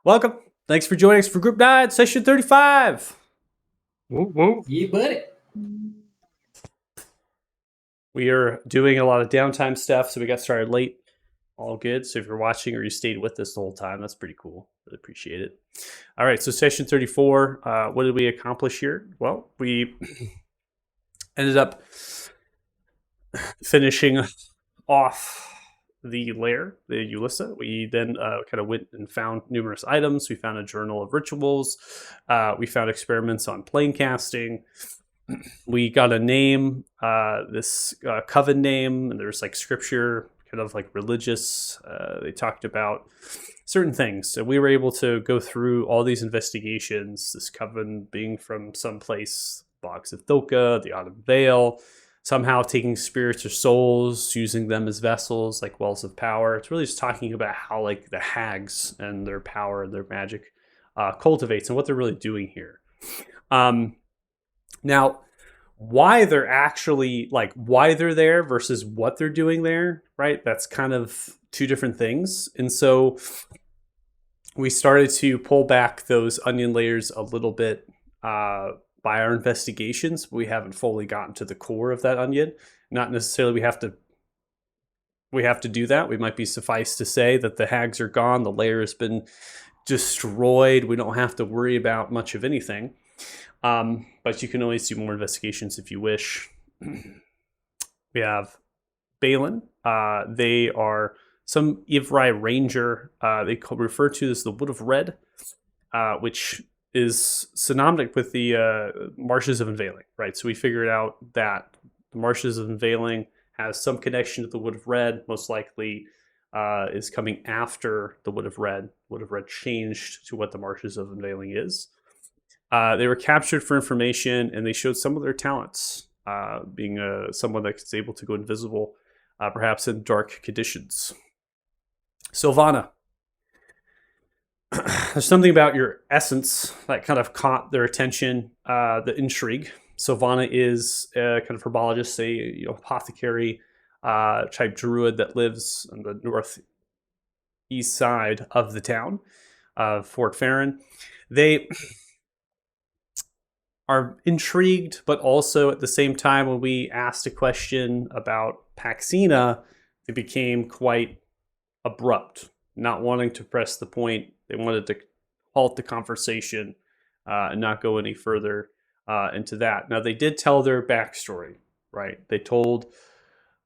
Welcome. Thanks for joining us for Group 9, Session 35. Woo, woo. Yeah, buddy. We are doing a lot of downtime stuff, so we got started late. All good. So if you're watching or you stayed with us the whole time, that's pretty cool. Really appreciate it. All right, so Session 34, what did we accomplish here? Well, we ended up finishing off the lair, the Ulissa. We then kind of went and found numerous items. We found a journal of rituals. We found experiments on plane casting. We got a name, this coven name, and there's like scripture, kind of like religious. They talked about certain things. So we were able to go through all these investigations, this coven being from someplace, Bogs of Thoka, the Autumn Vale, somehow taking spirits or souls, using them as vessels, like wells of power. It's really just talking about how like the hags and their power and their magic cultivates and what they're really doing here. Now, why they're actually like why they're there versus what they're doing there, right? That's kind of two different things. And so we started to pull back those onion layers a little bit by our investigations. We haven't fully gotten to the core of that onion. Not necessarily we have to do that. We might be suffice to say that the hags are gone, the layer has been destroyed. We don't have to worry about much of anything. But you can always do more investigations if you wish. We have Balin. They are some Ivrai ranger. They refer to as the Wood of Red, which is synonymous with the Marshes of Unveiling, right? So we figured out that the Marshes of Unveiling has some connection to the Wood of Red, most likely is coming after the Wood of Red. Wood of Red changed to what the Marshes of Unveiling is. They were captured for information, and they showed some of their talents, being someone that's able to go invisible, perhaps in dark conditions. Sylvana. There's something about your essence that kind of caught their attention, the intrigue. Sylvana is a kind of herbologist, a apothecary type druid that lives on the northeast side of the town of Fort Farron. They are intrigued, but also at the same time, when we asked a question about Paxina, they became quite abrupt, not wanting to press the point. They wanted to halt the conversation and not go any further into that. Now, they did tell their backstory, right? They told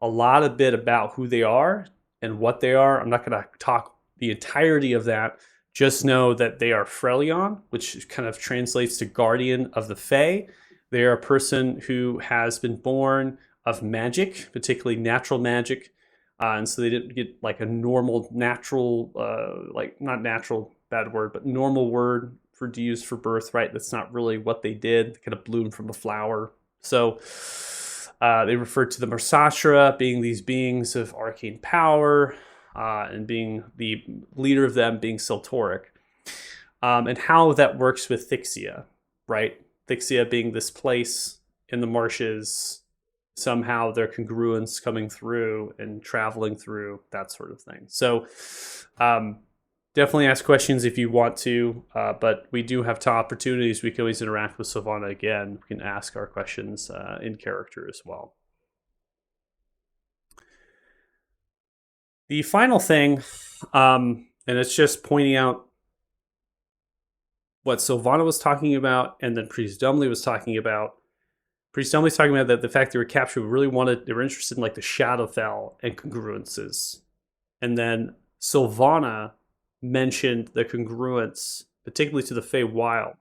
a lot of bit about who they are and what they are. I'm not going to talk the entirety of that. Just know that they are Freljord, which kind of translates to guardian of the Fae. They are a person who has been born of magic, particularly natural magic. And so they didn't get like a normal, natural, like not natural, bad word, but normal word for to use for birth, right? That's not really what they did. They kind of bloomed from a flower. So they referred to the Marsashra being these beings of arcane power, and being the leader of them being Siltoric, and how that works with Thixia, right? Thixia being this place in the marshes, somehow their congruence coming through and traveling through, that sort of thing. So definitely ask questions if you want to, but we do have opportunities. We can always interact with Sylvana again. We can ask our questions in character as well. The final thing, and it's just pointing out what Sylvana was talking about, and then Priest Dumley was talking about. Priest Dumley's talking about that the fact they were captured, they were interested in like the Shadowfell and congruences. And then Sylvana mentioned the congruence, particularly to the Feywild,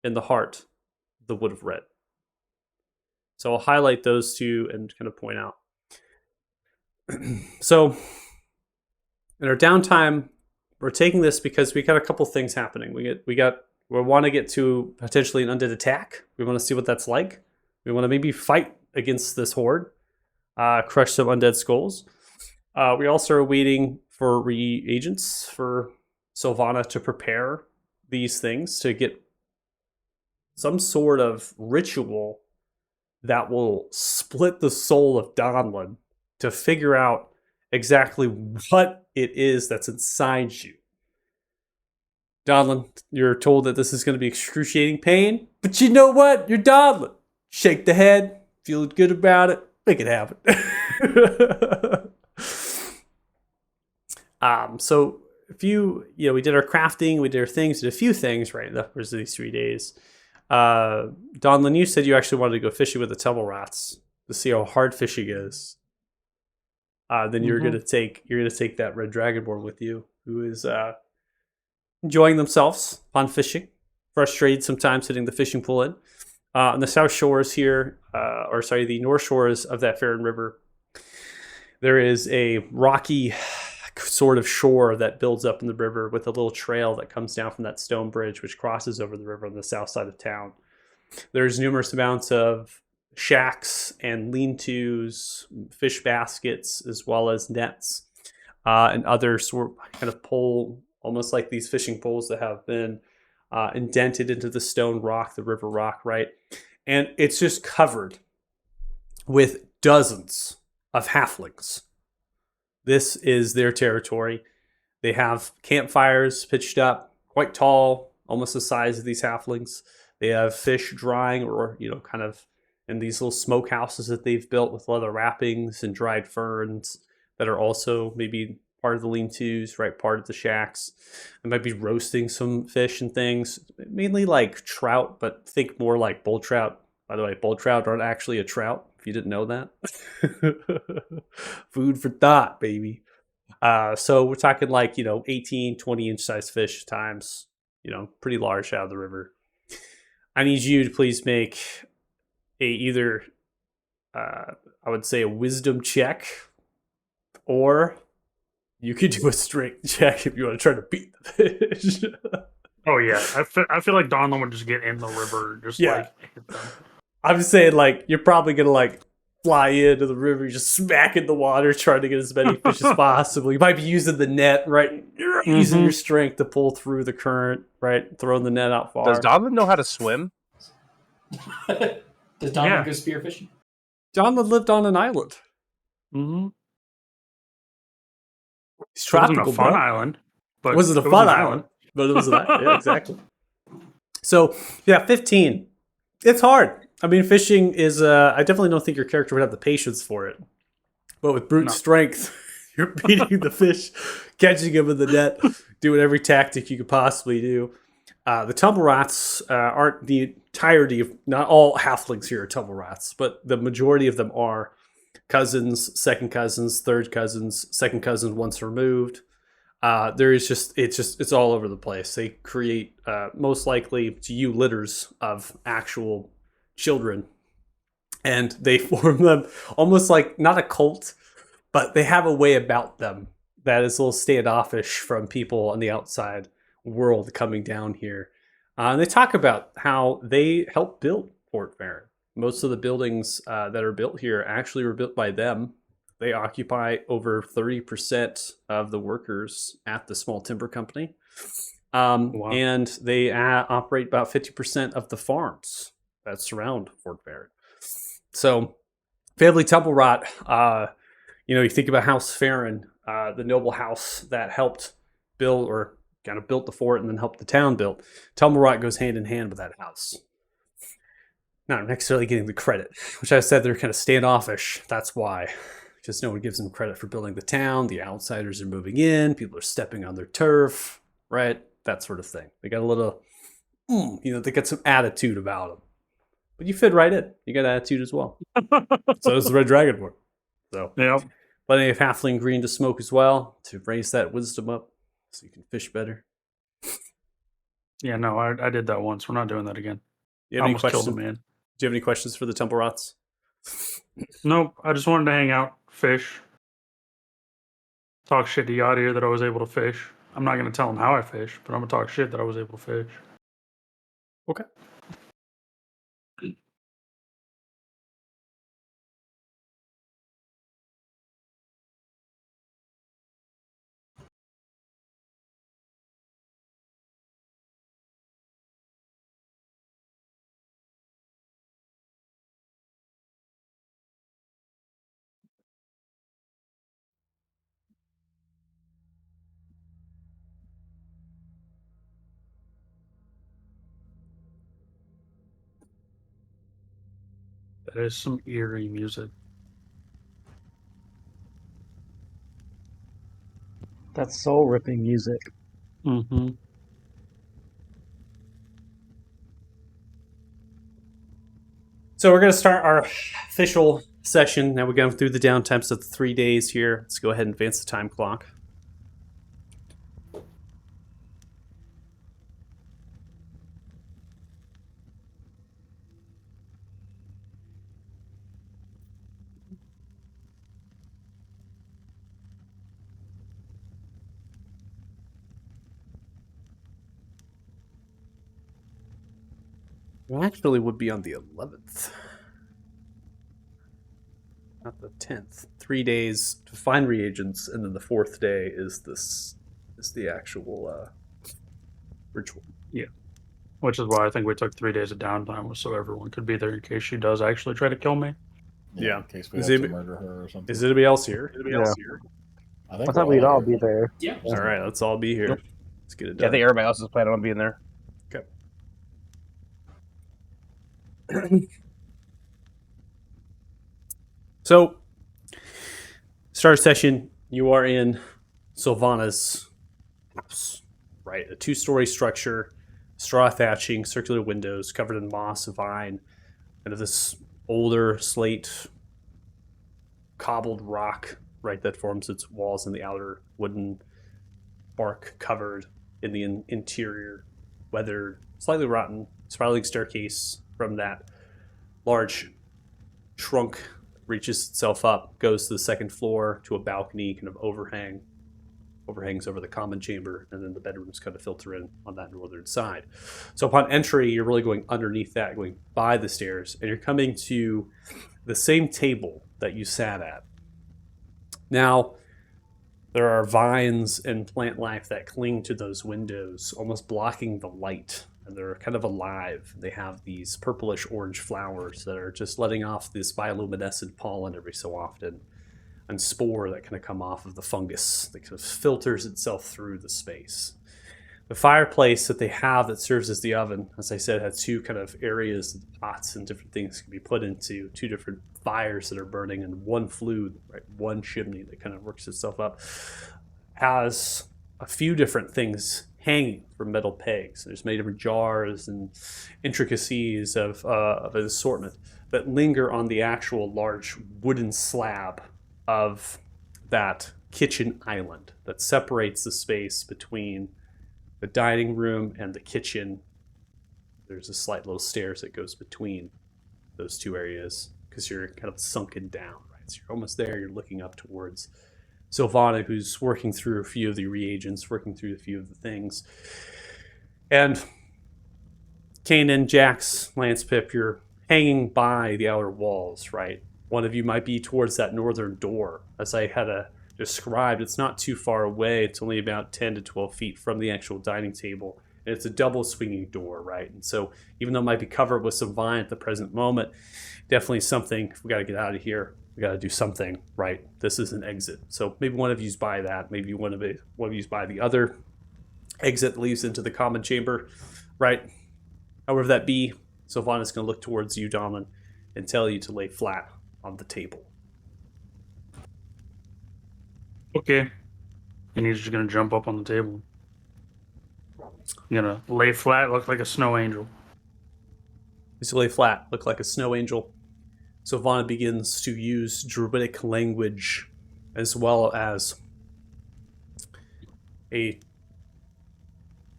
in the heart, the Wood of Red. So I'll highlight those two and kind of point out. So in our downtime, we're taking this because we got a couple things happening. We want to get to potentially an undead attack. We want to see what that's like. We want to maybe fight against this horde, crush some undead skulls. We also are waiting for reagents for Sylvana to prepare these things to get some sort of ritual that will split the soul of Donlin to figure out exactly what it is that's inside you. Donlin, you're told that this is going to be excruciating pain, but you know what? You're Donlin. Shake the head, feeling good about it, make it happen. So we did our crafting, we did our things, did a few things right the first of these 3 days. Donlin, you said you actually wanted to go fishing with the Tumble Rats to see how hard fishing is. Then you're gonna take that red dragonborn with you, who is enjoying themselves on fishing, frustrated sometimes hitting the fishing pool in. On the south shores here, the north shores of that Farron River, there is a rocky sort of shore that builds up in the river with a little trail that comes down from that stone bridge, which crosses over the river on the south side of town. There's numerous amounts of shacks and lean-tos, fish baskets, as well as nets and other sort of kind of pole, almost like these fishing poles that have been indented into the stone rock, the river rock, right? And it's just covered with dozens of halflings. This is their territory. They have campfires pitched up, quite tall, almost the size of these halflings. They have fish drying or, kind of in these little smokehouses that they've built with leather wrappings and dried ferns that are also maybe part of the lean-tos, right? Part of the shacks. They might be roasting some fish and things, mainly like trout, but think more like bull trout. By the way, bull trout aren't actually a trout, if you didn't know that. Food for thought, baby. So we're talking like, 18, 20-inch size fish times, pretty large out of the river. I need you to please make either, I would say, a wisdom check, or you could do a strength check if you want to try to beat the fish. Oh yeah, I feel like Donlin would just get in the river, just like hit them. I'm just saying, like, you're probably gonna like fly into the river, just smack in the water, trying to get as many fish as possible. You might be using the net, right? You're using your strength to pull through the current, right? Throwing the net out far. Does Donlin know how to swim? Does Donlin go spearfishing? Donlin lived on an island. Mm-hmm. It's tropical, it wasn't a fun island, but it wasn't a fun island, but it was an island. Yeah, exactly. So yeah, 15. It's hard. I mean, fishing is. I definitely don't think your character would have the patience for it. But with brute strength, you're beating the fish, catching them in the net, doing every tactic you could possibly do. The tumble rats aren't the entirety of. Not all halflings here are tumble rats, but the majority of them are cousins, second cousins, third cousins, second cousins once removed. It's all over the place. They create most likely to you litters of actual children, and they form them almost like not a cult, but they have a way about them that is a little standoffish from people on the outside world coming down here. And they talk about how they helped build Fort Farron. Most of the buildings that are built here actually were built by them. They occupy over 30% of the workers at the small timber company. Wow. And they operate about 50% of the farms that surround Fort Farron. So, family Tumble Rot, you think about House Farron, the noble house that helped build or kind of built the fort and then helped the town build. Tumble Rot goes hand in hand with that house. Not necessarily getting the credit, which I said they're kind of standoffish. That's why. Because no one gives them credit for building the town. The outsiders are moving in. People are stepping on their turf, right? That sort of thing. They got a little, they got some attitude about them. But you fit right in. You got attitude as well. So does the Red Dragonborn. So plenty of halfling green to smoke as well to raise that wisdom up so you can fish better. Yeah, no, I did that once. We're not doing that again. You have any questions? Killed a man. Do you have any questions for the Temple Rots? Nope. I just wanted to hang out, fish, talk shit to Yadir that I was able to fish. I'm not going to tell him how I fish, but I'm going to talk shit that I was able to fish. Okay. That is some eerie music. That's soul-ripping music. Mm-hmm. So we're going to start our official session. Now we're going through the downtimes of the 3 days here. Let's go ahead and advance the time clock. It actually would be on the 11th. Not the 10th. 3 days to find reagents, and then the 4th day is the actual ritual. Which is why I think we took 3 days of downtime, so everyone could be there in case she does actually try to kill me. Yeah. In case we Is have to it- murder her or something. Is anybody else here? Yeah. I think I thought we're we'd all here. be there. Yeah. All right, let's all be here. Yep. Let's get it Yeah, I done. think everybody else is planning on being there. So, start session. You are in Sylvana's house, right? A 2-story structure, straw thatching, circular windows, covered in moss, vine, kind of this older slate, cobbled rock, right, that forms its walls in the outer, wooden bark covered in the interior, weathered, slightly rotten, spiraling staircase from that large trunk reaches itself up, goes to the second floor to a balcony, kind of overhangs over the common chamber, and then the bedrooms kind of filter in on that northern side. So upon entry, you're really going underneath that, going by the stairs, and you're coming to the same table that you sat at. Now, there are vines and plant life that cling to those windows, almost blocking the light. And they're kind of alive. They have these purplish orange flowers that are just letting off this bioluminescent pollen every so often, and spore that kind of come off of the fungus that kind of filters itself through the space. The fireplace that they have that serves as the oven, as I said, has 2 kind of areas that pots and different things can be put into, 2 different fires that are burning, and 1 flue, right, 1 chimney that kind of works itself up. Has a few different things hanging from metal pegs. There's many different jars and intricacies of an assortment that linger on the actual large wooden slab of that kitchen island that separates the space between the dining room and the kitchen. There's a slight little stairs that goes between those 2 areas because you're kind of sunken down, right? So you're almost there. You're looking up towards Sylvana, who's working through a few of the reagents, working through a few of the things. And Kanan, Jax, Lance, Pip, you're hanging by the outer walls, right? One of you might be towards that northern door. As I had described, it's not too far away. It's only about 10 to 12 feet from the actual dining table. And it's a double swinging door, right? And so even though it might be covered with some vine at the present moment, definitely something, if we got to get out of here, we got to do something, right? This is an exit. So maybe one of you's by that. Maybe one of you's by the other exit that leads into the common chamber, right? However that be, Sylvana's going to look towards you, Donlin, and tell you to lay flat on the table. Okay. And he's just gonna jump up on the table. You're gonna lay flat, look like a snow angel. As you lay flat, look like a snow angel. Sylvana begins to use druidic language as well as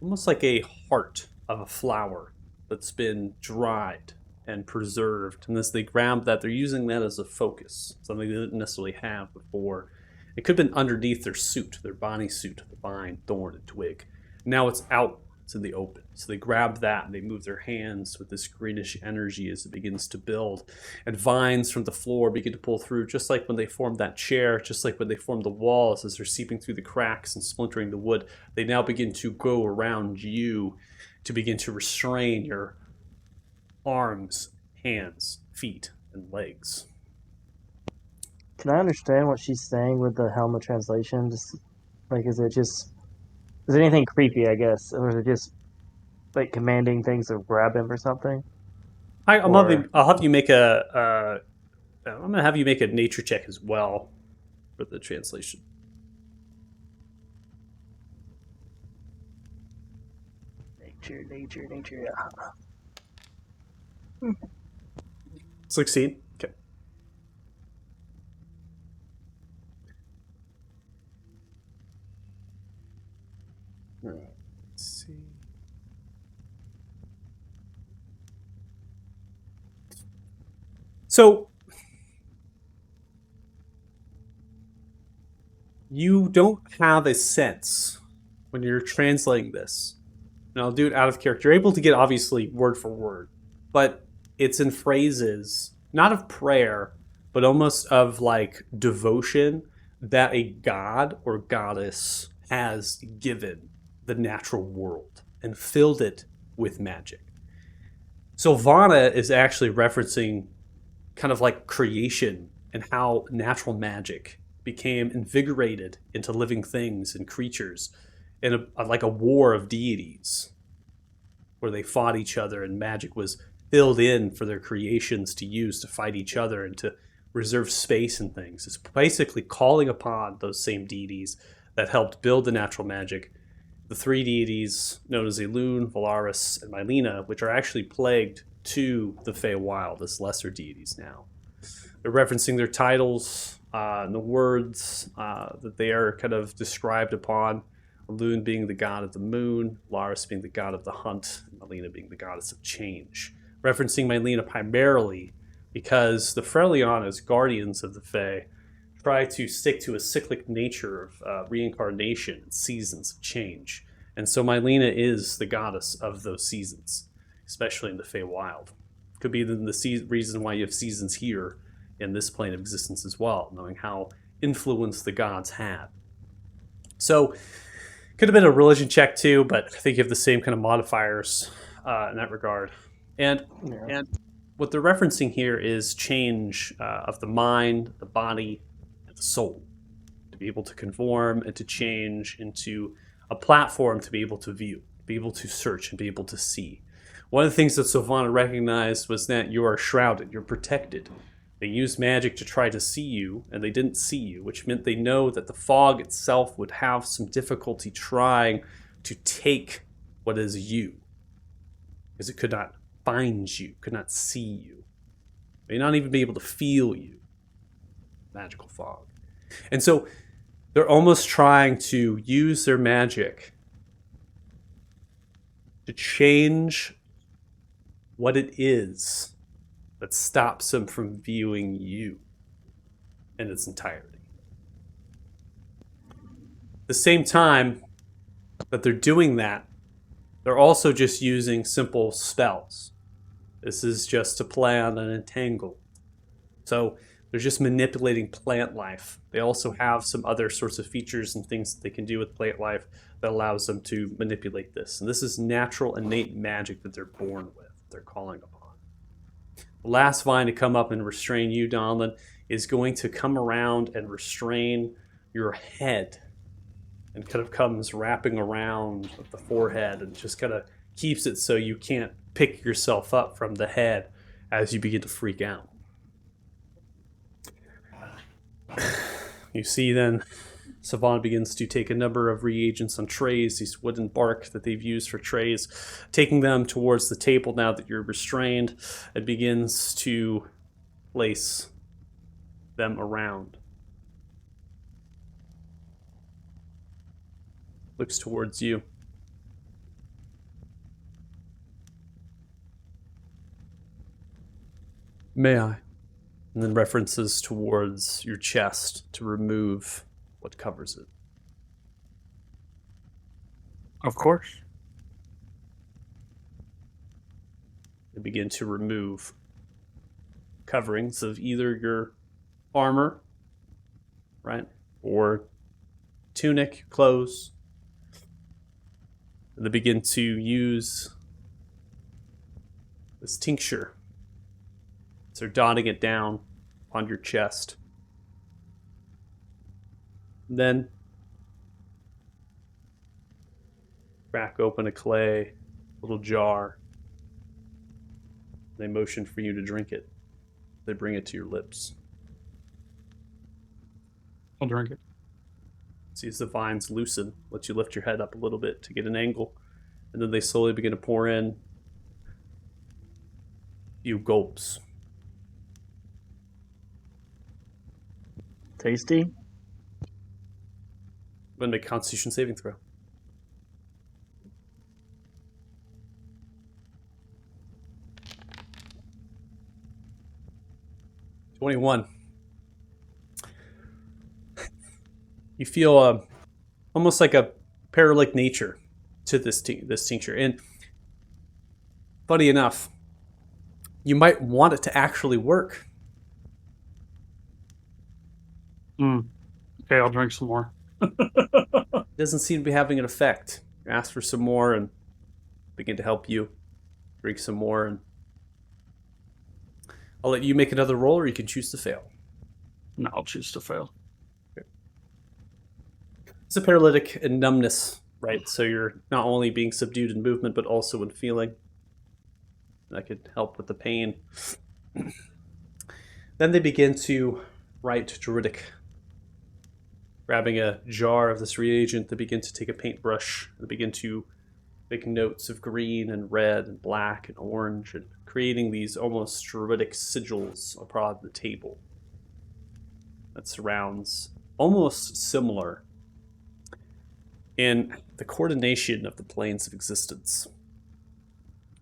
almost like a heart of a flower that's been dried and preserved. And as they grab that, they're using that as a focus, something they didn't necessarily have before. It could have been underneath their suit, their bodysuit, the vine, thorn, and twig. Now it's out. It's in the open. So they grab that and they move their hands with this greenish energy as it begins to build. And vines from the floor begin to pull through, just like when they formed that chair, just like when they formed the walls as they're seeping through the cracks and splintering the wood. They now begin to go around you to begin to restrain your arms, hands, feet, and legs. Can I understand what she's saying with the Helma translation? Just like, is it anything creepy, I guess? Or is it just like commanding things to grab him or something? I'll have you make I'm gonna have you make a nature check as well for the translation. Nature. Succeed. Okay. Let's see. So you don't have a sense when you're translating this. And I'll do it out of character. You're able to get obviously word for word, but it's in phrases, not of prayer, but almost of like devotion that a god or goddess has given the natural world and filled it with magic. Sylvana is actually referencing kind of like creation and how natural magic became invigorated into living things and creatures in like a war of deities where they fought each other and magic was filled in for their creations to use to fight each other and to reserve space and things. It's basically calling upon those same deities that helped build the natural magic. The three deities known as Elune, Valaris, and Mylena, which are actually plagued to the Feywild as lesser deities now. They're referencing their titles and the words that they are kind of described upon. Elune being the god of the moon, Valaris being the god of the hunt, and Mylena being the goddess of change. Referencing Mylena primarily because the Freljord, as guardians of the Fae, try to stick to a cyclic nature of reincarnation and seasons of change. And so Mylena is the goddess of those seasons, especially in the Feywild. Could be the reason why you have seasons here in this plane of existence as well, knowing how influence the gods had. So, could have been a religion check too, but I think you have the same kind of modifiers in that regard. And what they're referencing here is change of the mind, the body, and the soul, to be able to conform and to change into a platform to be able to view, be able to search, and be able to see. One of the things that Sylvana recognized was that you are shrouded, you're protected. They used magic to try to see you, and they didn't see you, which meant they know that the fog itself would have some difficulty trying to take what is you, because it could not find you, could not see you, may not even be able to feel you. Magical fog. And so they're almost trying to use their magic to change what it is that stops them from viewing you in its entirety. At the same time that they're doing that, they're also just using simple spells. This is just to play on an entangle. So they're just manipulating plant life. They also have some other sorts of features and things that they can do with plant life that allows them to manipulate this. And this is natural, innate magic that they're born with, they're calling upon. The last vine to come up and restrain you, Donlin, is going to come around and restrain your head and kind of comes wrapping around the forehead and just kind of keeps it so you can't pick yourself up from the head as you begin to freak out. You see then Sylvana begins to take a number of reagents on trays, these wooden bark that they've used for trays, taking them towards the table now that you're restrained, and begins to place them around. Looks towards you. May I? And then references towards your chest to remove what covers it. Of course. They begin to remove coverings of either your armor, right, or tunic, clothes. And they begin to use this tincture. So they're dotting it down on your chest. Then crack open a clay little jar. They motion for you to drink it. They bring it to your lips. I'll drink it. See as the vines loosen, let you lift your head up a little bit to get an angle, and then they slowly begin to pour in. A few gulps. Tasty. I'm going to make a Constitution saving throw. (21). You feel almost like a paralytic nature to this tincture, and funny enough, you might want it to actually work. Okay, I'll drink some more. It doesn't seem to be having an effect. You ask for some more and begin to help you drink some more, and I'll let you make another roll, or you can choose to fail. No, I'll choose to fail. It's a paralytic and numbness, right? So you're not only being subdued in movement, but also in feeling. That could help with the pain. Then they begin to write Druidic. Grabbing a jar of this reagent, they begin to take a paintbrush. They begin to make notes of green and red and black and orange, and creating these almost Druidic sigils upon the table that surrounds, almost similar in the coordination of the planes of existence.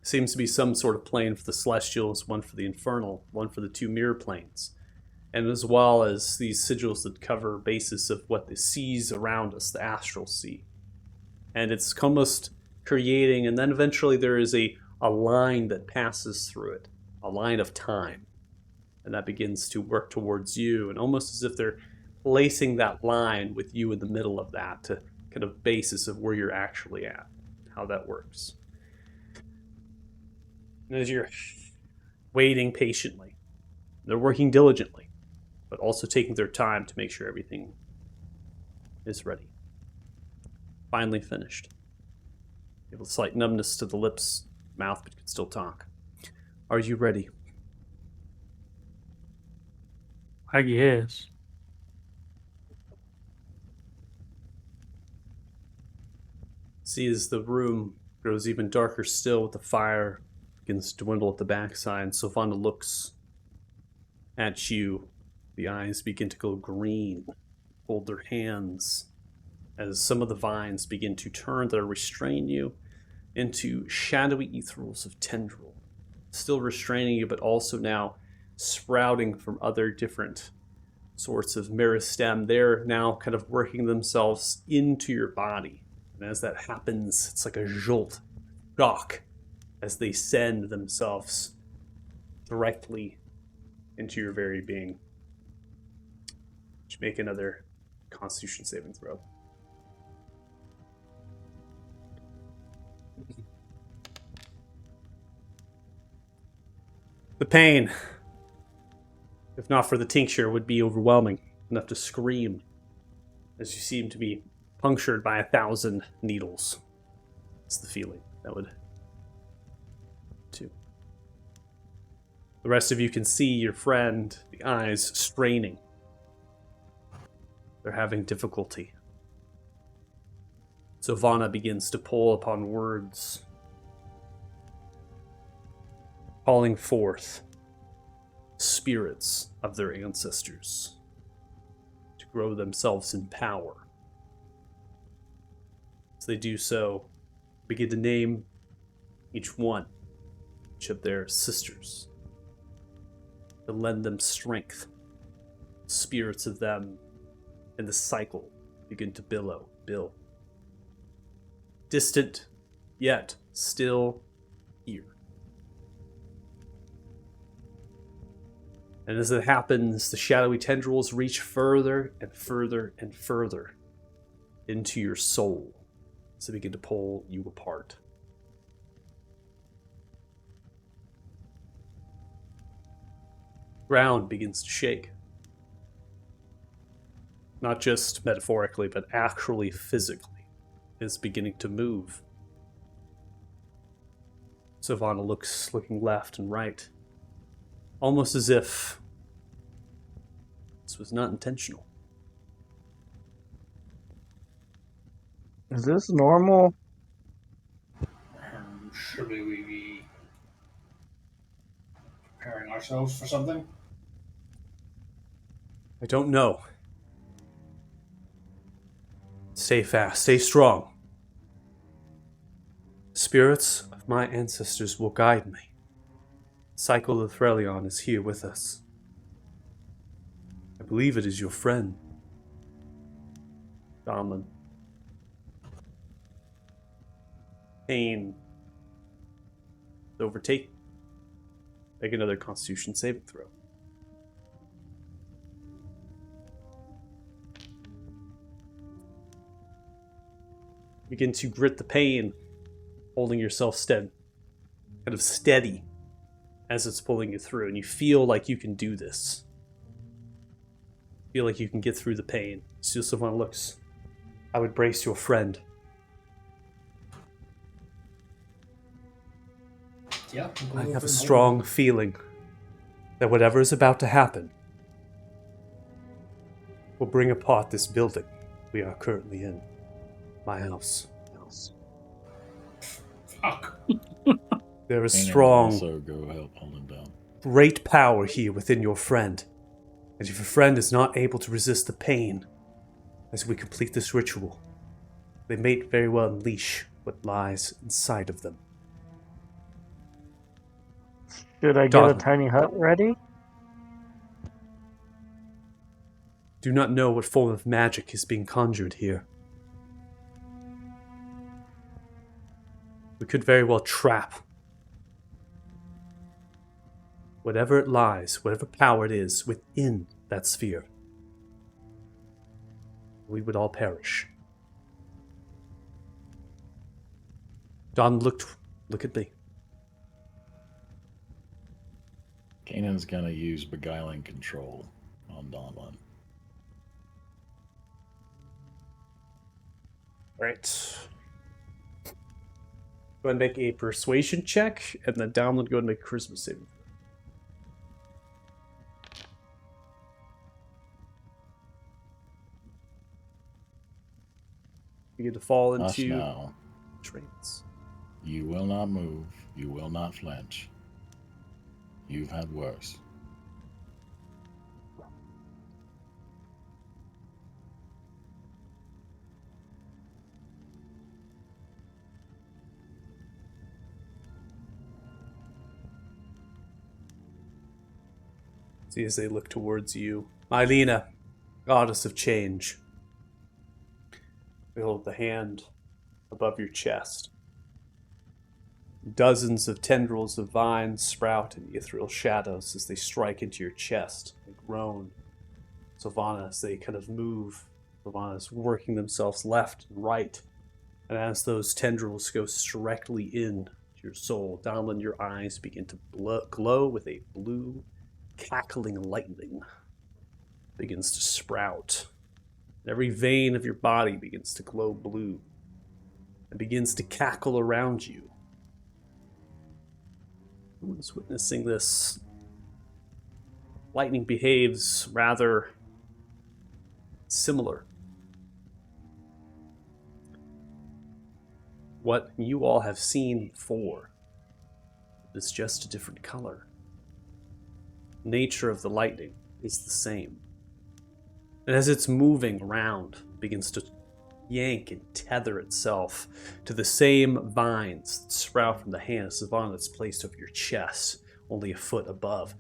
Seems to be some sort of plane for the celestials, one for the infernal, one for the two mirror planes, and as well as these sigils that cover basis of what the seas around us, the astral sea. And it's almost creating, and then eventually there is a line that passes through it, a line of time, and that begins to work towards you, and almost as if they're placing that line with you in the middle of that to kind of basis of where you're actually at, how that works. And as you're waiting patiently, they're working diligently, but also taking their time to make sure everything is ready. Finally finished. You have a slight numbness to the lips, mouth, but you can still talk. Are you ready? I guess. See as the room grows even darker still with the fire begins to dwindle at the backside, Sylvana looks at you. The eyes begin to go green, hold their hands as some of the vines begin to turn that are restraining you into shadowy ethereals of tendril, still restraining you, but also now sprouting from other different sorts of meristem. They're now kind of working themselves into your body. And as that happens, it's like a jolt, shock, as they send themselves directly into your very being. Just make another Constitution saving throw. The pain, if not for the tincture, would be overwhelming, enough to scream, as you seem to be punctured by 1,000 needles. It's the feeling that would do. The rest of you can see your friend, the eyes straining. They're having difficulty. So Vanna begins to pull upon words, calling forth spirits of their ancestors to grow themselves in power. As they do so, begin to name each one, each of their sisters, to lend them strength. Spirits of them in the cycle begin to build. Distant, yet still here. And as it happens, the shadowy tendrils reach further and further and further into your soul as they begin to pull you apart. Ground begins to shake. Not just metaphorically, but actually physically. It's beginning to move. Savannah looking left and right, almost as if this was not intentional. Is this normal? Should we be preparing ourselves for something? I don't know. Stay fast, stay strong. The spirits of my ancestors will guide me. Cycle of Threlion is here with us. I believe it is your friend, Donlin. Pain. Overtake. Make another Constitution saving throw. Begin to grit the pain, holding yourself kind of steady as it's pulling you through, and you feel like you can do this. Feel like you can get through the pain. So someone looks. I would brace your friend. Yeah. I have a strong feeling that whatever is about to happen will bring apart this building we are currently in. My house. Fuck. There is Kanan will strong, also go help hold him down. great power here within your friend. And if your friend is not able to resist the pain as we complete this ritual, they may very well unleash what lies inside of them. Should I get a Donlin. tiny hut ready? Do not know what form of magic is being conjured here. We could very well trap whatever it lies, whatever power it is within that sphere. We would all perish. Don look at me. Kanan's gonna use beguiling control on Donlin. Right. Go ahead and make a persuasion check, and then Download go ahead and make a charisma saving throw. Begin to fall Hush into now. trance. You will not move. You will not flinch. You've had worse. See as they look towards you. Mylena, goddess of change. Behold the hand above your chest. Dozens of tendrils of vines sprout in the ethereal shadows as they strike into your chest. They groan. Sylvana, as they kind of move, Sylvana's working themselves left and right. And as those tendrils go directly in to your soul, Donlin, your eyes begin to glow with a blue, cackling lightning. Begins to sprout. Every vein of your body begins to glow blue and begins to cackle around you. Everyone's witnessing this. Lightning behaves rather similar. What you all have seen before is just a different color. Nature of the lightning is the same. And as it's moving around, it begins to yank and tether itself to the same vines that sprout from the hand of Savannah that's placed over your chest, only a foot above.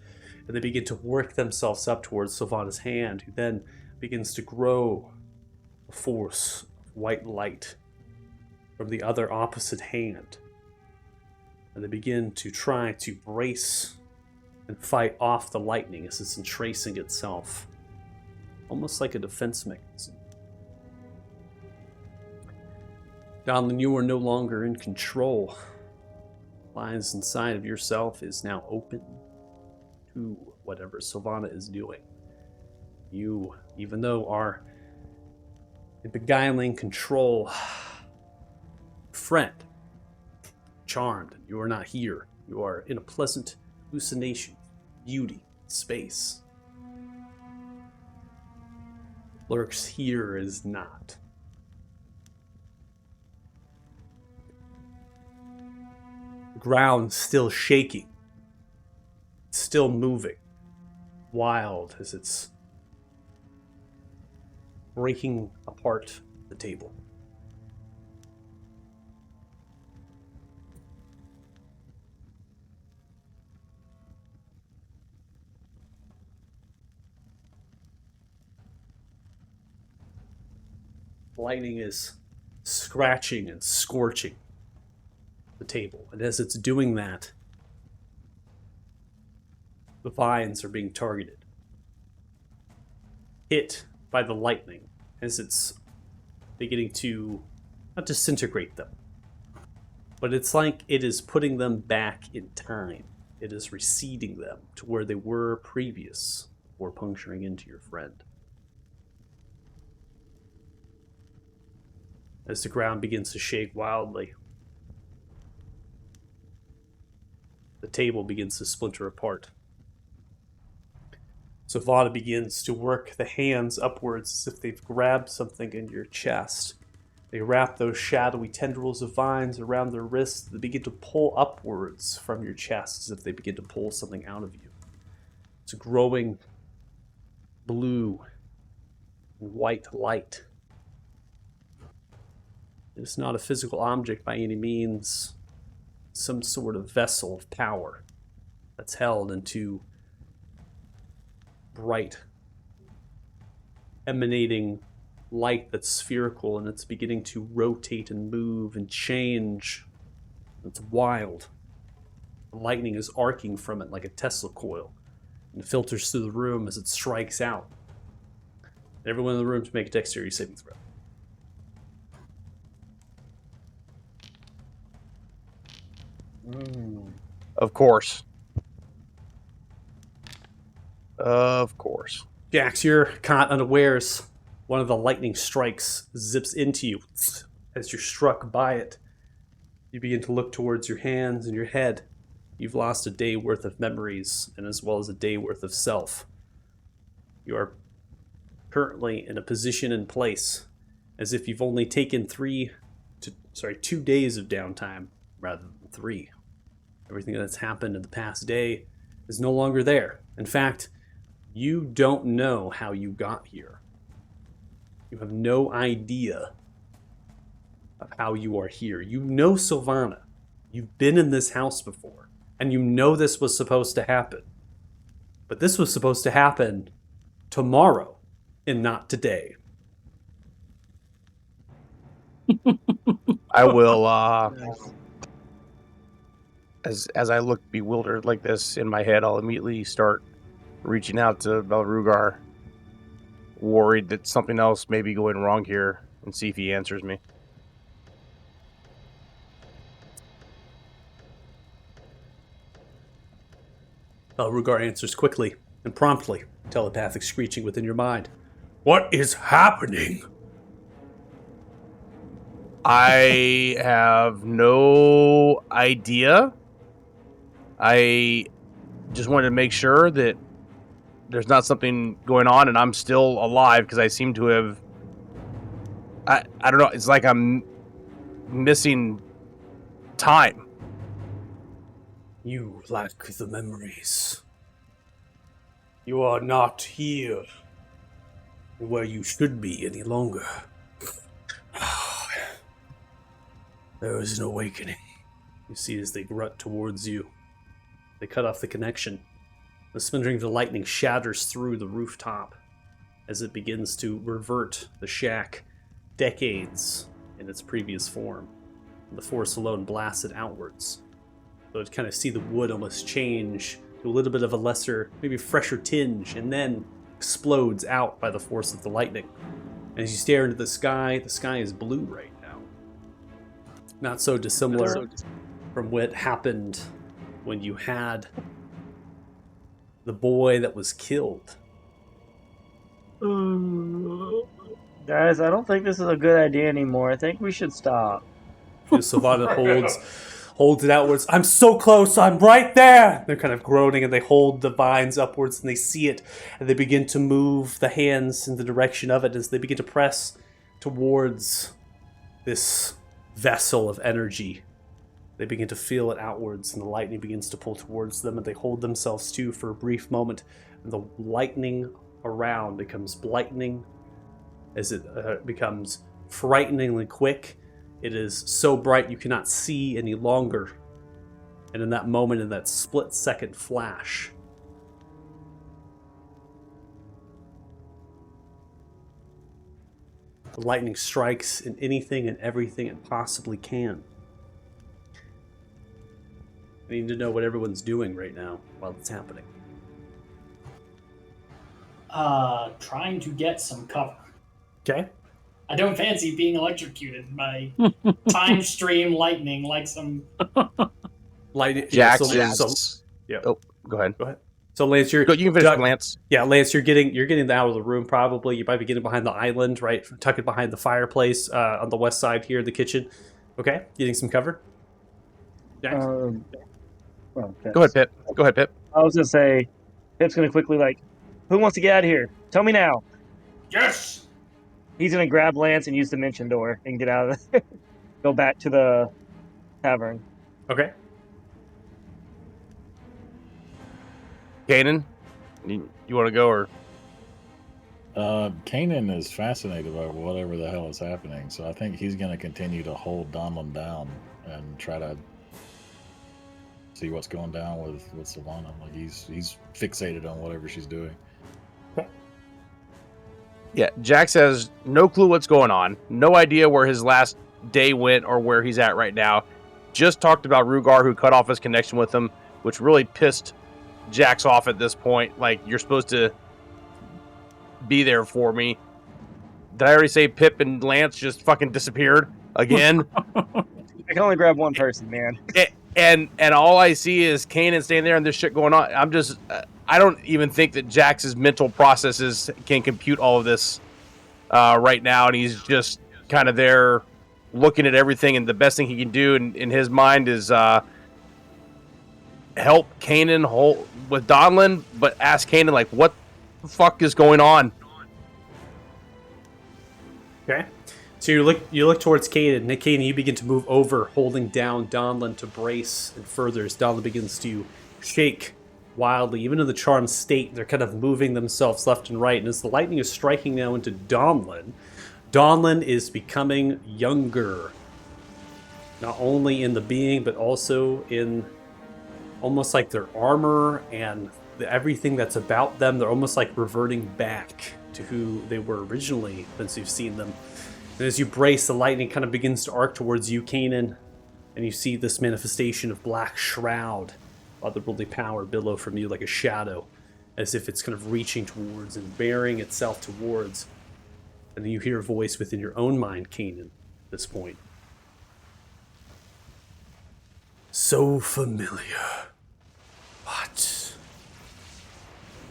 And they begin to work themselves up towards Savannah's hand, who then begins to grow a force of white light from the other opposite hand. And they begin to try to brace and fight off the lightning as it's entracing itself, almost like a defense mechanism. Donlin, you are no longer in control. What lies inside of yourself is now open to whatever Sylvana is doing. You, even though are a beguiling control friend, charmed. You are not here. You are in a pleasant hallucination, beauty, space. Lurks here is not. The ground still shaking, still moving, wild as it's breaking apart the table. Lightning is scratching and scorching the table. And as it's doing that, the vines are being targeted. Hit by the lightning as it's beginning to not disintegrate them, but it's like it is putting them back in time. It is receding them to where they were previous before puncturing into your friend. As the ground begins to shake wildly, the table begins to splinter apart. Savannah begins to work the hands upwards as if they've grabbed something in your chest. They wrap those shadowy tendrils of vines around their wrists. They begin to pull upwards from your chest as if they begin to pull something out of you. It's a growing blue and white light. It's not a physical object by any means. Some sort of vessel of power that's held into bright, emanating light that's spherical, and it's beginning to rotate and move and change. It's wild. The lightning is arcing from it like a Tesla coil and filters through the room as it strikes out. Everyone in the room to make a dexterity saving throw. Of course. Of course. Jax, you're caught unawares. One of the lightning strikes zips into you. As you're struck by it, you begin to look towards your hands and your head. You've lost a day worth of memories, and as well as a day worth of self. You are currently in a position and place as if you've only taken 2 days of downtime rather than 3. Everything that's happened in the past day is no longer there. In fact, you don't know how you got here. You have no idea of how you are here. You know Sylvana. You've been in this house before, and you know this was supposed to happen. But this was supposed to happen tomorrow and not today. I will, Nice. as I look bewildered like this in my head, I'll immediately start reaching out to Belrugar, worried that something else may be going wrong here, and see if he answers me. Rugar answers quickly and promptly, telepathic screeching within your mind. What is happening? I have no idea. I just wanted to make sure that there's not something going on and I'm still alive, because I seem to have... I don't know, it's like I'm missing time. You lack the memories. You are not here where you should be any longer. There is an awakening. You see as they grunt towards you. They cut off the connection. The splintering of the lightning shatters through the rooftop as it begins to revert the shack decades in its previous form. The force alone blasts it outwards. So to kind of see the wood almost change to a little bit of a lesser, maybe fresher tinge, and then explodes out by the force of the lightning. And as you stare into the sky is blue right now. Not so dissimilar from what happened when you had the boy that was killed. Guys, I don't think this is a good idea anymore. I think we should stop. Savannah holds it outwards. I'm so close, I'm right there! They're kind of groaning and they hold the vines upwards and they see it and they begin to move the hands in the direction of it as they begin to press towards this vessel of energy. They begin to feel it outwards and the lightning begins to pull towards them and they hold themselves too for a brief moment and the lightning around becomes blightening as it becomes frighteningly quick. It is so bright you cannot see any longer. And in that moment, in that split-second flash, the lightning strikes in anything and everything it possibly can. I need to know what everyone's doing right now while it's happening. Trying to get some cover. Okay. I don't fancy being electrocuted by time stream lightning like some. Lightning. Jax yeah, is. yeah. Oh, go ahead. So Lance, you're Go, you can finish, Doug- Lance. Yeah, Lance, you're getting out of the room. Probably you might be getting behind the island, right? Tucking behind the fireplace on the west side here, the kitchen. Okay, getting some cover. Jax? Well, Go ahead, Pip. Go ahead, Pip. I was gonna say, Pip's gonna quickly who wants to get out of here? Tell me now. Yes! He's gonna grab Lance and use Dimension Door and get out of go back to the tavern. Okay. Kanan, you want to go or? Kanan is fascinated by whatever the hell is happening, so I think he's going to continue to hold Donlin down and try to see what's going down with Savannah. Like he's fixated on whatever she's doing. Yeah, Jax has no clue what's going on. No idea where his last day went or where he's at right now. Just talked about Rugar, who cut off his connection with him, which really pissed Jax off at this point. Like, you're supposed to be there for me. Did I already say Pip and Lance just fucking disappeared again? I can only grab one person, man. and all I see is Kanan standing there and this shit going on. I'm just, I don't even think that Jax's mental processes can compute all of this right now, and he's just kind of there looking at everything, and the best thing he can do in his mind is help Kanan hold with Donlin, but ask Kanan, like, what the fuck is going on? Okay. So you look towards Kanan. Nick Kanan, you begin to move over, holding down Donlin to brace and further as Donlin begins to shake wildly. Even in the charmed state, they're kind of moving themselves left and right. And as the lightning is striking now into Donlin, Donlin is becoming younger. Not only in the being, but also in almost like their armor and everything that's about them. They're almost like reverting back to who they were originally since you've seen them. And as you brace, the lightning kind of begins to arc towards you, Kanan, and you see this manifestation of black shroud, otherworldly power billow from you like a shadow, as if it's kind of reaching towards and bearing itself towards. And then you hear a voice within your own mind, Kanan, at this point. So familiar, but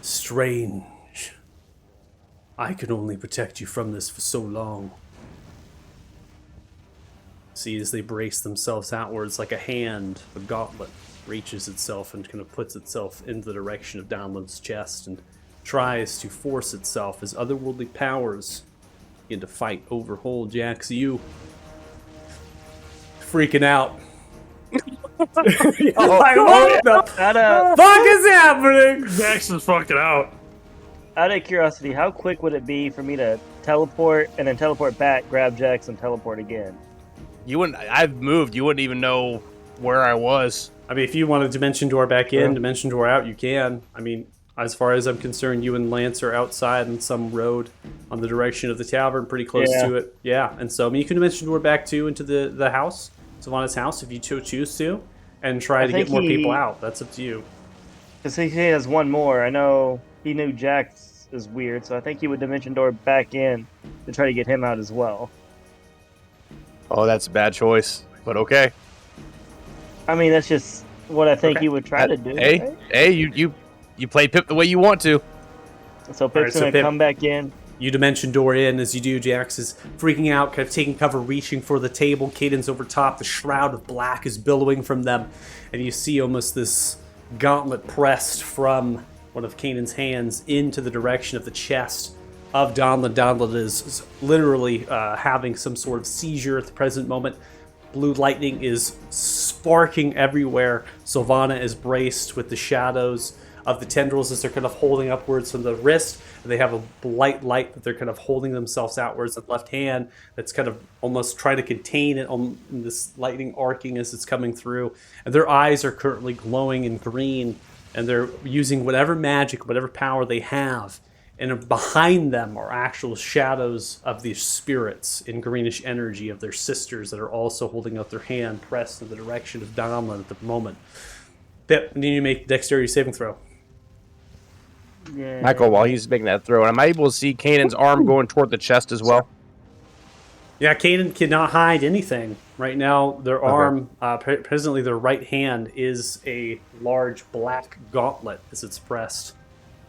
strange. I could only protect you from this for so long. See, as they brace themselves outwards like a hand, a gauntlet reaches itself and kind of puts itself in the direction of Donlin's chest and tries to force itself as otherworldly powers begin to fight over whole Jax. You freaking out. What the fuck is happening? Jax is fucking out. Out of curiosity, how quick would it be for me to teleport and then teleport back, grab Jax, and teleport again? You wouldn't. I've moved. You wouldn't even know where I was. I mean, if you want to Dimension Door back in, Dimension Door out, you can. I mean, as far as I'm concerned, you and Lance are outside on some road on the direction of the tavern, pretty close to it. Yeah, and so I mean, you can Dimension Door back too into the house, Savannah's house, if you choose to, and try to get more people out. That's up to you. Because he has one more. I know he knew Jax is weird, so I think he would Dimension Door back in to try to get him out as well. Oh, that's a bad choice, but okay. I mean, that's just what I think he would try to do. Hey, right? hey, you play Pip the way you want to. So Pip's so gonna Pip- come back in, U-Dimension door in. As you do, Jax is freaking out, kind of taking cover, reaching for the table. Caden's over top. The shroud of black is billowing from them. And you see almost this gauntlet pressed from one of Kanan's hands into the direction of the chest of Donlin. Donlin is literally having some sort of seizure at the present moment. Blue lightning is sparking everywhere. Sylvana is braced with the shadows of the tendrils as they're kind of holding upwards from the wrist. And they have a blight light that they're kind of holding themselves outwards at the left hand that's kind of almost trying to contain it on this lightning arcing as it's coming through. And their eyes are currently glowing in green, and they're using whatever magic, whatever power they have. And behind them are actual shadows of these spirits in greenish energy of their sisters that are also holding out their hand pressed in the direction of Donlin at the moment. Pip, need you make a dexterity saving throw. Yeah. Michael, while he's making that throw, am I able to see Kanan's arm going toward the chest as well? Yeah, Kanan cannot hide anything. Right now, their arm, presently their right hand, is a large black gauntlet as it's pressed.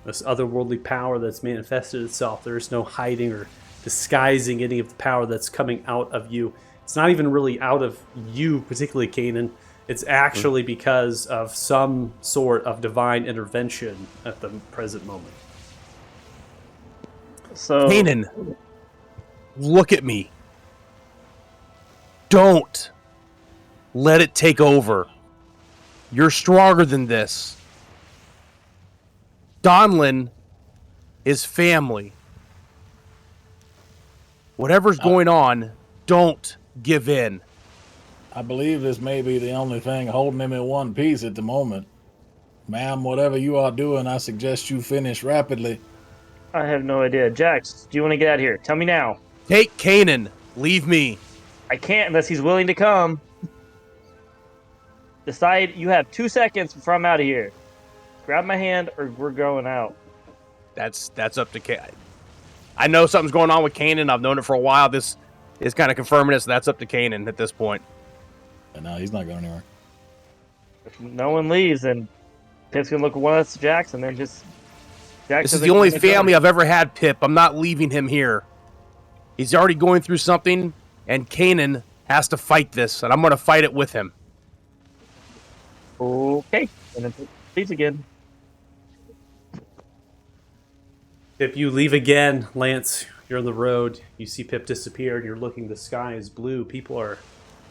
This otherworldly power that's manifested itself. There's no hiding or disguising any of the power that's coming out of you. It's not even really out of you, particularly Kanan. It's actually because of some sort of divine intervention at the present moment. So Kanan, look at me. Don't let it take over. You're stronger than this. Donlin is family. Whatever's going on, don't give in. I believe this may be the only thing holding him in one piece at the moment. Ma'am, whatever you are doing, I suggest you finish rapidly. I have no idea. Jax, do you want to get out of here? Tell me now. Take Kanan. Leave me. I can't unless he's willing to come. Decide. You have 2 seconds before I'm out of here. Grab my hand or we're going out. That's up to Kanan. I know something's going on with Kanan. I've known it for a while. This is kind of confirming it, so that's up to Kanan at this point. And no, he's not going anywhere. If no one leaves, then Pip's going to look at one of us, Jax, and then just... Jax This is the only family I've ever had, Pip. I'm not leaving him here. He's already going through something, and Kanan has to fight this, and I'm going to fight it with him. Okay. And then Pip leaves again. Pip, you leave again. Lance, you're on the road. You see Pip disappear, and you're looking. The sky is blue. People are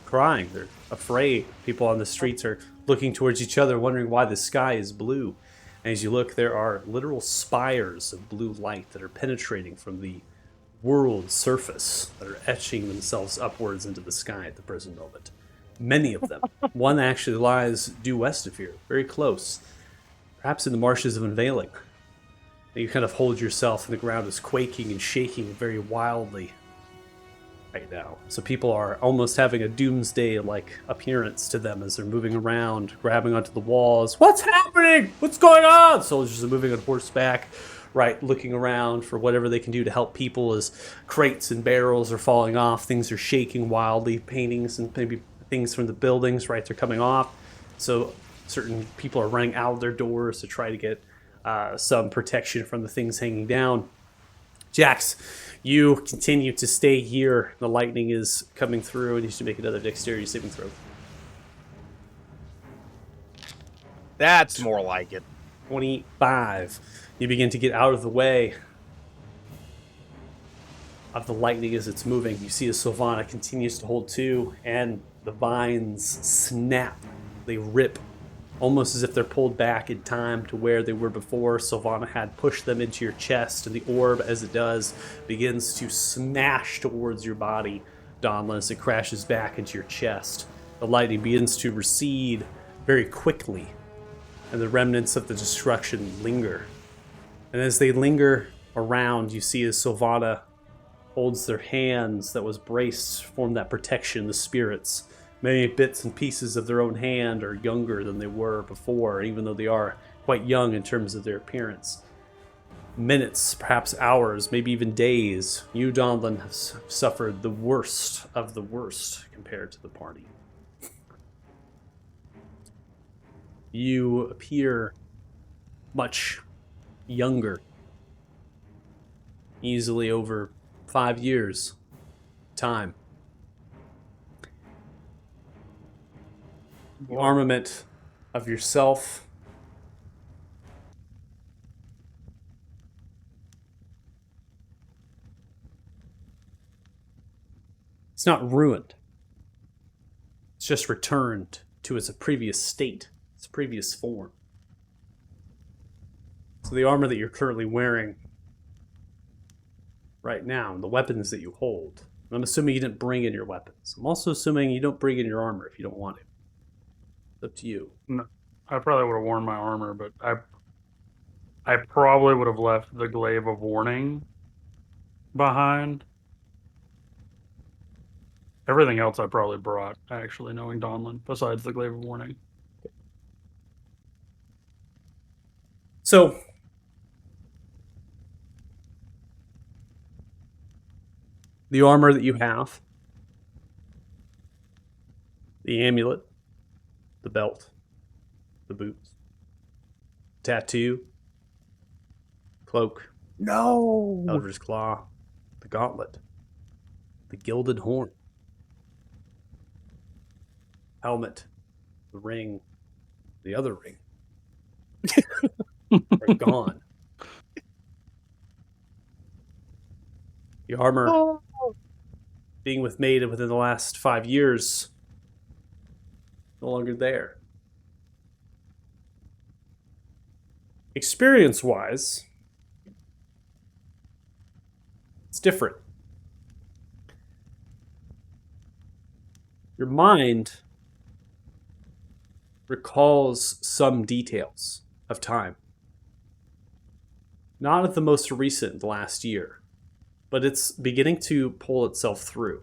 crying. They're afraid. People on the streets are looking towards each other, wondering why the sky is blue. And as you look, there are literal spires of blue light that are penetrating from the world's surface, that are etching themselves upwards into the sky at the present moment. Many of them. One actually lies due west of here, very close, perhaps in the marshes of Unveiling. And you kind of hold yourself, and the ground is quaking and shaking very wildly right now. So people are almost having a doomsday-like appearance to them as they're moving around, grabbing onto the walls. What's happening? What's going on? Soldiers are moving on horseback, right, looking around for whatever they can do to help people as crates and barrels are falling off. Things are shaking wildly. Paintings and maybe things from the buildings, right, they're coming off. So certain people are running out of their doors to try to get some protection from the things hanging down. Jax, you continue to stay here. The lightning is coming through, and you should make another dexterity saving throw. That's more like it. 25. You begin to get out of the way of the lightning as it's moving. You see as Sylvana continues to hold to, and the vines snap. They rip, almost as if they're pulled back in time to where they were before. Sylvana had pushed them into your chest, and the orb, as it does, begins to smash towards your body, Donlin, as it crashes back into your chest. The lightning begins to recede very quickly, and the remnants of the destruction linger. And as they linger around, you see as Sylvana holds their hands that was braced, form that protection, the spirits. Many bits and pieces of their own hand are younger than they were before, even though they are quite young in terms of their appearance. Minutes, perhaps hours, maybe even days, you, Donlin, have suffered the worst of the worst compared to the party. You appear much younger. easily over 5 years. Time. The armament of yourself. It's not ruined. It's just returned to its previous state, its previous form. So the armor that you're currently wearing right now, the weapons that you hold, I'm assuming you didn't bring in your weapons. I'm also assuming you don't bring in your armor if you don't want it. It's up to you. No, I probably would have worn my armor, but I probably would have left the glaive of warning behind. Everything else I probably brought, actually, knowing Donlin, besides the glaive of warning. So, the armor that you have, the amulet, the belt, the boots, tattoo, cloak, No. Elder's Claw, the gauntlet, the gilded horn, helmet, the ring, the other ring are gone. The armor being made within the last 5 years, no longer there. Experience-wise, it's different. Your mind recalls some details of time. Not of the most recent last year, but it's beginning to pull itself through.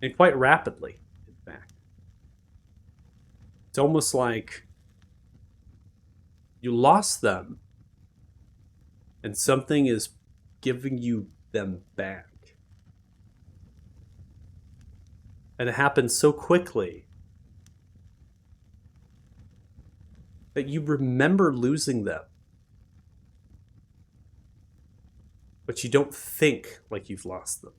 And quite rapidly, in fact. It's almost like you lost them and something is giving you them back. And it happens so quickly that you remember losing them. But you don't think like you've lost them.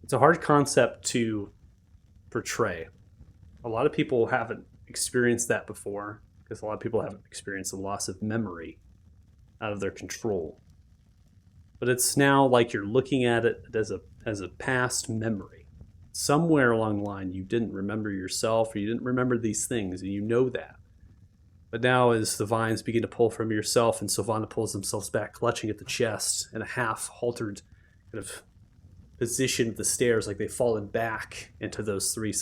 It's a hard concept to portray. A lot of people haven't experienced that before, because a lot of people haven't experienced the loss of memory out of their control. But it's now like you're looking at it as a past memory. Somewhere along the line, you didn't remember yourself, or you didn't remember these things, and you know that. But now, as the vines begin to pull from yourself, and Sylvana pulls themselves back, clutching at the chest, in a half-haltered kind of position at the stairs, like they've fallen back into those three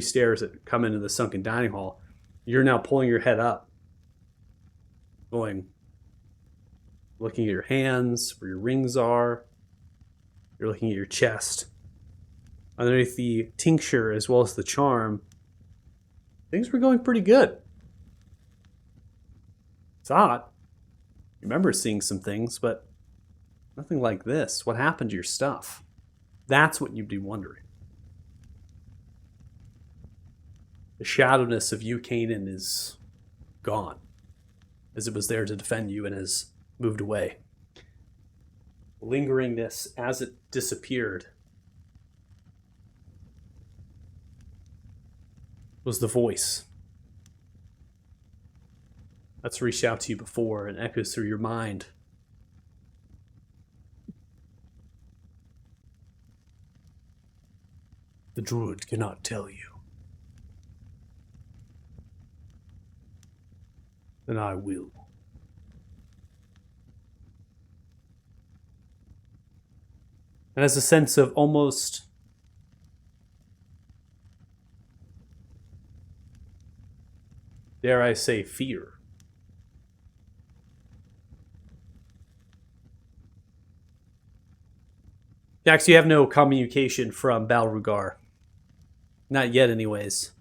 stairs that come into the sunken dining hall, you're now pulling your head up, looking at your hands, where your rings are. You're looking at your chest. Underneath the tincture, as well as the charm, things were going pretty good. It's odd. You remember seeing some things, but nothing like this. What happened to your stuff? That's what you'd be wondering. The shadowness of you, Kanan, is gone, as it was there to defend you and has moved away. The lingeringness as it disappeared was the voice that's reached out to you before and echoes through your mind. The druid cannot tell you. Then I will. And has a sense of almost dare I say fear. Dax, you have no communication from Balrugar. Not yet, anyways.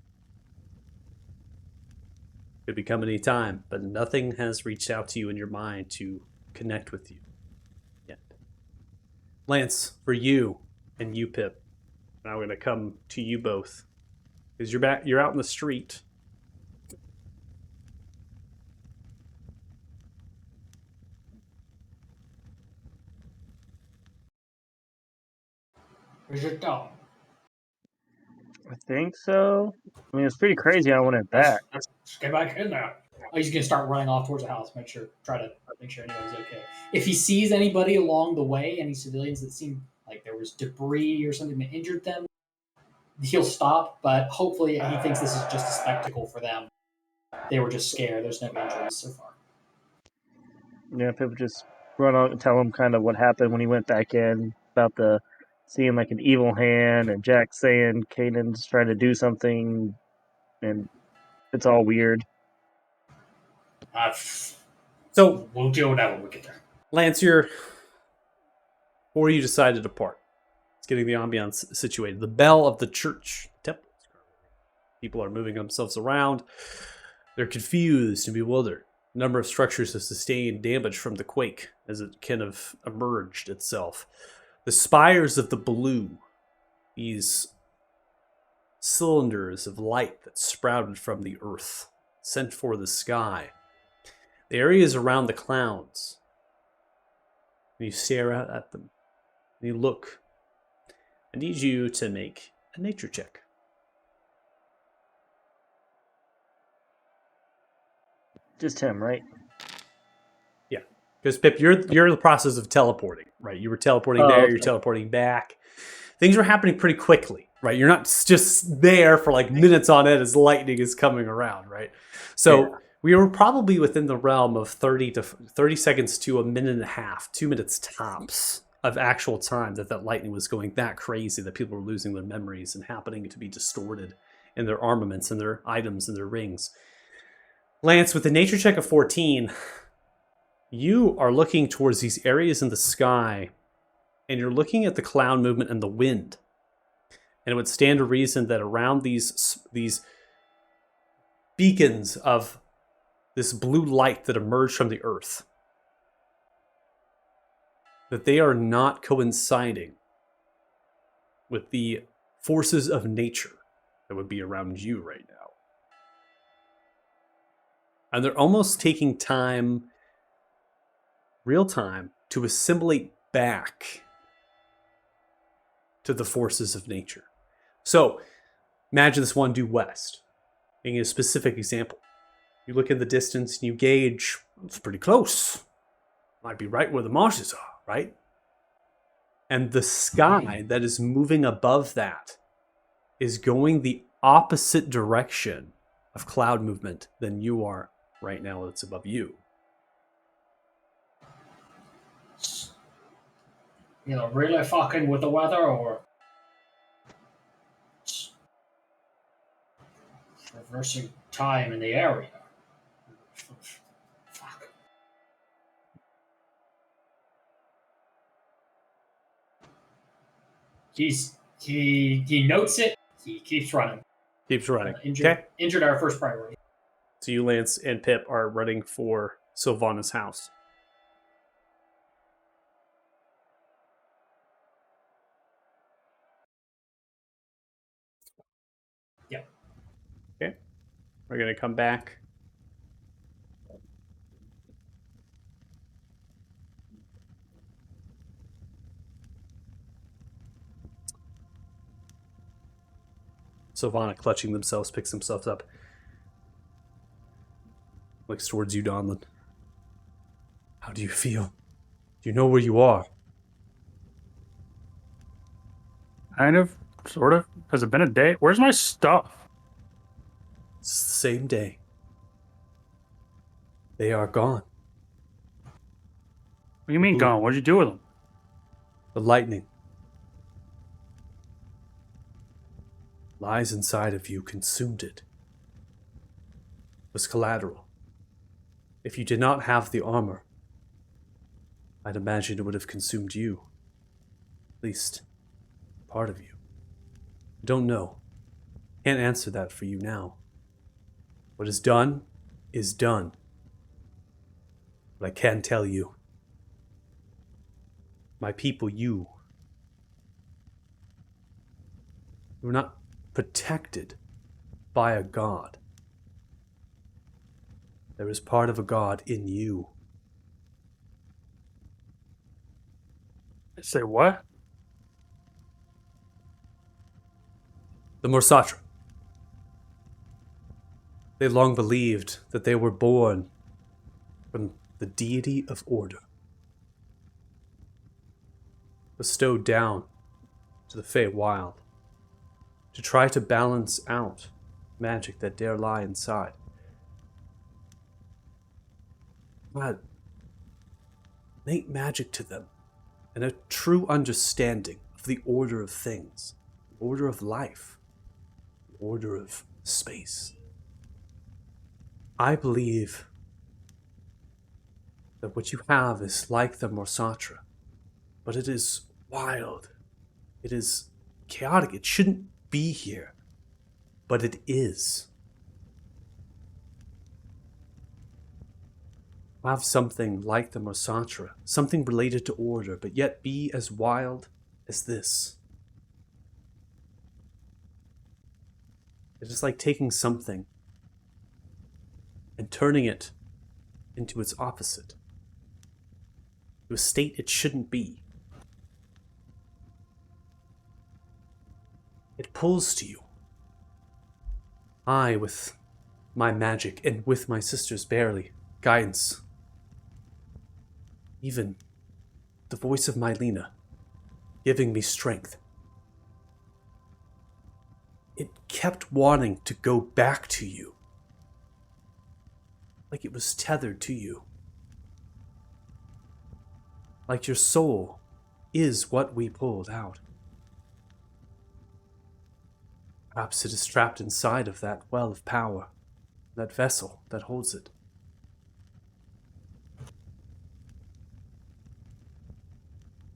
Could become any time, but nothing has reached out to you in your mind to connect with you yet. Lance, for you and you, Pip, now we're going to come to you both. Because you're out in the street. Is it done? I think so. I mean, it's pretty crazy how I went back. Let's get back in there. Oh, he's gonna start running off towards the house. Try to make sure anyone's okay. If he sees anybody along the way, any civilians that seem like there was debris or something that injured them, he'll stop. But hopefully, he thinks this is just a spectacle for them. They were just scared. There's no injuries so far. Yeah, people just run out and tell him kind of what happened when he went back in about the seeing like an evil hand and Jack saying Kanan's trying to do something and it's all weird. So, We'll deal with that when we get there. Lance, before you decide to depart, it's getting the ambiance situated. The bell of the church temple. People are moving themselves around. They're confused and bewildered. A number of structures have sustained damage from the quake as it kind of emerged itself. The spires of the blue, these cylinders of light that sprouted from the earth, sent for the sky. The areas around the clouds. And you stare out at them. And you look. I need you to make a nature check. Just him, right? Yeah. Because Pip, you're in the process of teleporting, right? You were teleporting there, okay. you're teleporting back. Things are happening pretty quickly, right? You're not just there for like minutes on end as lightning is coming around, right? So Yeah. we were probably within the realm of 30 seconds to a minute and a half, 2 minutes tops of actual time that lightning was going that crazy that people were losing their memories and happening to be distorted in their armaments and their items and their rings. Lance, with the nature check of 14, you are looking towards these areas in the sky, and you're looking at the cloud movement and the wind. And it would stand to reason that around these beacons of this blue light that emerged from the earth, that they are not coinciding with the forces of nature that would be around you right now. And they're almost taking time, real time, to assimilate back to the forces of nature. So, imagine this one due west. Being a specific example. You look in the distance and you gauge, it's pretty close. Might be right where the marshes are, right? And the sky that is moving above that is going the opposite direction of cloud movement than you are right now that's above you. You know, really fucking with the weather, or reversing time in the area. Fuck. He notes it. He keeps running. Keeps running. Injured our first priority. So you, Lance, and Pip are running for Sylvana's house. Yep. Okay. We're going to come back. Sylvana, clutching themselves, picks themselves up. Looks towards you, Donlin. How do you feel? Do you know where you are? Kind of, sort of. Has it been a day? Where's my stuff? It's the same day. They are gone. What do you mean gone? What'd you do with them? The lightning lies inside of you, consumed it. It was collateral. If you did not have the armor, I'd imagine it would have consumed you. At least part of you. I don't know. Can't answer that for you now. What is done is done. But I can tell you, my people, you were not protected by a god. There is part of a god in you. Say what? The Morsatra. They long believed that they were born from the deity of order, bestowed down to the Feywild to try to balance out magic that dare lie inside. But innate magic to them and a true understanding of the order of things, the order of life, the order of space. I believe that what you have is like the Morsatra, but it is wild. It is chaotic. It shouldn't be here, but it is. Have something like the Morsatra, something related to order, but yet be as wild as this. It is like taking something and turning it into its opposite, to a state it shouldn't be. It pulls to you. I, with my magic and with my sister's barely guidance, even the voice of Mylena giving me strength. It kept wanting to go back to you, like it was tethered to you. Like your soul is what we pulled out. Perhaps it is trapped inside of that well of power, that vessel that holds it.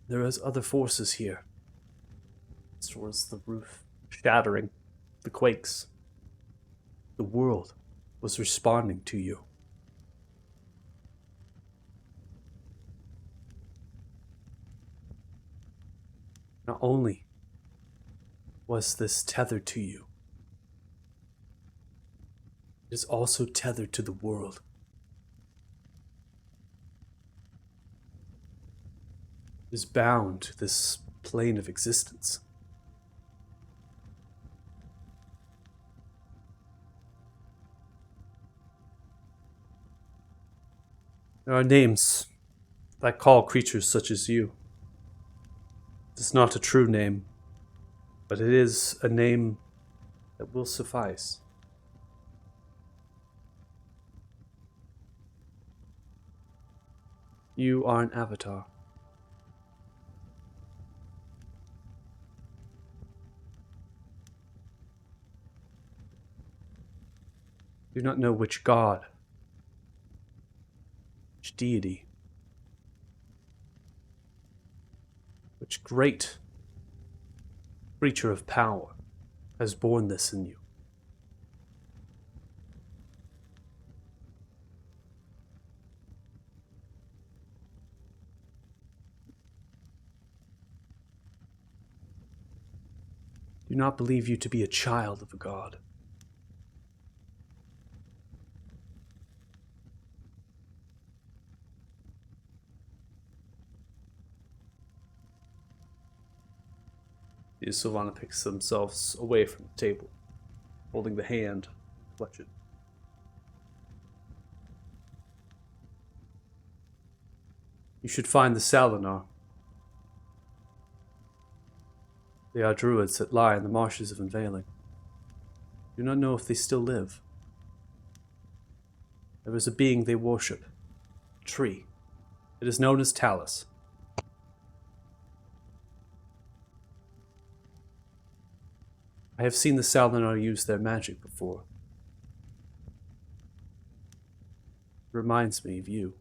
There is other forces here. This was the roof shattering, the quakes. The world was responding to you. Not only was this tethered to you, it is also tethered to the world. It is bound to this plane of existence. There are names that call creatures such as you. It is not a true name, but it is a name that will suffice. You are an avatar. Do not know which god, which deity, which great creature of power has borne this in you. Do not believe you to be a child of a god. Sylvana picks themselves away from the table, holding the hand, clutch it. You should find the Salinar. They are druids that lie in the marshes of Unveiling. Do not know if they still live. There is a being they worship, a tree. It is known as Talus. I have seen the Salinar use their magic before. It reminds me of you.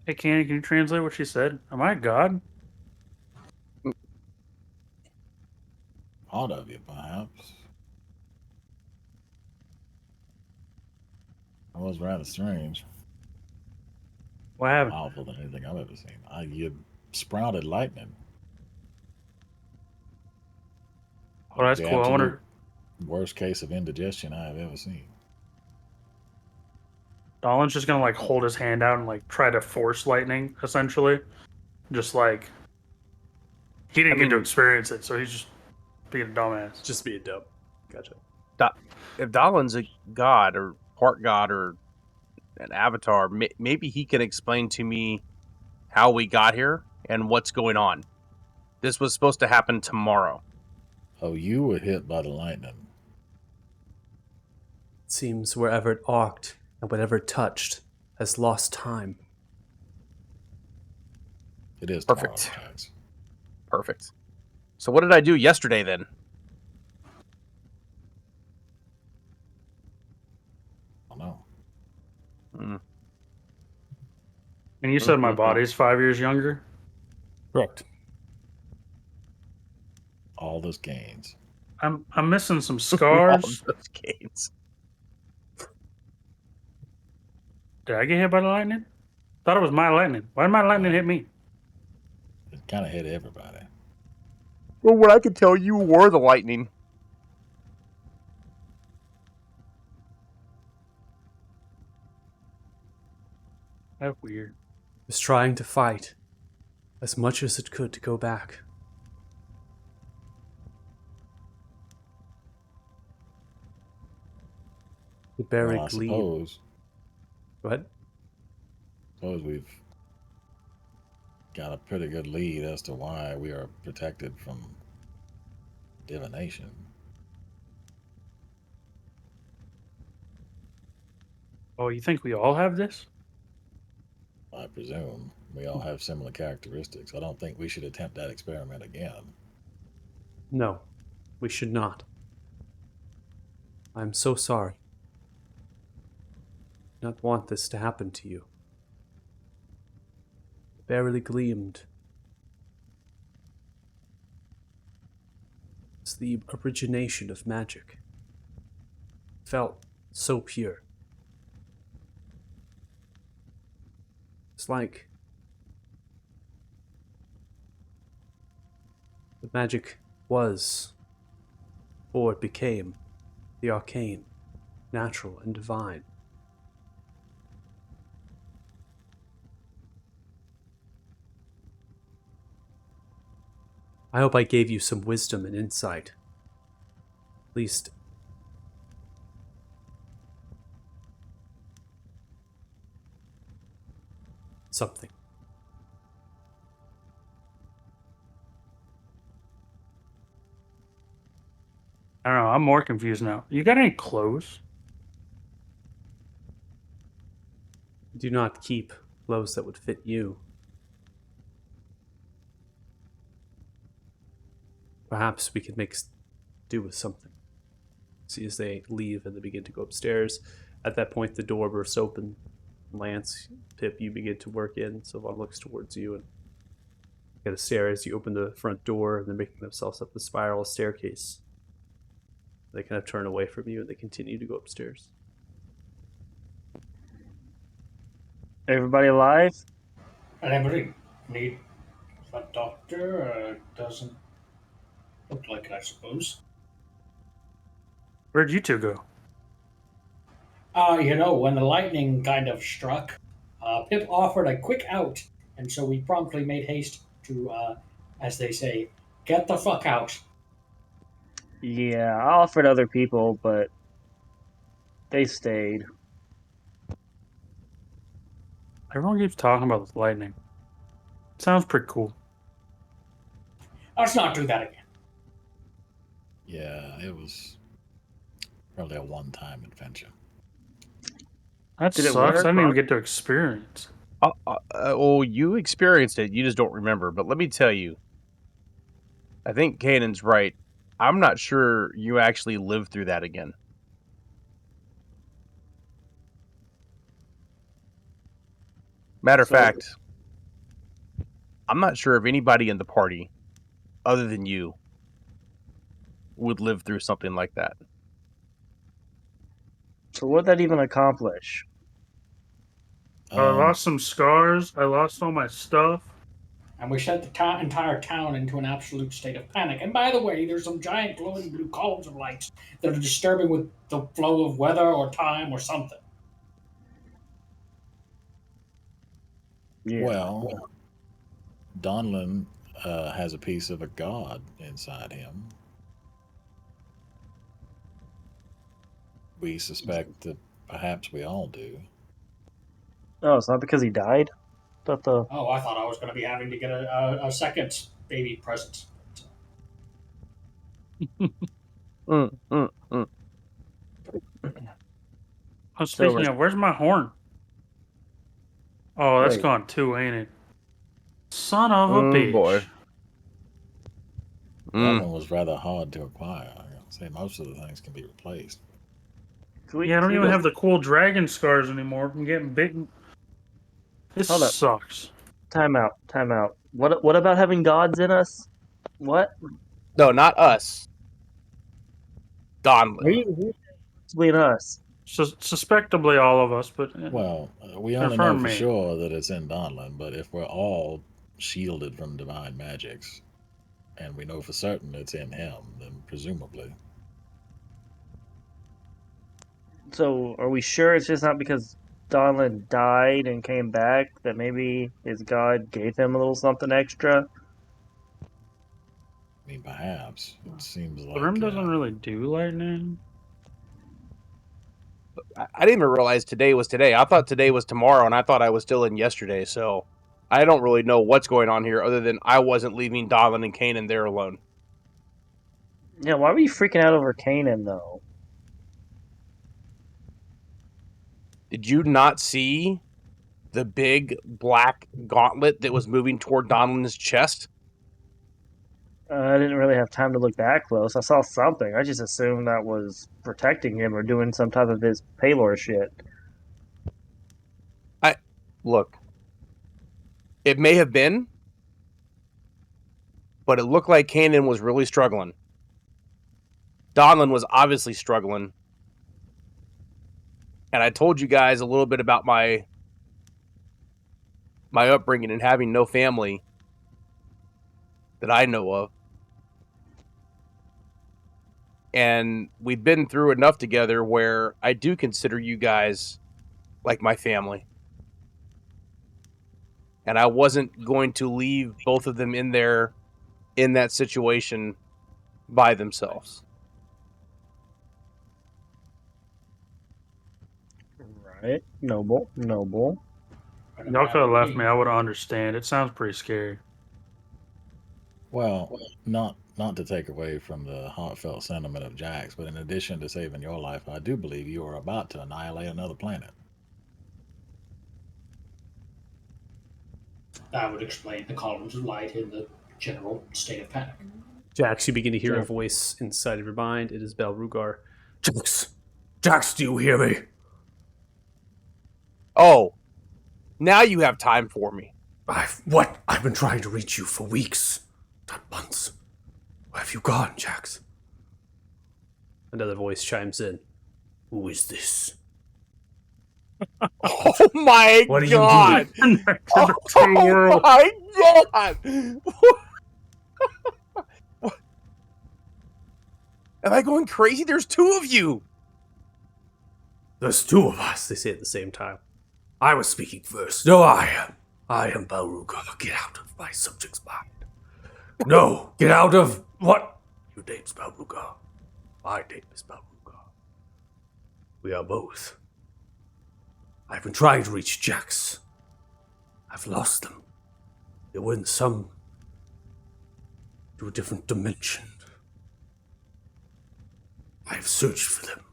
Hey, Candy, can you translate what she said? Am I a god? Odd of you, perhaps. That was rather strange. What happened? Powerful than anything I've ever seen. You sprouted lightning. Oh, that's The cool. I absolute wonder. Worst case of indigestion I have ever seen. Dolan's just gonna like hold his hand out and like try to force lightning, essentially. Just like he didn't get to experience it, so he's just being a dumbass. Just be a dope. Gotcha. If Dalin's a god or part god or an avatar, maybe he can explain to me how we got here and what's going on. This was supposed to happen tomorrow. Oh, you were hit by the lightning. It seems wherever it arced and whatever it touched has lost time. It is Perfect. tomorrow, guys. Perfect. So what did I do yesterday then? I know. And you said my body's 5 years younger? Correct. All those gains. I'm missing some All scars. those gains. Did I get hit by the lightning? Thought it was my lightning. Why did my lightning hit me? It kind of hit everybody. Well, what I can tell you were the lightning. That's weird. It was trying to fight as much as it could to go back. The berry Well, I gleam. suppose Go ahead. we've got a pretty good lead as to why we are protected from divination. Oh, you think we all have this? I presume we all have similar characteristics. I don't think we should attempt that experiment again. No, we should not. I'm so sorry. I do not want this to happen to you. It barely gleamed. It's the origination of magic. It felt so pure. It's like the magic was, or it became, the arcane, natural and divine. I hope I gave you some wisdom and insight. At least something. I don't know. I'm more confused now. You got any clothes? Do not keep clothes that would fit you. Perhaps we could make do with something. See, as they leave and they begin to go upstairs. At that point, the door bursts open. Lance, Pip, you begin to work in. Sylvan looks towards you and get a stare as you open the front door, and they're making themselves up the spiral staircase. They kind of turn away from you and they continue to go upstairs. Everybody alive? Anybody need a doctor? Doesn't look like it, I suppose. Where'd you two go? When the lightning kind of struck, Pip offered a quick out, and so we promptly made haste to, as they say, get the fuck out. Yeah, I offered other people, but they stayed. Everyone keeps talking about this lightning. Sounds pretty cool. Let's not do that again. Yeah, it was probably a one-time adventure. That Did it sucks. work, I didn't even Mark? get to experience. You experienced it. You just don't remember. But let me tell you, I think Kanan's right. I'm not sure you actually lived through that again. Matter of So- fact, I'm not sure if anybody in the party, other than you, would live through something like that. So what'd that even accomplish? I lost some scars. I lost all my stuff. and we set the entire town into an absolute state of panic. And by the way, there's some giant glowing blue columns of lights that are disturbing with the flow of weather or time or something. Yeah. Well, Donlin has a piece of a god inside him. We suspect that perhaps we all do. Oh, it's not because he died? But the Oh, I thought I was going to be having to get a second baby present. Mm, mm, mm. Oh, speaking of, where's my horn? Oh, that's Wait. gone too, ain't it? Son of a bitch. Boy. That Mm. one was rather hard to acquire. I gotta say, most of the things can be replaced. Yeah, I don't even have the cool dragon scars anymore from getting bitten. This Hold up. sucks. Time out. What about having gods in us? What? No, not us. Donlin. Who's in us? Suspectably all of us, but Well, we only know confirm for me. sure that it's in Donlin, but if we're all shielded from divine magics, and we know for certain it's in him, then presumably. So, are we sure it's just not because Donlin died and came back that maybe his god gave him a little something extra? I mean, perhaps. It seems The like. rim doesn't really do lightning. I didn't even realize today was today. I thought today was tomorrow, and I thought I was still in yesterday. So I don't really know what's going on here, other than I wasn't leaving Donlin and Kanan there alone. Yeah, why were you freaking out over Kanan though? Did you not see the big black gauntlet that was moving toward Donlin's chest? I didn't really have time to look that close. I saw something. I just assumed that was protecting him or doing some type of his Palor shit. Look, it may have been, but it looked like Kanan was really struggling. Donlin was obviously struggling. And I told you guys a little bit about my upbringing and having no family that I know of. And we've been through enough together where I do consider you guys like my family. And I wasn't going to leave both of them in there in that situation by themselves. Right? Noble. Y'all could have left me. I would understand. It sounds pretty scary. Well, not to take away from the heartfelt sentiment of Jax, but in addition to saving your life, I do believe you are about to annihilate another planet. That would explain the columns of light in the general state of panic. Jax, you begin to hear Yeah. a voice inside of your mind. It is Belrugar. Jax, do you hear me? Oh, now you have time for me. I've been trying to reach you for weeks, not months. Where have you gone, Jax? Another voice chimes in. Who is this? Oh my What are you god! Oh my god! Am I going crazy? There's two of you! There's two of us, they say at the same time. I was speaking first. No, I am. I am Belrugar. Get out of my subject's mind. No, get out of what? Your name's Belrugar. My name is Belrugar. We are both. I've been trying to reach Jax. I've lost them. They went to a different dimension. I've searched for them.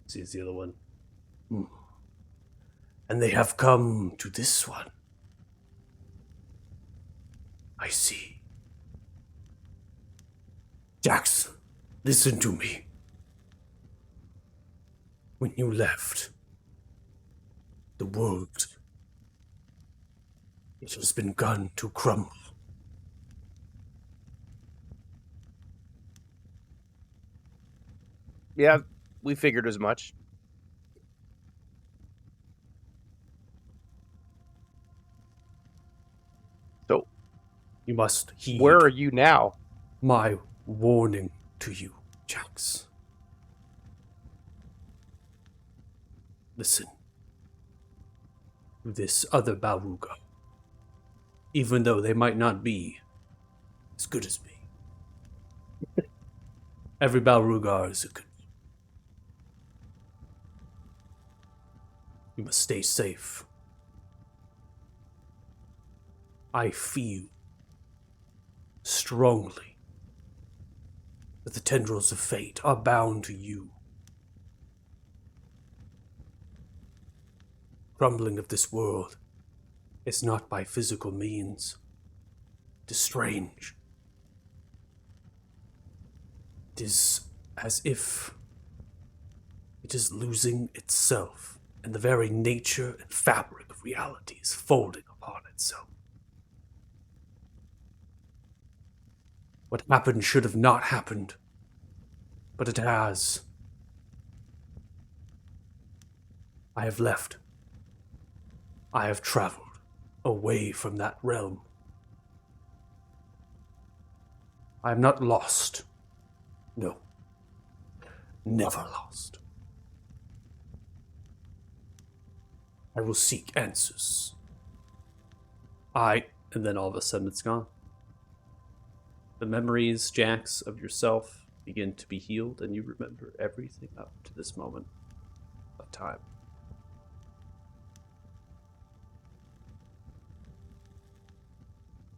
Sees the other one. And they have come to this one. I see. Jax, listen to me. When you left, the world, it has begun to crumble. Yeah, we figured as much. You must heed Where are you now? my warning to you, Jax. Listen. This other Balruga, even though they might not be as good as me. Every Balrugar is a good. You must stay safe. I feel strongly that the tendrils of fate are bound to you. Crumbling of this world is not by physical means. It is strange. It is as if it is losing itself, and the very nature and fabric of reality is folding upon itself. What happened should have not happened, but it has. I have left. I have traveled away from that realm. I am not lost. No. Never lost. I will seek answers. And then all of a sudden it's gone. The memories, Jax, of yourself begin to be healed, and you remember everything up to this moment of time.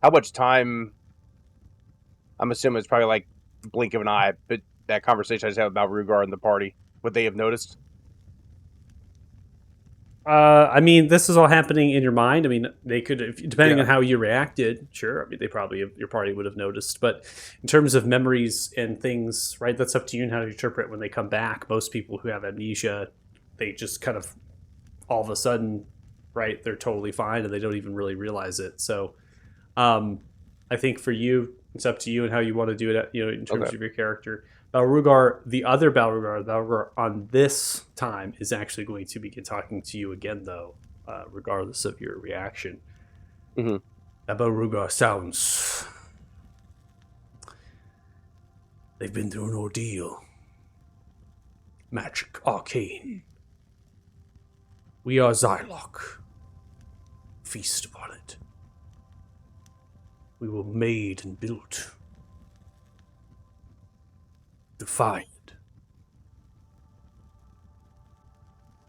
How much time? I'm assuming it's probably like the blink of an eye, but that conversation I just had about Rugar and the party, would they have noticed? I mean, this is all happening in your mind. I mean, they could, depending on how you reacted, sure. I mean, your party would have noticed. But in terms of memories and things, right, that's up to you and how to interpret when they come back. Most people who have amnesia, they just kind of, all of a sudden, right, they're totally fine and they don't even really realize it. So, I think for you, it's up to you and how you want to do it, in terms of your character. Balrugar, the other Balrugar on this time is actually going to begin talking to you again, though, regardless of your reaction. Mm-hmm. That Balrugar sounds... They've been through an ordeal. Magic, arcane. We are Zylok. Feast upon it. We were made and built. Defied.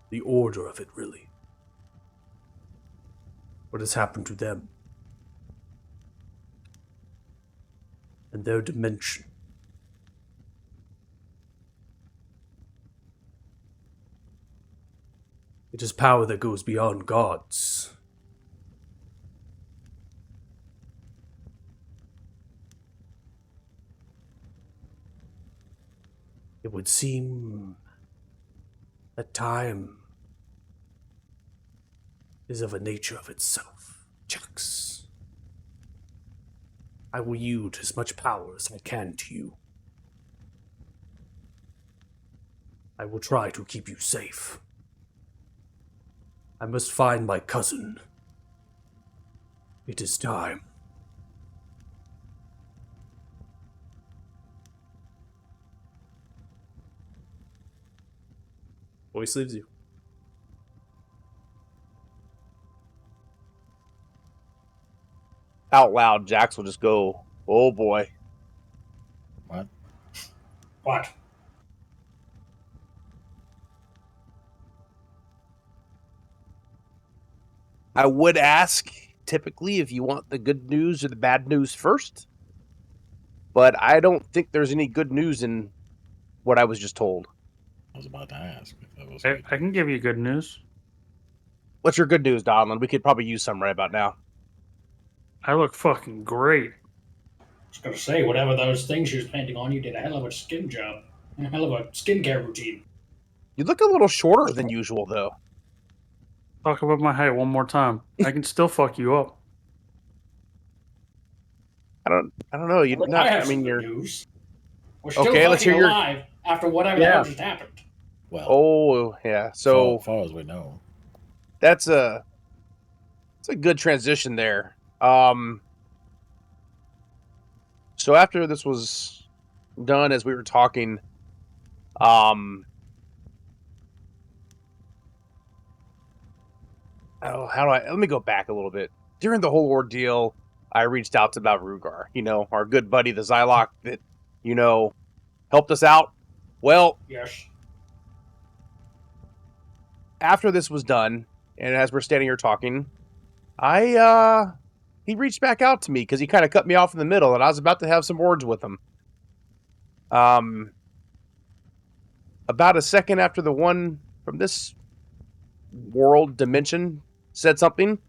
The order of it, really. What has happened to them? And their dimension. It is power that goes beyond gods. It would seem that time is of a nature of itself. Jax. I will yield as much power as I can to you. I will try to keep you safe. I must find my cousin. It is time. Voice leaves you. Out loud, Jax will just go, "Oh boy." What? What? I would ask typically if you want the good news or the bad news first, but I don't think there's any good news in what I was just told. I was about to ask if that was. I can give you good news. What's your good news, Donlin? We could probably use some right about now. I look fucking great. I was gonna say, whatever those things she was painting on, you did a hell of a skin job. And a hell of a skincare routine. You look a little shorter than usual, though. Talk about my height one more time. I can still fuck you up. I don't know. You Look, not. I have I mean, some you're. good news. We're still Okay, let's hear your- alive after whatever Yeah. the hell just happened. Well, Oh yeah. So as far as we know, that's a good transition there. So after this was done, as we were talking, how do I? Let me go back a little bit. During the whole ordeal, I reached out to Balrugar, our good buddy, the Zylok that, helped us out. Well, Yes. after this was done, and as we're standing here talking, he reached back out to me because he kind of cut me off in the middle, and I was about to have some words with him. About a second after the one from this world dimension said something,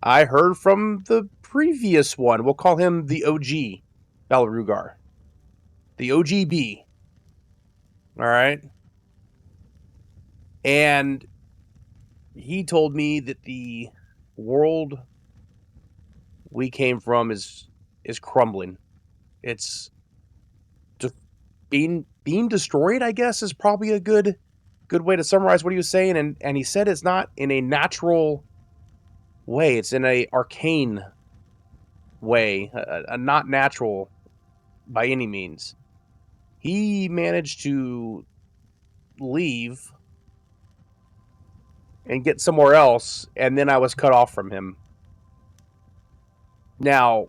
I heard from the previous one. We'll call him the OG Balrugar. The OGB. All right. And he told me that the world we came from is crumbling. It's just being destroyed, I guess, is probably a good way to summarize what he was saying. And he said it's not in a natural way. It's in a arcane way, a not natural by any means. He managed to leave and get somewhere else, and then I was cut off from him. Now,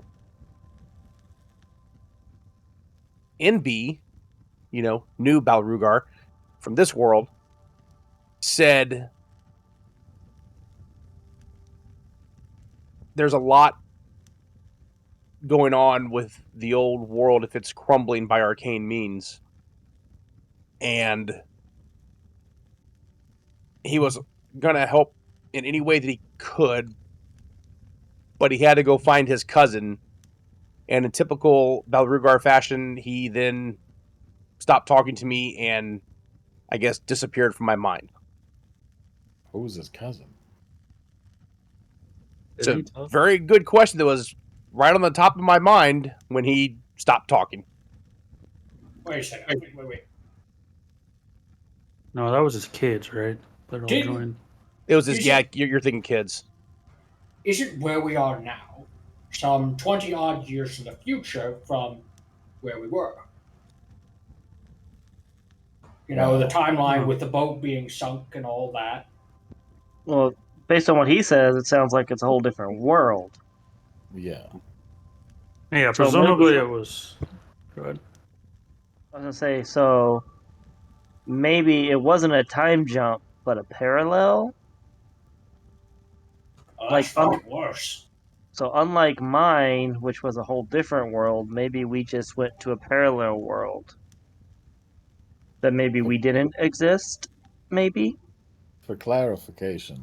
NB, new Balrugar from this world, said there's a lot going on with the old world if it's crumbling by arcane means. And he was going to help in any way that he could, but he had to go find his cousin. And in typical Balrugar fashion, he then stopped talking to me and, I guess, disappeared from my mind. Who's his cousin? It's a very good question that was right on the top of my mind when he stopped talking. Wait a second. Wait. No, that was his kids, right? That all Didn't- joined. It was his, Is yeah, it- you're thinking kids. Isn't where we are now some 20 odd years in the future from where we were? The timeline with the boat being sunk and all that. Well, based on what he says, it sounds like it's a whole different world. Yeah. Yeah, So presumably maybe- it was. Go ahead. I was gonna say, so maybe it wasn't a time jump, but a parallel. Oh, Like, that's far worse. So unlike mine, which was a whole different world, maybe we just went to a parallel world. That maybe we didn't exist. Maybe. For clarification,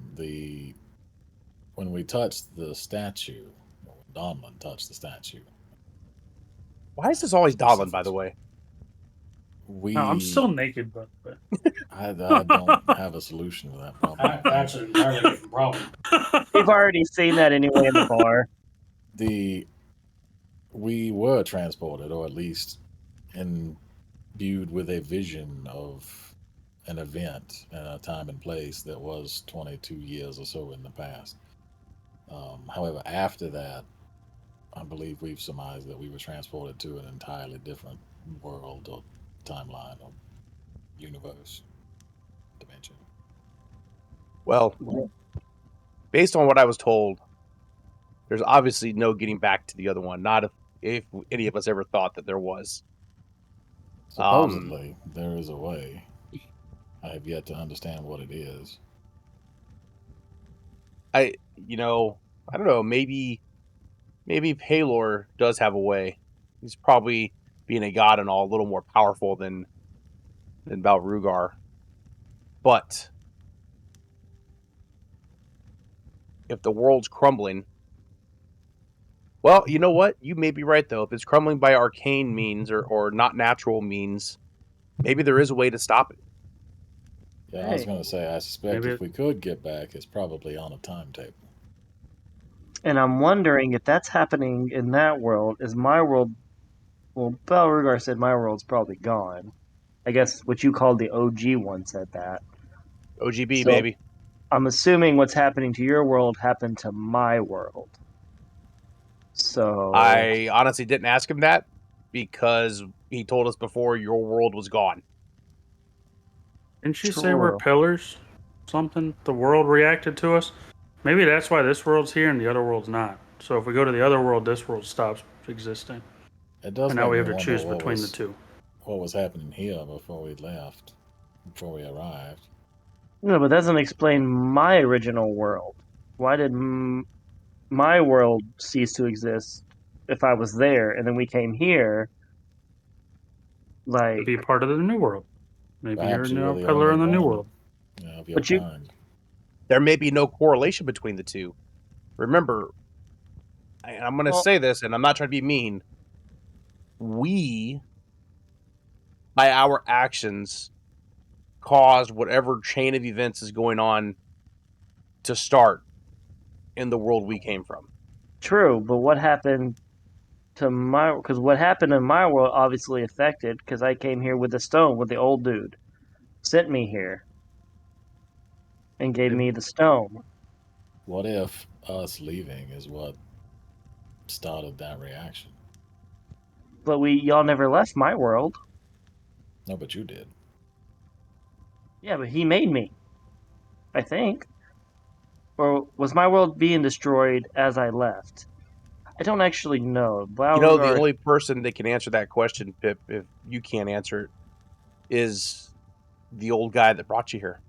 when we touched the statue, when Donlin touched the statue, Why is this always Donlin, by the way? we No, I'm still naked, but I don't have a solution to that problem. That's an entirely different problem. We've already seen that anyway in the bar. We were transported, or at least imbued with a vision of an event and a time and place that was 22 years or so in the past. However, after that, I believe we've surmised that we were transported to an entirely different world or timeline or universe, dimension. Well, based on what I was told, there's obviously no getting back to the other one. Not if any of us ever thought that there was. Supposedly, there is a way. I have yet to understand what it is. I don't know. Maybe Palor does have a way. He's probably, being a god and all, a little more powerful than Balrugar. But if the world's crumbling, well, you know what? You may be right, though. If it's crumbling by arcane means or not natural means, maybe there is a way to stop it. Yeah, I was Hey. going to say, I suspect Maybe if we could get back, it's probably on a timetable. And I'm wondering if that's happening in that world. Is my world? Well, Balrugar said my world's probably gone. I guess what you called the OG one said that. OGB, So- baby. I'm assuming what's happening to your world happened to my world. So I honestly didn't ask him that, because he told us before your world was gone. Didn't she say we're True. pillars? Something? The world reacted to us? Maybe that's why this world's here and the other world's not. So if we go to the other world, this world stops existing. It does And now make we me have to wonder choose what between the was, two. what was happening here before we left, before we arrived. No, but that doesn't explain my original world. Why did my world cease to exist if I was there, and then we came here? To Like, be part of the new world. Maybe you're Perhaps you now were a the pillar only in the new one, world. of your But you- kind. There may be no correlation between the two. Remember, and I'm going to Well- say this, and I'm not trying to be mean. We, by our actions, caused whatever chain of events is going on to start in the world we came from. true, but what happened to my? Because what happened in my world obviously affected. Because I came here with the stone, with the old dude, sent me here, and gave me the stone. What if us leaving is what started that reaction? But y'all never left my world. No, but you did. Yeah, but he made me. I think. Or was my world being destroyed as I left? I don't actually know. You know, the Balrog- only person that can answer that question, Pip, if you can't answer it, is the old guy that brought you here.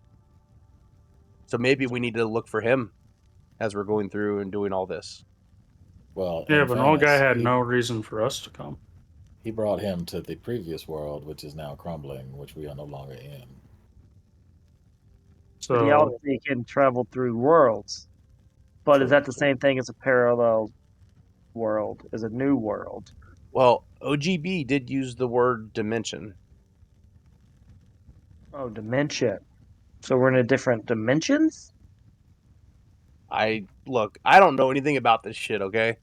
So maybe we need to look for him as we're going through and doing all this. Well, Yeah, in but an old guy fairness, had he- no reason for us to come. He brought him to the previous world, which is now crumbling, which we are no longer in. But he So obviously can travel through worlds. But is True, that the same thing as a parallel world? As a new world? Well, OGB did use the word dimension. Oh, dimension. So we're in a different dimensions? I don't know anything about this shit, okay?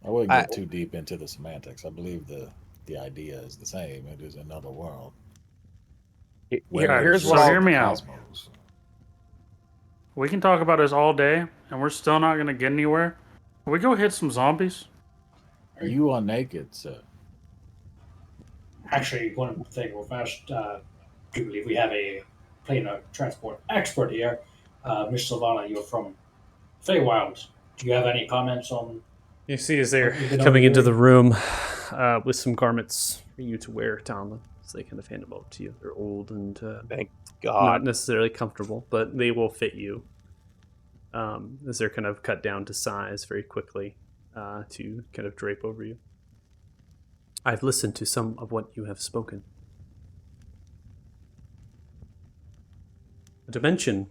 I wouldn't I- get too deep into the semantics. I believe the idea is the same. It is another world. Yeah, Here's well, what I'll hear me out. Cosmos. We can talk about this all day, and we're still not going to get anywhere. Can we go hit some zombies? You are naked, sir. Actually, one thing real fast. I do believe we have a plane transport expert here. Miss Silvana, you're from Feywild. Do you have any comments on? You see, as they're What we've been coming into the overhearing? room with some garments for you to wear, Talon, so they kind of hand them over to you. They're old and Thank not God. necessarily comfortable, but they will fit you. As they're kind of cut down to size very quickly to kind of drape over you. I've listened to some of what you have spoken. A dimension.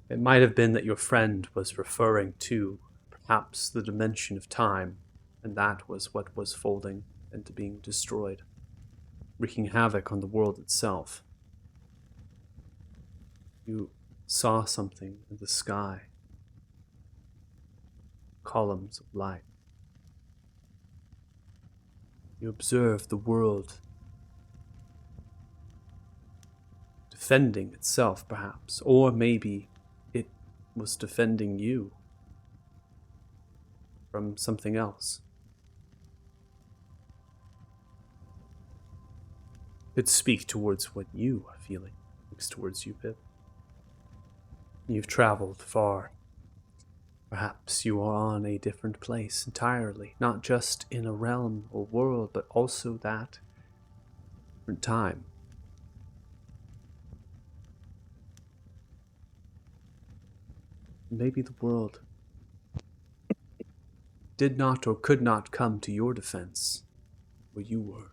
It might have been that your friend was referring to perhaps the dimension of time, and that was what was folding into being destroyed, wreaking havoc on the world itself. You saw something in the sky. Columns of light. You observed the world defending itself, perhaps, or maybe it was defending you from something else. Could speak towards what you are feeling. Speaks towards you, Pip. You've traveled far. Perhaps you are on a different place entirely, not just in a realm or world, but also that different time. Maybe the world did not or could not come to your defense where you were.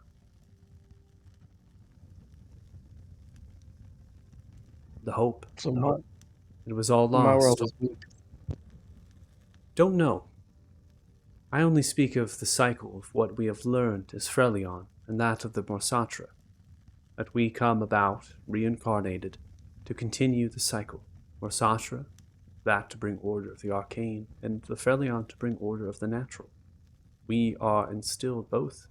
The hope. So It was all my world lost. is weak. Don't know. I only speak of the cycle of what we have learned as Freljord and that of the Morsatra. That we come about, reincarnated, to continue the cycle. Morsatra, that to bring order of the arcane, and the Freljord to bring order of the natural. We are instilled both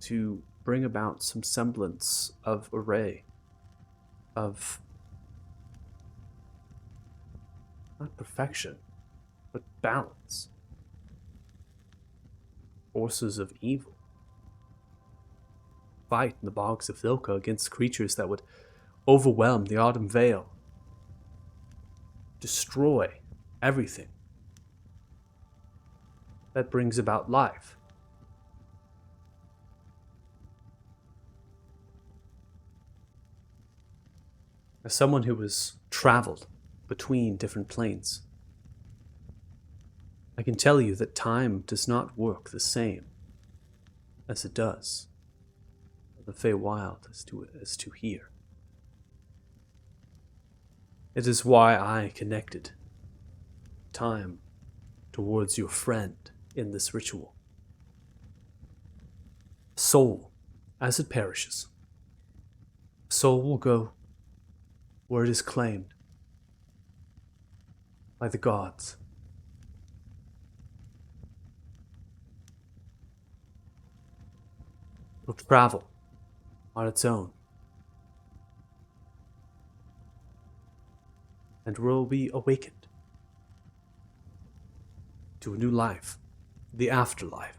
to bring about some semblance of array, of not perfection, but balance. forces of evil. Fight in the bogs of Vilka against creatures that would overwhelm the Autumn Vale. Destroy everything that brings about life. As someone who has traveled between different planes, I can tell you that time does not work the same as it does in the Feywild as to here. It is why I connected time towards your friend in this ritual. Soul, as it perishes, soul will go where it is claimed by the gods. It will travel on its own and will be awakened to a new life, the afterlife.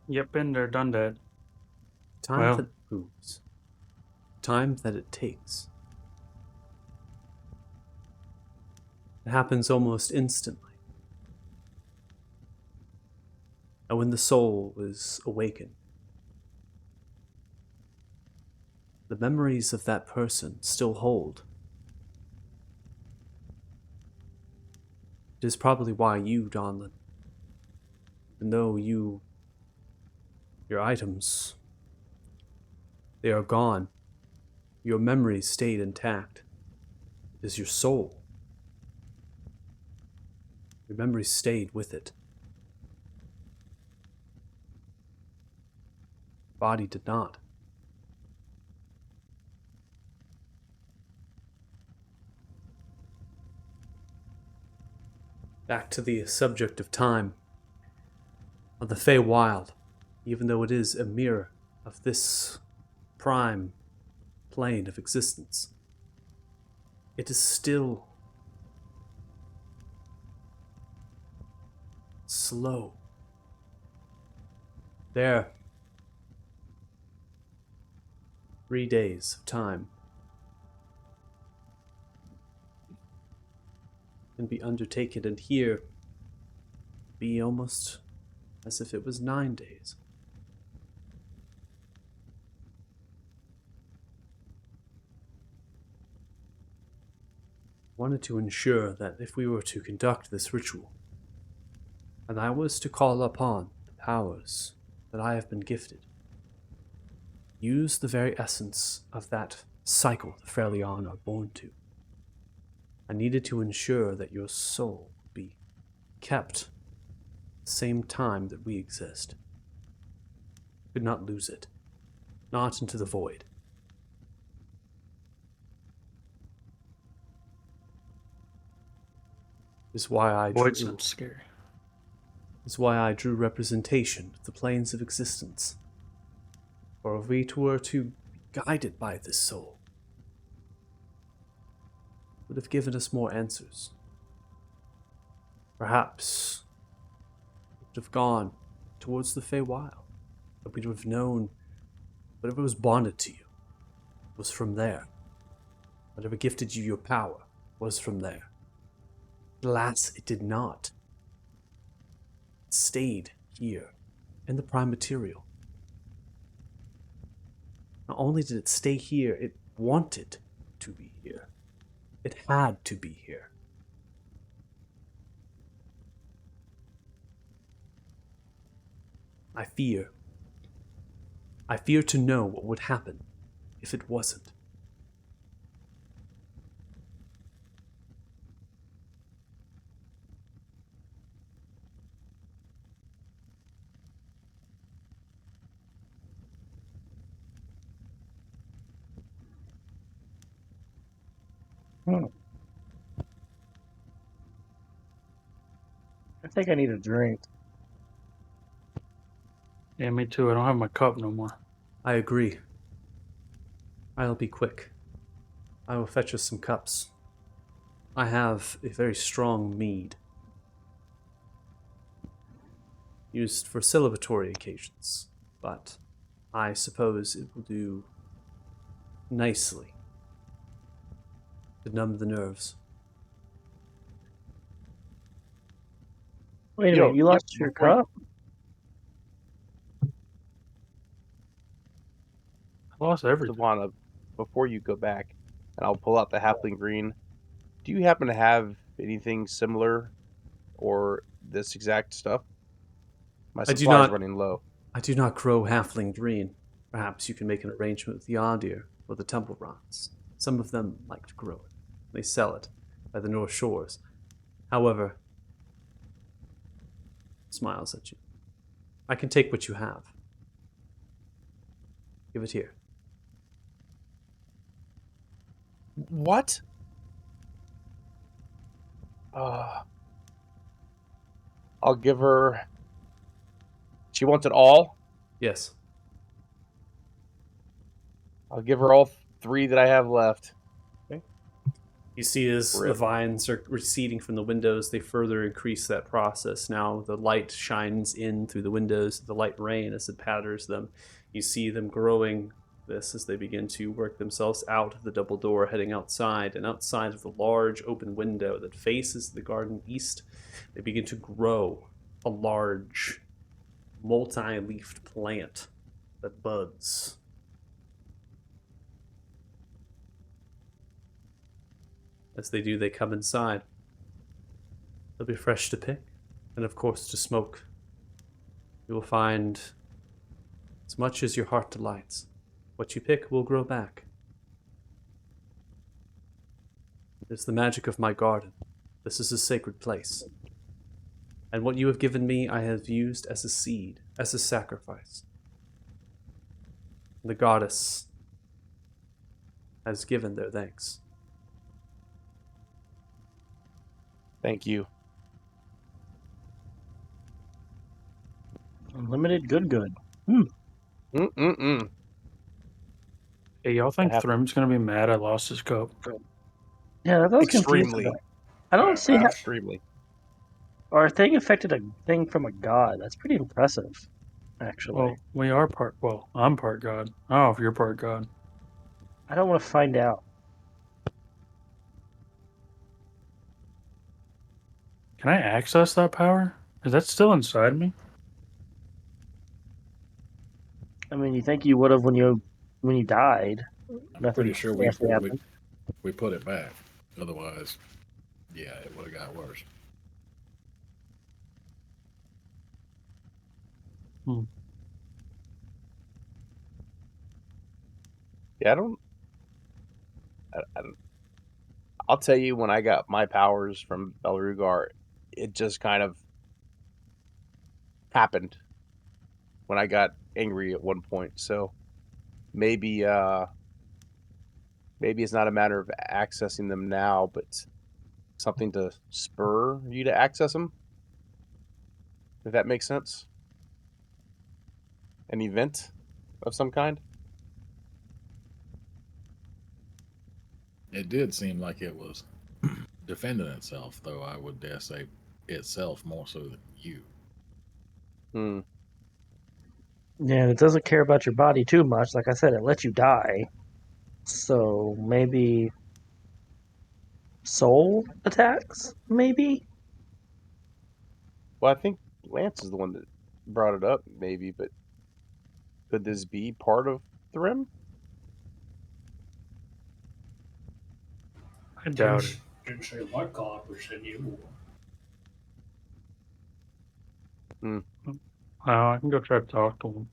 Yep, been there, done that. Time Well. that it moves, time that it takes. It happens almost instantly. And when the soul is awakened, the memories of that person still hold. It is probably why you, Donlin, even though your items, they are gone, your memories stayed intact. It is your soul. Your memories stayed with it. Body did not. Back to the subject of time. Of the Feywild, even though it is a mirror of this prime plane of existence, it is still slow. There. 3 days of time can be undertaken, and here be almost as if it was 9 days. Wanted to ensure that if we were to conduct this ritual, and I was to call upon the powers that I have been gifted, use the very essence of that cycle the Freljorn are born to, I needed to ensure that your soul be kept the same time that we exist. Could not lose it, not into the void. Is why I Void drew. sounds scary. Is why I drew representation of the planes of existence. For if we were to be guided by this soul, it would have given us more answers. Perhaps it would have gone towards the Feywild. But we would have known whatever was bonded to you was from there. Whatever gifted you your power was from there. Alas, it did not. It stayed here, in the prime material. Not only did it stay here, it wanted to be here. It had to be here. I fear to know what would happen if it wasn't. I think I need a drink. Yeah, me too. I don't have my cup no more. I agree. I'll be quick. I will fetch us some cups. I have a very strong mead. Used for celebratory occasions, but I suppose it will do nicely to numb the nerves. Wait a You minute, know, you lost your before- cup? I lost everything. Savannah, before you go back, and I'll pull out the Halfling Green. Do you happen to have anything similar or this exact stuff? My I do supply is not- running low. I do not grow halfling green. Perhaps you can make an arrangement with the Yardir or the Temple Rots. Some of them like to grow it. They sell it by the North Shores. However, smiles at you. I can take what you have. Give it here. What? I'll give her. She wants it all. Yes. I'll give her all 3 that I have left. You see as the Rip. vines are receding from the windows, they further increase that process. Now the light shines in through the windows, the light rain as it patters them. You see them growing this as they begin to work themselves out of the double door, heading outside. And outside of the large open window that faces the garden east, they begin to grow a large, multi-leafed plant that buds. As they do, they come inside. They'll be fresh to pick, and of course to smoke. You will find as much as your heart delights. What you pick will grow back. It is the magic of my garden. This is a sacred place. And what you have given me, I have used as a seed, as a sacrifice. The goddess has given their thanks. Thank you. Unlimited good. Mm-mm-mm. Hey, y'all think That happened. Thrym's gonna be mad I lost his cup? Yeah, that was confused Extremely. about. I don't see how Extremely. our thing affected a thing from a god. That's pretty impressive, actually. Well, we are part. Well, I'm part god. I don't know if you're part god. I don't want to find out. Can I access that power? Is that still inside me? I mean, you think you would have when you died? I'm Nothing pretty sure we, actually happened. we put it back. Otherwise, yeah, it would have got worse. Yeah, I'll tell you, when I got my powers from Belrugar, it just kind of happened when I got angry at one point. So maybe it's not a matter of accessing them now, but something to spur you to access them. If that makes sense. An event of some kind. It did seem like it was defending itself, though I would dare say itself more so than you. Hmm. Yeah, and it doesn't care about your body too much. Like I said, it lets you die. So maybe soul attacks? Maybe? Well, I think Lance is the one that brought it up, maybe, but could this be part of Thrym? I doubt it. Didn't say my god was in you. I can go try to talk to him.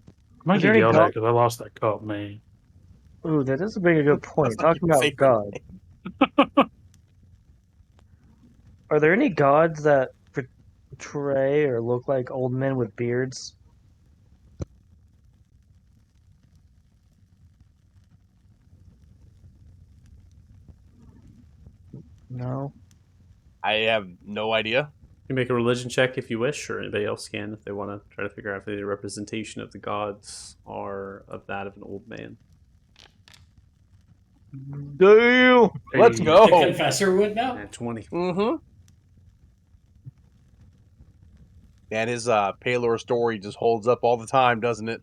I might Is there get any yelled god- at because I lost that cup, man. Ooh, that does bring a good point. That's not Talking even about sacred. God. Are there any gods that portray or look like old men with beards? No. I have no idea. You make a religion check if you wish, or anybody else can if they want to try to figure out if the representation of the gods are of that of an old man. Damn. Let's Hey. go. The confessor would know. At 20. Mm-hmm. And his Palor story just holds up all the time, doesn't it?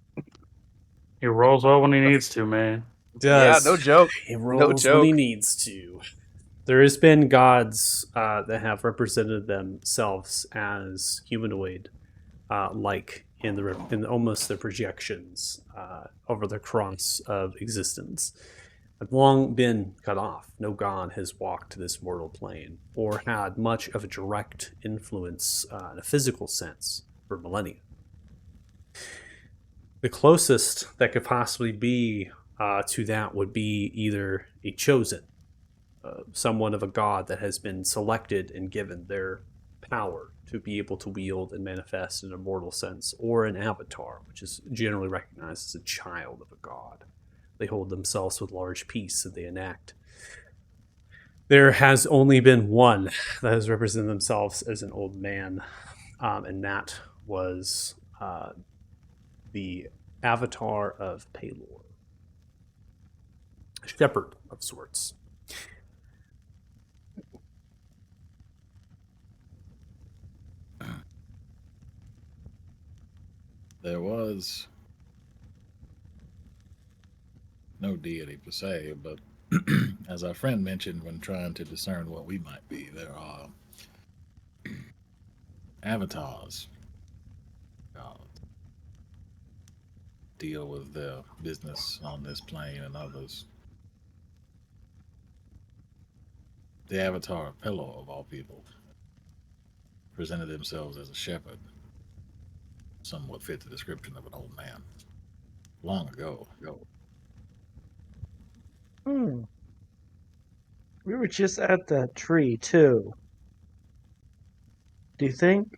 He rolls well when he needs to, man. Yeah, no joke. He No rolls when he joke. needs to. There has been gods that have represented themselves as humanoid, like in almost the projections over the cross of existence. Have long been cut off. No god has walked this mortal plane or had much of a direct influence in a physical sense for millennia. The closest that could possibly be to that would be either a chosen, someone of a god that has been selected and given their power to be able to wield and manifest in a mortal sense, or an avatar, which is generally recognized as a child of a god. They hold themselves with large peace that they enact. There has only been one that has represented themselves as an old man, and that was the avatar of Palor. A shepherd of sorts. There was no deity per se, but as our friend mentioned when trying to discern what we might be, there are avatars. Deal with their business on this plane and others. The avatar of Pelor, of all people, presented themselves as a shepherd, somewhat fit the description of an old man. Long ago. We were just at that tree, too. Do you think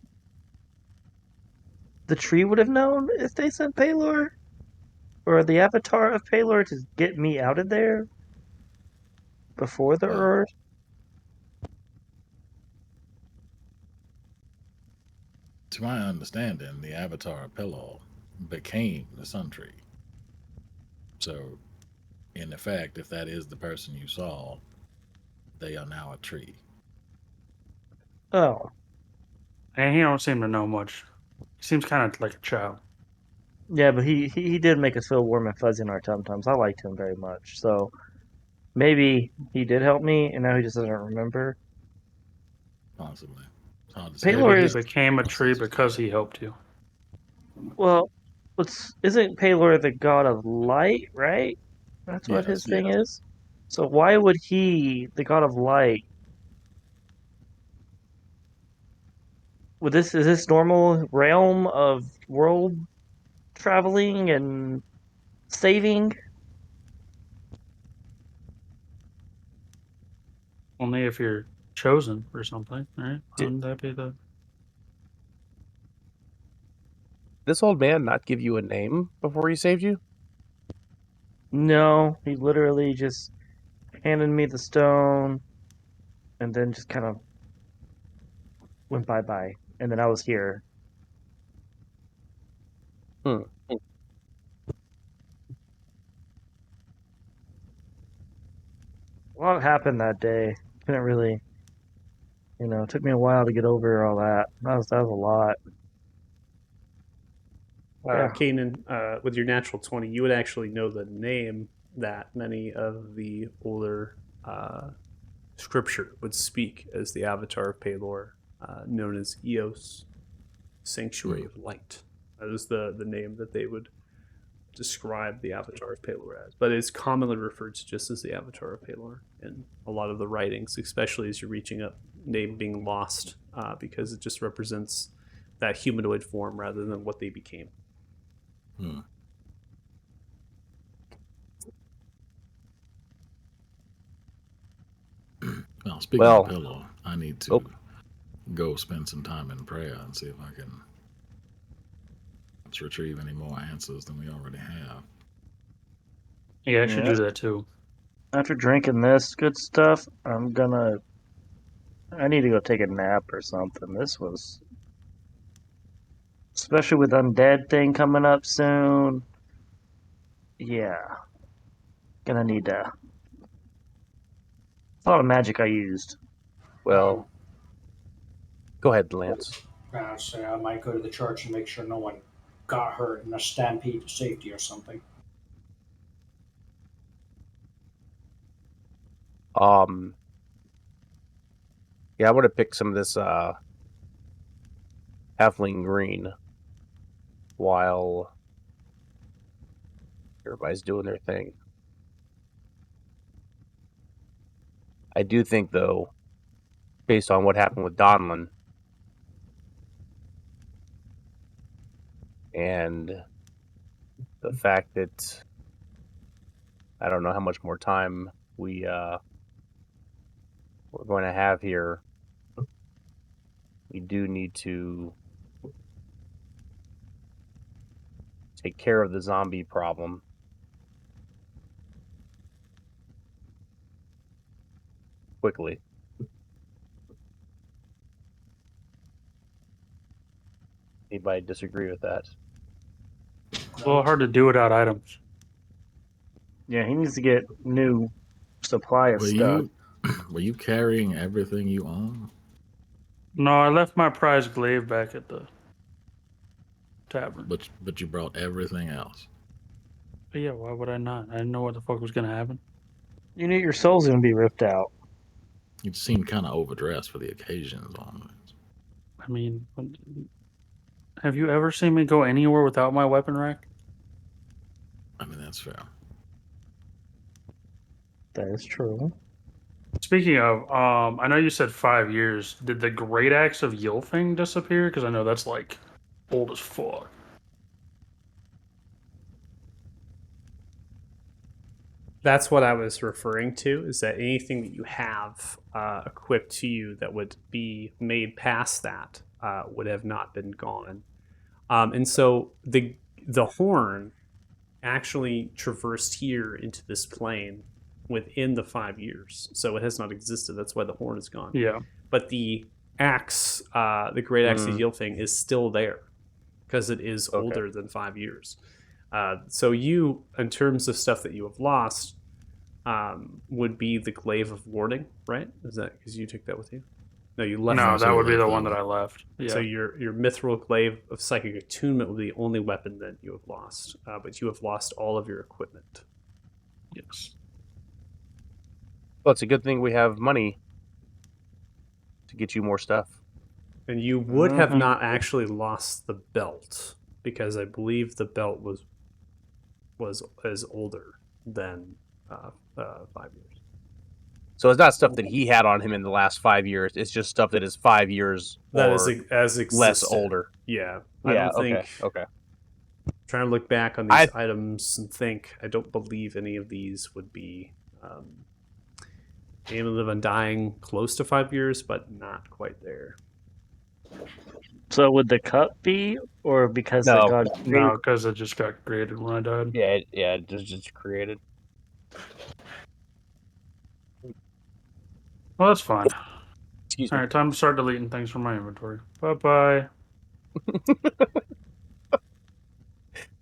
the tree would have known if they sent Palor? Or the avatar of Palor to get me out of there? Before the Well, Earth? To my understanding, the avatar of Pelor became the Sun Tree. So, in effect, if that is the person you saw, they are now a tree. Oh. And he don't seem to know much. He seems kind of like a child. Yeah, but he did make us feel warm and fuzzy in our tum-tums. I liked him very much. So maybe he did help me, and now he just doesn't remember. Possibly. It's hard to say. Palor Maybe he is- became a tree because he helped you. Well, isn't Palor the god of light, right? That's what his Yes. thing is? So why would he, the god of light, is this normal realm of world traveling and saving? Only if you're chosen or something, right? Wouldn't that be the... This old man not give you a name before he saved you? No, he literally just handed me the stone and then just kind of went bye-bye. And then I was here. A lot happened that day. Couldn't really, it took me a while to get over all that. That was a lot. Yeah. Kanan, with your natural 20, you would actually know the name that many of the older scripture would speak as the avatar of Palor, known as Eos, Sanctuary of Light. That is the name that they would describe the avatar of Palor as. But it's commonly referred to just as the avatar of Palor in a lot of the writings, especially as you're reaching up, name being lost, because it just represents that humanoid form rather than what they became. Well, speaking of Pelor, I need to go spend some time in prayer and see if I can retrieve any more answers than we already have. Yeah, I should Yeah. do that too. After drinking this good stuff, I need to go take a nap or something. This was, especially with Undead thing coming up soon. Yeah. Gonna need to a lot of magic I used. Well, go ahead, Lance. I'd say I might go to the church and make sure no one got hurt in a stampede to safety or something. Yeah, I want to pick some of this halfling green while everybody's doing their thing. I do think, though, based on what happened with Donlin and the fact that I don't know how much more time we're going to have here, we do need to take care of the zombie problem. Quickly. Anybody disagree with that? It's a little hard to do without items. Yeah, he needs to get new supply of Were stuff. were you carrying everything you own? No, I left my prized glaive back at the tavern. But you brought everything else. But yeah, why would I not? I didn't know what the fuck was gonna happen. You knew your soul's gonna be ripped out. You seem kind of overdressed for the occasion. Is all I'm- I mean, have you ever seen me go anywhere without my weapon rack? I mean, that's fair. That is true. Speaking of, I know you said 5 years. Did the Great Axe of Ylfing disappear? Because I know that's like old as fuck. That's what I was referring to, is that anything that you have equipped to you that would be made past that would have not been gone. And so the horn actually traversed here into this plane within the 5 years. So it has not existed. That's why the horn is gone. Yeah. But the axe, the great axe of Ylfing, is still there because it is older than 5 years. So you, in terms of stuff that you have lost, would be the glaive of warding, right? Is that because you took that with you? No, you left. No, it. that would be left the that one that one. I left. Yeah. So your mithril glaive of psychic attunement would be the only weapon that you have lost, but you have lost all of your equipment. Yes. Well, it's a good thing we have money to get you more stuff. And you would have Mhm. not actually lost the belt because I believe the belt was older than 5 years. So it's not stuff that he had on him in the last 5 years. It's just stuff that is 5 years That or is as less existed. older. Yeah, I Yeah. don't think. Okay. Trying to look back on these items and think, I don't believe any of these would be Aim to Live Undying close to 5 years, but not quite there. So would the cup be, or because No. the god? No, because it just got created when I died. Yeah. It just created. Well, that's fine. Excuse All me. right, time to start deleting things from my inventory. Bye-bye.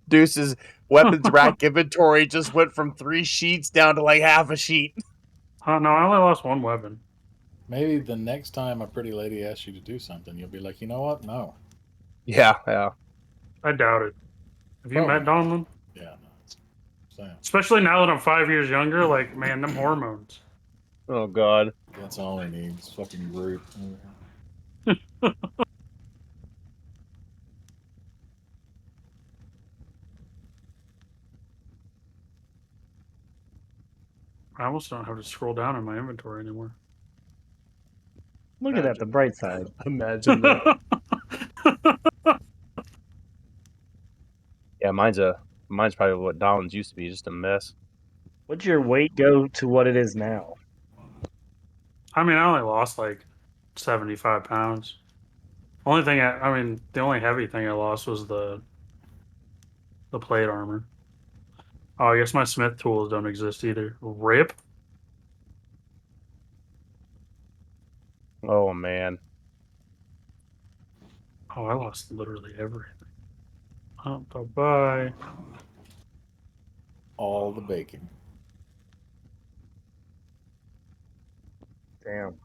Deuce's weapons rack inventory just went from 3 sheets down to like half a sheet. No, I only lost one weapon. Maybe the next time a pretty lady asks you to do something, you'll be like, you know what? No. Yeah. I doubt it. Have you met Donlin? Yeah, no. Same. Especially now that I'm 5 years younger, like, man, them hormones. Oh God. That's all he needs. Fucking Groot. I almost don't have to scroll down in my inventory anymore. Look at that, the bright side. Imagine that. Yeah, mine's probably what Donlin's used to be, just a mess. Would your weight go to what it is now? I mean, I only lost like 75 pounds. The only heavy thing I lost was the plate armor. Oh, I guess my smith tools don't exist either. RIP. Oh man. Oh, I lost literally everything. Oh, bye-bye. All the bacon. Damn.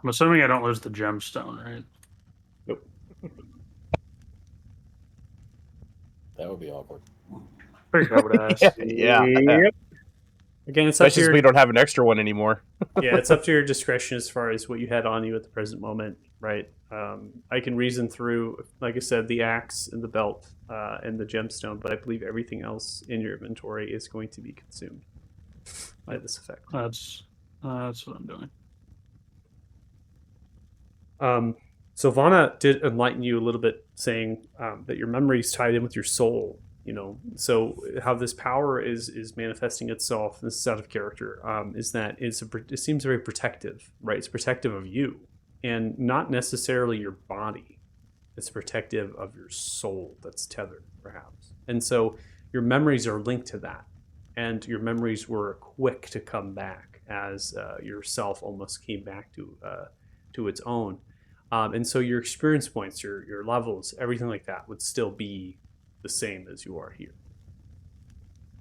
I'm assuming I don't lose the gemstone, right? That would be awkward. Figured I would ask. Yeah. Yep. Again, it's up Especially to since your we don't have an extra one anymore. yeah, it's up to your discretion as far as what you had on you at the present moment, right? I can reason through, like I said, the axe and the belt and the gemstone, but I believe everything else in your inventory is going to be consumed by this effect. That's what I'm doing. So Vana did enlighten you a little bit, saying that your memory is tied in with your soul. You know, so how this power is manifesting itself. This is out of character. Is that it seems very protective, right? It's protective of you, and not necessarily your body. It's protective of your soul that's tethered, perhaps. And so your memories are linked to that, and your memories were quick to come back as yourself almost came back to its own. And so your experience points, your levels, everything like that would still be the same as you are here.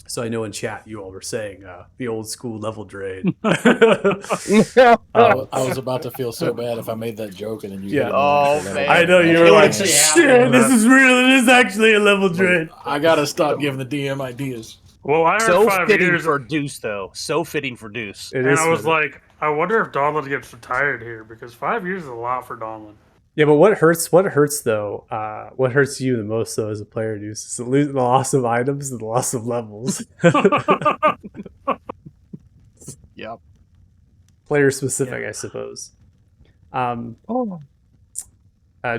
So I know in chat you all were saying the old school level drain. I was about to feel so bad if I made that joke and then you. Yeah. hit it Oh, on the man. I know you were It like, actually shit, happened. this is real. It is actually a level drain. I gotta stop giving the DM ideas. Well, I heard So 5 fitting years, for Deuce, though. So fitting for Deuce. It and is I was fitting. like, I wonder if Donlin gets retired here because 5 years is a lot for Donlin. Yeah, but what hurts though, what hurts you the most though as a player, Deuce, is the loss of items and the loss of levels. Yep. Player specific, I suppose.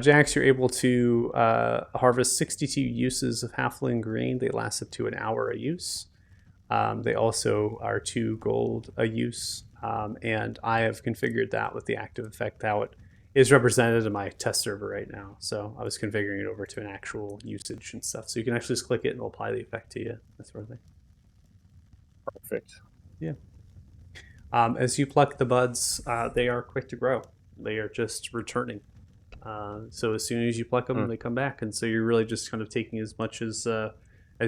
Jax, you're able to harvest 62 uses of halfling grain. They last up to an hour a use. They also are 2 gold a use. And I have configured that with the active effect how it is represented in my test server right now. So I was configuring it over to an actual usage and stuff. So you can actually just click it and it'll apply the effect to you, that sort of thing. Perfect. Yeah. As you pluck the buds, they are quick to grow. They are just returning. So as soon as you pluck them, they come back, and so you're really just kind of taking as much as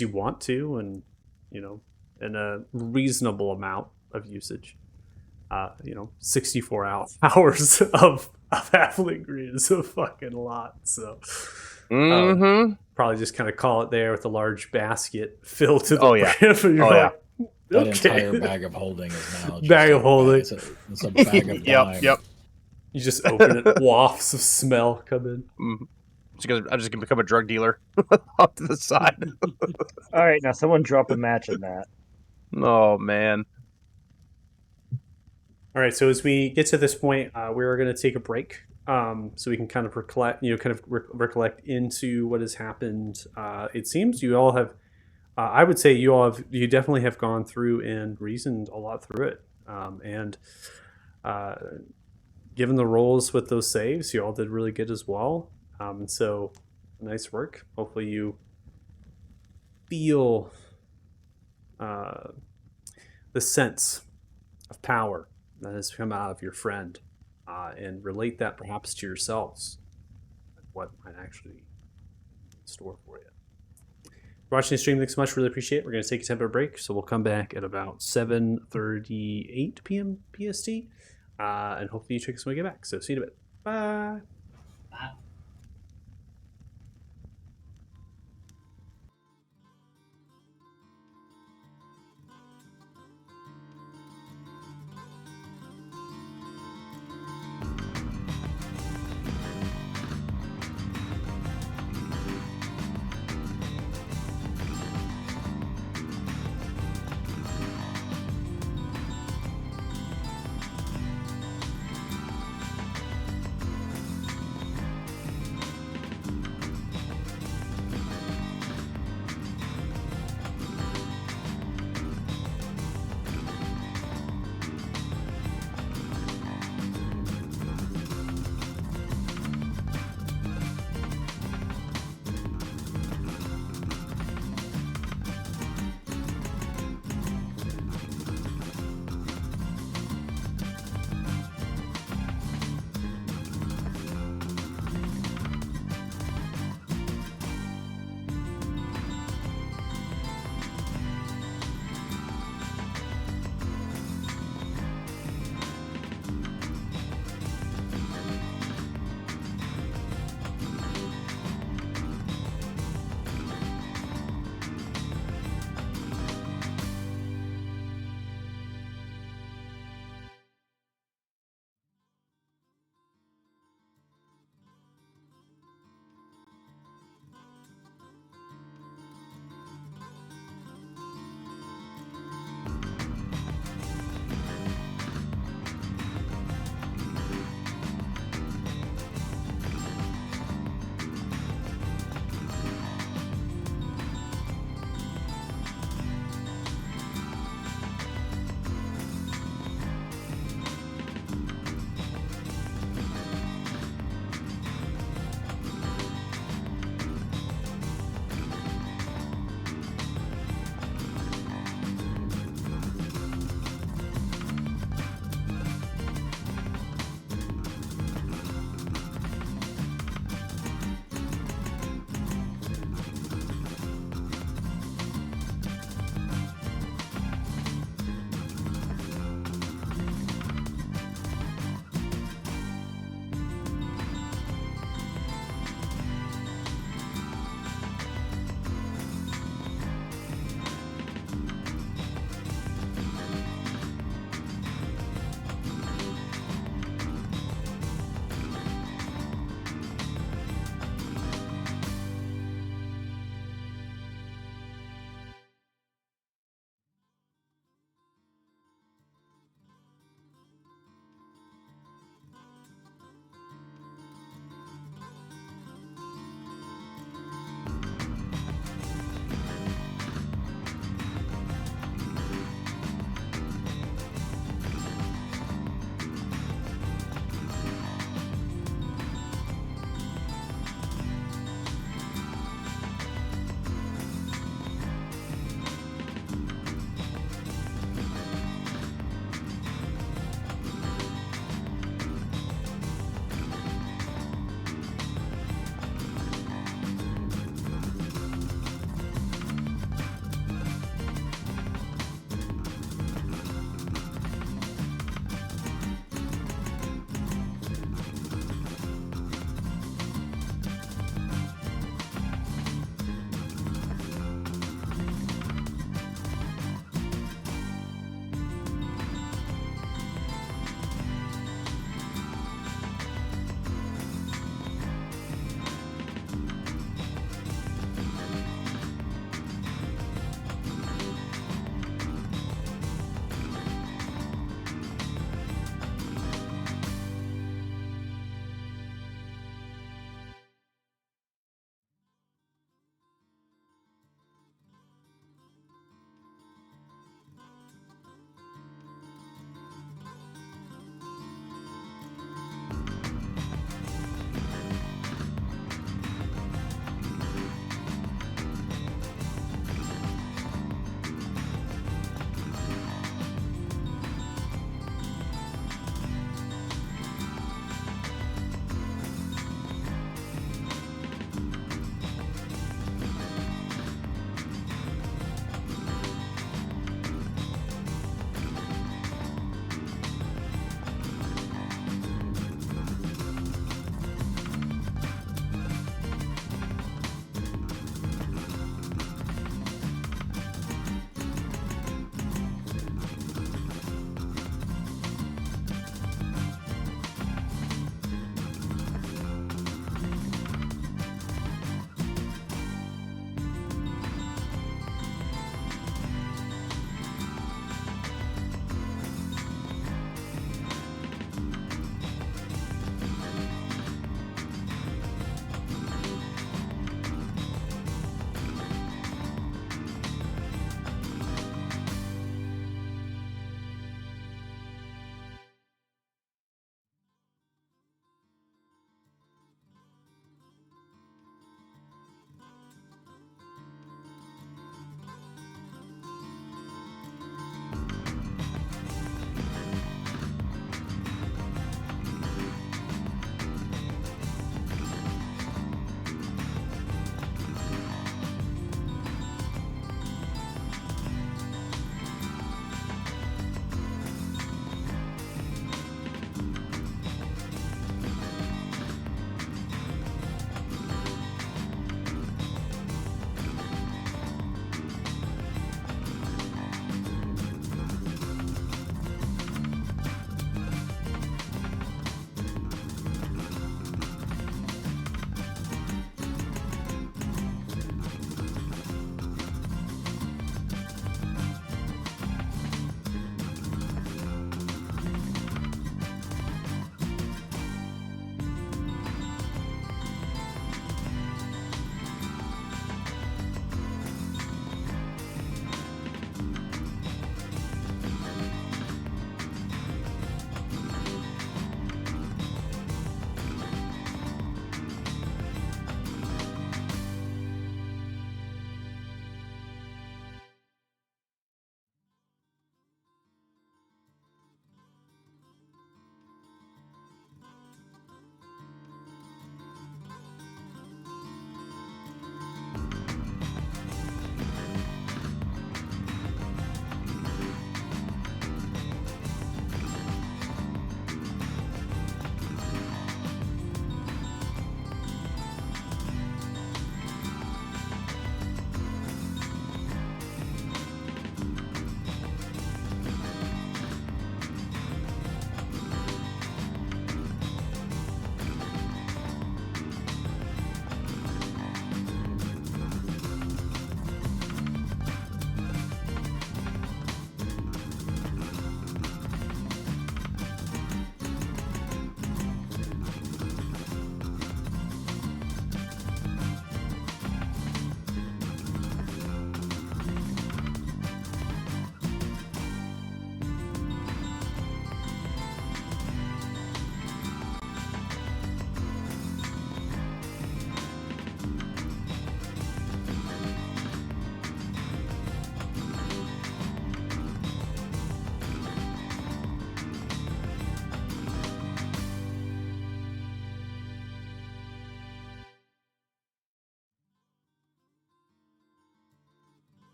you want to, and you know, in a reasonable amount of usage. 64 hours of halfling green is a fucking lot. So probably just kind of call it there with a large basket filled to the brim. And you're like, That okay. entire bag of holding is now just Bag of holding. It's a bag of dime. Yep. You just open it, wafts of smell come in. I'm just gonna become a drug dealer off to the side. All right, now someone drop a match in that. Oh man. All right, so as we get to this point, we're going to take a break, so we can kind of recollect into what has happened. It seems you all have, I would say you definitely have gone through and reasoned a lot through it, and given the rolls with those saves, you all did really good as well. And so, nice work. Hopefully, you feel the sense of power that has come out of your friend, and relate that perhaps to yourselves, what might actually be in store for you. For watching the stream, thanks so much. Really appreciate it. We're going to take a temporary break, so we'll come back at about 7:38 p.m. PST, and hopefully you check us when we get back. So see you in a bit. Bye. Bye.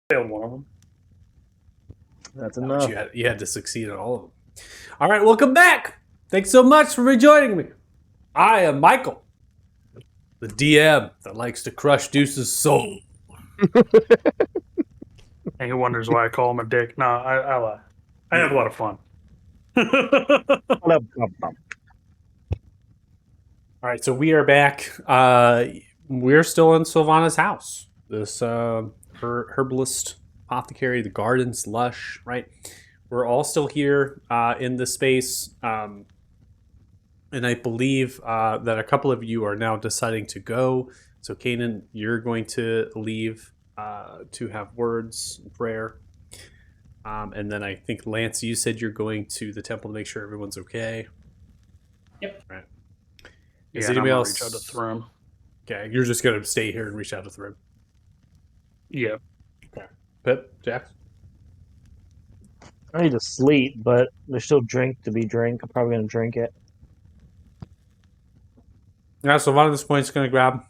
Failed one of them. That's But enough. you had to succeed on all of them. All right, welcome back. Thanks so much for rejoining me. I am Michael, the DM that likes to crush Deuce's soul. And he wonders why I call him a dick. No, I lie. I have a lot of fun. All right, so we are back. We're still in Sylvana's house. This her herbalist apothecary, the garden's lush, right? We're all still here in this space, and I believe that a couple of you are now deciding to go. So, Kanan, you're going to leave to have words and prayer, and then I think Lance, you said you're going to the temple to make sure everyone's okay. Yep. Right. Yeah, Is and I'm anybody gonna else? reach out to Thrym. Okay, you're just gonna stay here and reach out to Thrym. Yeah. Pip, Jax. I need to sleep, but there's still drink to be drank. I'm probably gonna drink it. Yeah, so one of this point is gonna grab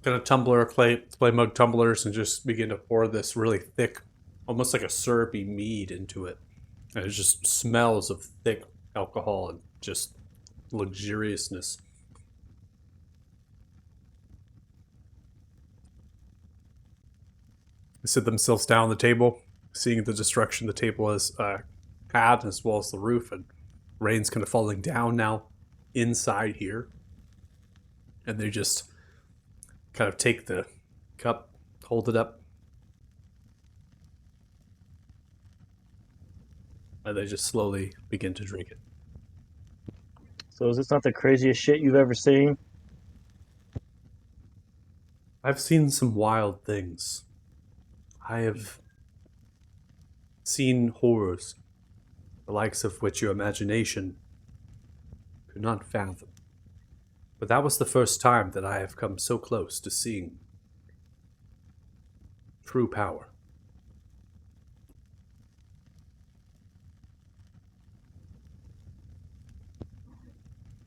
a tumbler of clay mug tumblers and just begin to pour this really thick, almost like a syrupy mead into it. And it just smells of thick alcohol and just luxuriousness. They sit themselves down at the table, seeing the destruction the table has had, as well as the roof, and rain's kind of falling down now inside here. And they just kind of take the cup, hold it up, and they just slowly begin to drink it. So is this not the craziest shit you've ever seen? I've seen some wild things. I have seen horrors, the likes of which your imagination could not fathom. But that was the first time that I have come so close to seeing true power.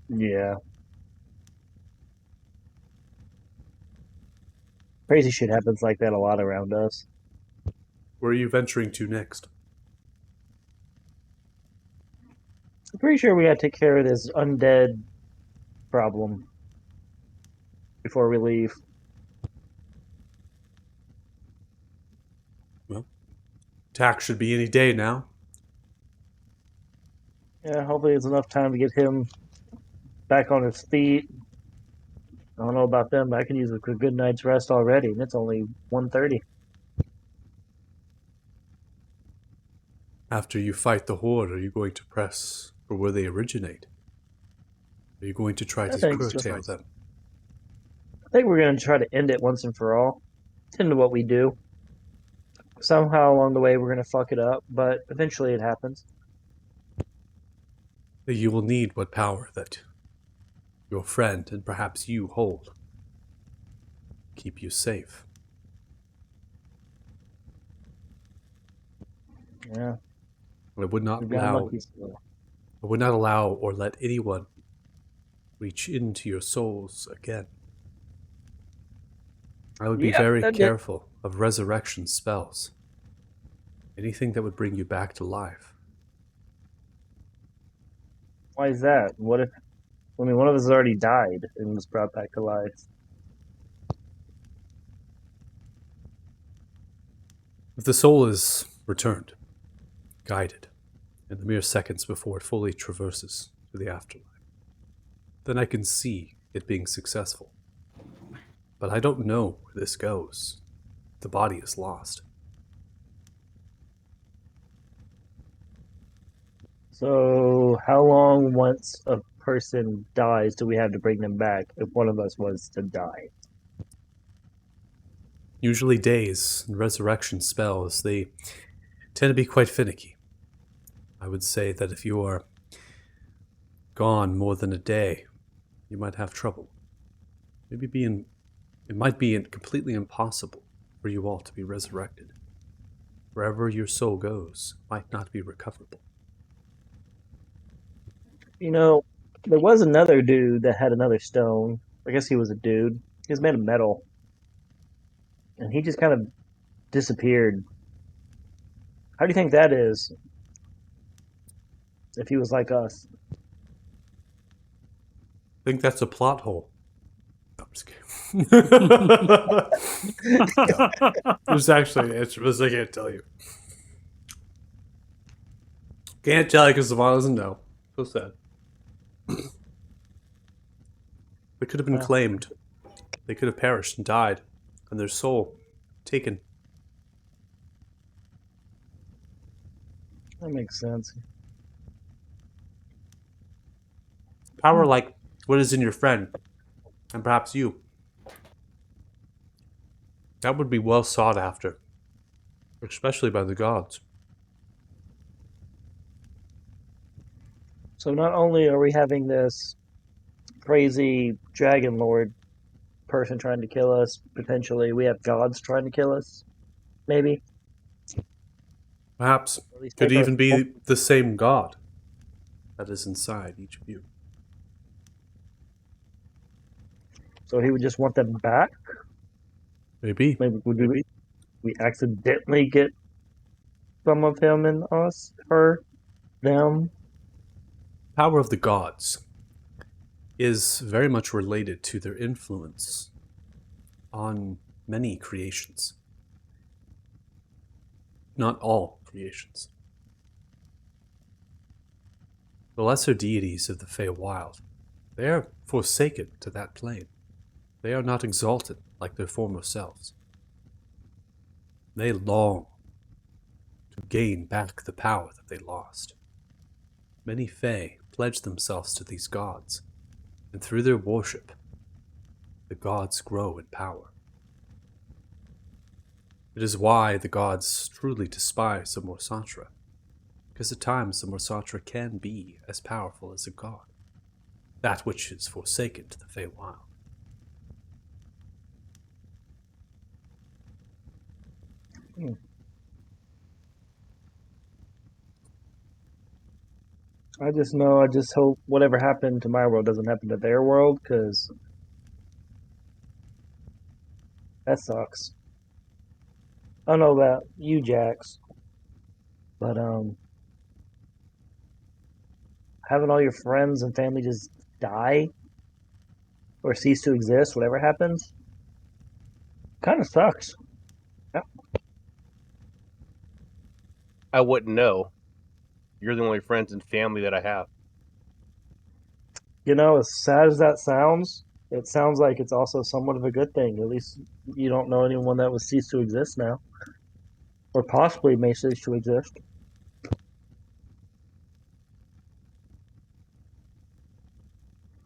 Yeah. Crazy shit happens like that a lot around us. Where are you venturing to next? I'm pretty sure we gotta take care of this undead problem before we leave. Attack should be any day now. Yeah, hopefully it's enough time to get him back on his feet. I don't know about them, but I can use a good night's rest already, and it's only 1:30. After you fight the Horde, are you going to press for where they originate? Are you going to try I to think so. curtail them? I think we're gonna try to end it once and for all. Tend to what we do. Somehow along the way we're gonna fuck it up, but eventually it happens. You will need what power that your friend and perhaps you hold. Keep you safe. Yeah. I would not We've got allow lucky still. I would not allow or let anyone reach into your souls again. I would be Yeah, very that- careful of resurrection spells. Anything that would bring you back to life. Why is that? What if one of us has already died and was brought back to life? If the soul is returned, guided, in the mere seconds before it fully traverses to the afterlife, then I can see it being successful. But I don't know where this goes. The body is lost. So how long once a person dies do we have to bring them back if one of us was to die? Usually days and resurrection spells, they tend to be quite finicky. I would say that if you are gone more than a day, you might have trouble. It might be completely impossible for you all to be resurrected. Wherever your soul goes might not be recoverable. You know, there was another dude that had another stone. I guess he was a dude. He was made of metal. And he just kind of disappeared. How do you think that is? If he was like us, I think that's a plot hole. No, I'm just kidding. There's actually answers I can't tell you. Can't tell you because Savannah doesn't know. So sad. They could have been Wow. claimed. They could have perished and died, and their soul taken. that makes sense. Power like what is in your friend, and perhaps you. That would be well sought after, especially by the gods. So not only are we having this crazy dragon lord person trying to kill us, potentially we have gods trying to kill us. Maybe. Perhaps At least could take our even soul. be the same god that is inside each of you. So he would just want them back. Maybe. Maybe would we accidentally get some of him in us, her, them? Power of the gods is very much related to their influence on many creations. Not all creations. The lesser deities of the Feywild, they are forsaken to that plane. They are not exalted like their former selves. They long to gain back the power that they lost. Many Fey pledge themselves to these gods, and through their worship, the gods grow in power. It is why the gods truly despise the Morsatra, because at times the Morsatra can be as powerful as a god, that which is forsaken to the Feywild. I just know. I just hope whatever happened to my world doesn't happen to their world, because that sucks. I don't know about you, Jax, but having all your friends and family just die or cease to exist, whatever happens, kind of sucks. I wouldn't know. You're the only friends and family that I have. You know, as sad as that sounds, it sounds like it's also somewhat of a good thing. At least you don't know anyone that will cease to exist now, or possibly may cease to exist.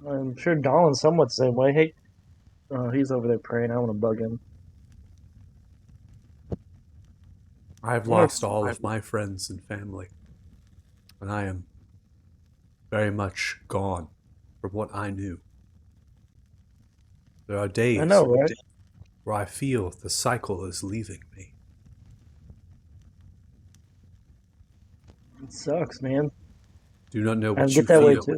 I'm sure Dolan's somewhat the same way. Hey, he's over there praying. I want to bug him. I have Yes, lost all of my friends and family, and I am very much gone from what I knew. There are days I know, right? where I feel the cycle is leaving me. It sucks, man. Do not know I what you get that way feel. too.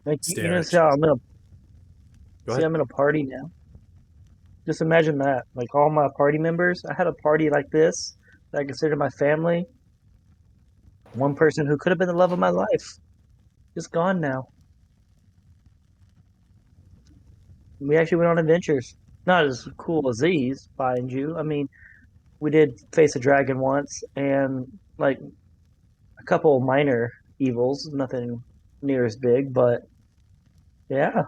Like you Stare know, at see how I'm in a Go see ahead. I'm in a party now. Just imagine that. Like all my party members, I had a party like this that I consider my family. One person who could have been the love of my life, just gone now. We actually went on adventures. Not as cool as these, mind you. I mean, we did face a dragon once, and like a couple minor evils, nothing near as big, but yeah.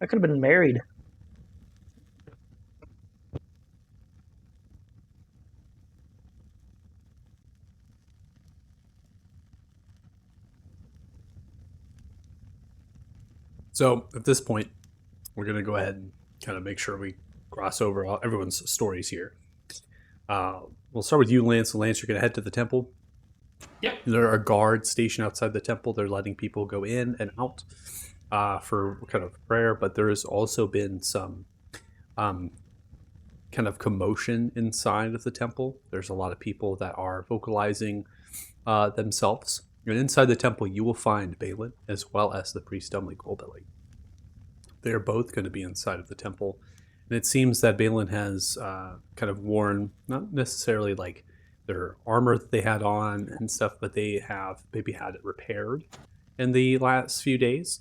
I could have been married. So at this point, we're going to go ahead and kind of make sure we cross over everyone's stories here. We'll start with you, Lance. Lance, you're going to head to the temple. Yep. There are guards stationed outside the temple. They're letting people go in and out for kind of prayer, but there has also been some kind of commotion inside of the temple. There's a lot of people that are vocalizing themselves. And inside the temple, you will find Balin as well as the priest Dumbly Goldbelly. They are both going to be inside of the temple. And it seems that Balin has kind of worn, not necessarily like their armor that they had on and stuff, but they have maybe had it repaired in the last few days.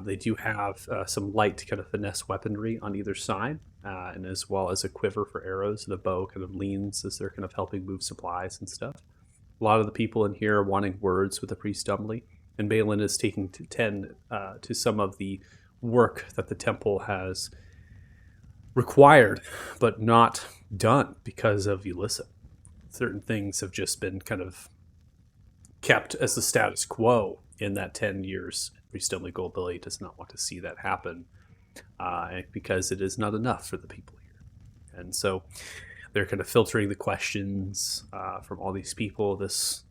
They do have some light kind of finesse weaponry on either side, and as well as a quiver for arrows, and a bow kind of leans as they're kind of helping move supplies and stuff. A lot of the people in here are wanting words with the priest Dumbly, and Balin is taking to tend to some of the work that the temple has required, but not done because of Ulissa. Certain things have just been kind of kept as the status quo in that 10 years. Priest Dumbly Goldbelly does not want to see that happen because it is not enough for the people here. And so they're kind of filtering the questions from all these people, this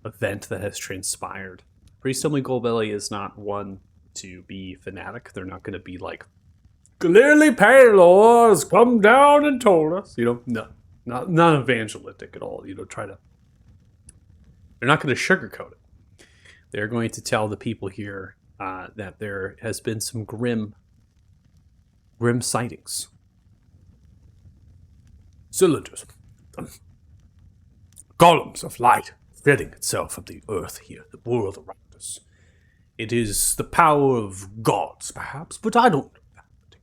event that has transpired. Priest Dumbly Goldbelly is not one to be fanatic. They're not going to be like, clearly Paylor has come down and told us. No, not evangelistic at all. They're not going to sugarcoat it. They're going to tell the people here that there has been some grim sightings. Cylinders, columns of light spreading itself from the earth here, the world around us. It is the power of gods, perhaps, but I don't know that.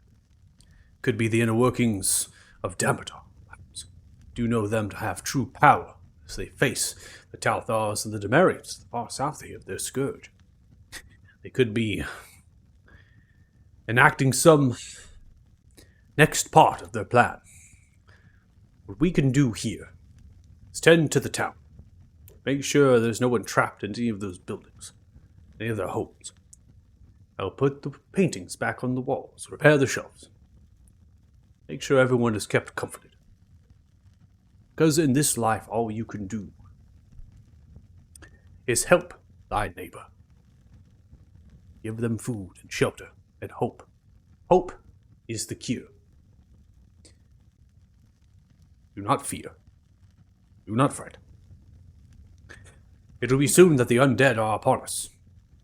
Could be the inner workings of Damodar, perhaps. Do know them to have true power as they face the Talthars and the Demarians, far south here, their scourge. They could be enacting some next part of their plan. What we can do here is tend to the town. Make sure there's no one trapped in any of those buildings, any of their homes. I'll put the paintings back on the walls, repair the shelves. Make sure everyone is kept comforted. Because in this life, all you can do is help thy neighbor. Give them food and shelter and hope. Hope is the cure. Do not fear. Do not fret. It will be soon that the undead are upon us.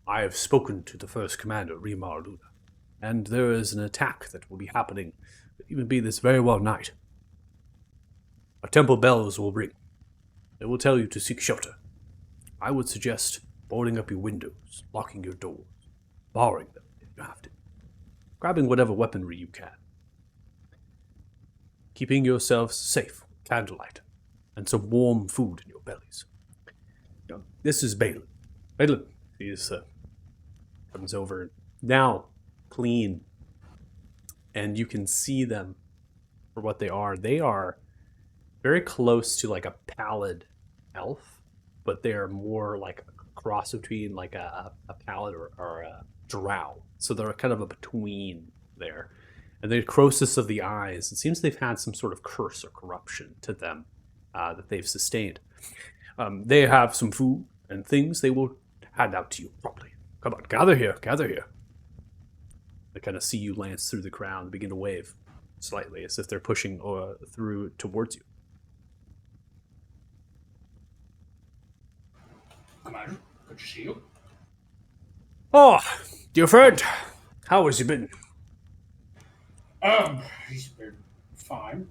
I have spoken to the first commander, Remar Luna, and there is an attack that will be happening. It will even be this very well night. Our temple bells will ring. They will tell you to seek shelter. I would suggest boarding up your windows, locking your doors, barring them if you have to, grabbing whatever weaponry you can, keeping yourselves safe with candlelight and some warm food in your bellies. This is Balin. Balin, he comes over now, clean, and you can see them for what they are. They are very close to like a pallid elf, but they are more like a cross between like a pallid or a drow. So they're kind of a between there. And the necrosis of the eyes, it seems they've had some sort of curse or corruption to them that they've sustained. They have some food and things they will hand out to you properly. Come on, gather here, gather here. They kind of see you lance through the crowd and begin to wave slightly as if they're pushing through towards you. Commander, good to see you. Oh, dear friend, how has you been? He's been fine.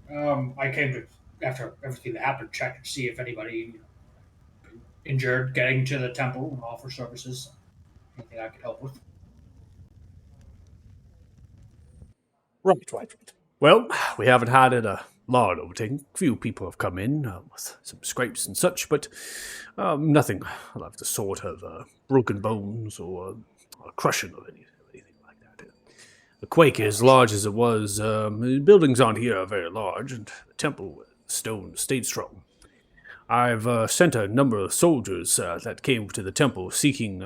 I came to, after everything that happened, check to see if anybody injured getting to the temple and offer services. Anything I could help with? Right. Well, we haven't had it a large overtaking. Few people have come in with some scrapes and such, but nothing of the sort of broken bones or crushing of anything like that. The quake, as large as it was, the buildings on here are very large, and the temple stone stayed strong. I've sent a number of soldiers that came to the temple seeking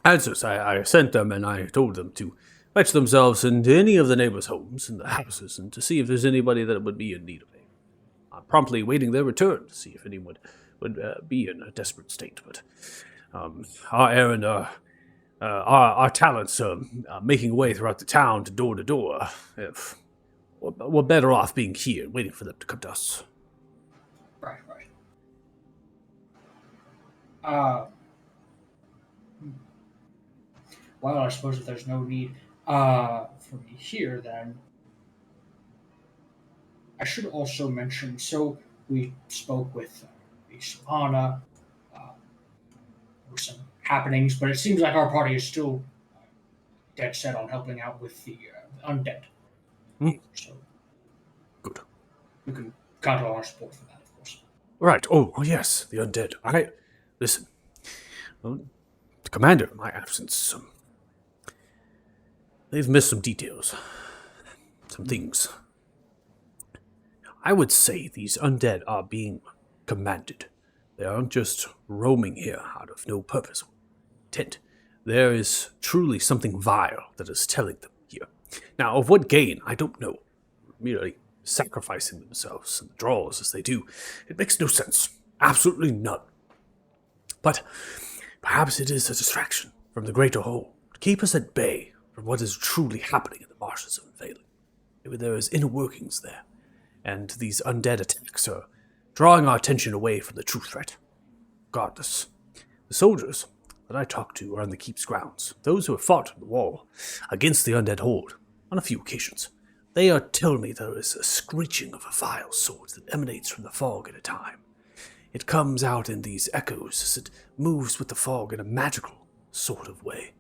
answers. I sent them and I told them to fetch themselves into any of the neighbors' homes and the houses and to see if there's anybody that would be in need of aid. I'm promptly waiting their return to see if anyone would be in a desperate state. But our errand, our talents making way throughout the town to door. We're better off being here, waiting for them to come to us. Right. Uh, well, I suppose if there's no need for me here, then I should also mention. So we spoke with the Savannah. There were some happenings, but it seems like our party is still dead set on helping out with the undead. Hmm. So Good. you can count on our support for that, of course. Right. Oh, yes, the undead. Listen. Well, the commander, in my absence, they've missed some details. Some things. I would say these undead are being commanded. They aren't just roaming here out of no purpose or intent. There is truly something vile that is telling them here. Now, of what gain, I don't know. Merely sacrificing themselves and the draws as they do. It makes no sense. Absolutely none. But perhaps it is a distraction from the greater whole, to keep us at bay from what is truly happening in the marshes of Valen. Maybe there is inner workings there, and these undead attacks are drawing our attention away from the true threat. Regardless, the soldiers that I talked to are on the keep's grounds, those who have fought on the wall against the undead horde on a few occasions. They are telling me there is a screeching of a vile sort that emanates from the fog at a time. It comes out in these echoes as it moves with the fog in a magical sort of way.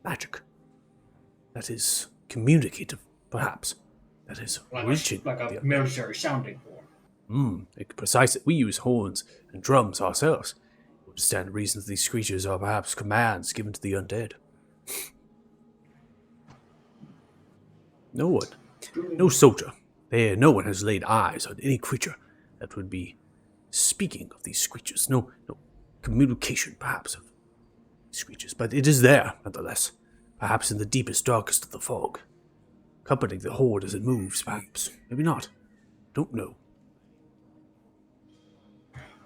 Magic. That is communicative, perhaps. That is reaching like a the military sounding horn. Precisely. We use horns and drums ourselves. You understand the reason that these creatures are perhaps commands given to the undead. No soldier, no one has laid eyes on any creature that would be speaking of these creatures. No communication, perhaps, of these creatures. But it is there, nonetheless. Perhaps in the deepest, darkest of the fog. Accompanying the horde as it moves, perhaps. Maybe not. Don't know.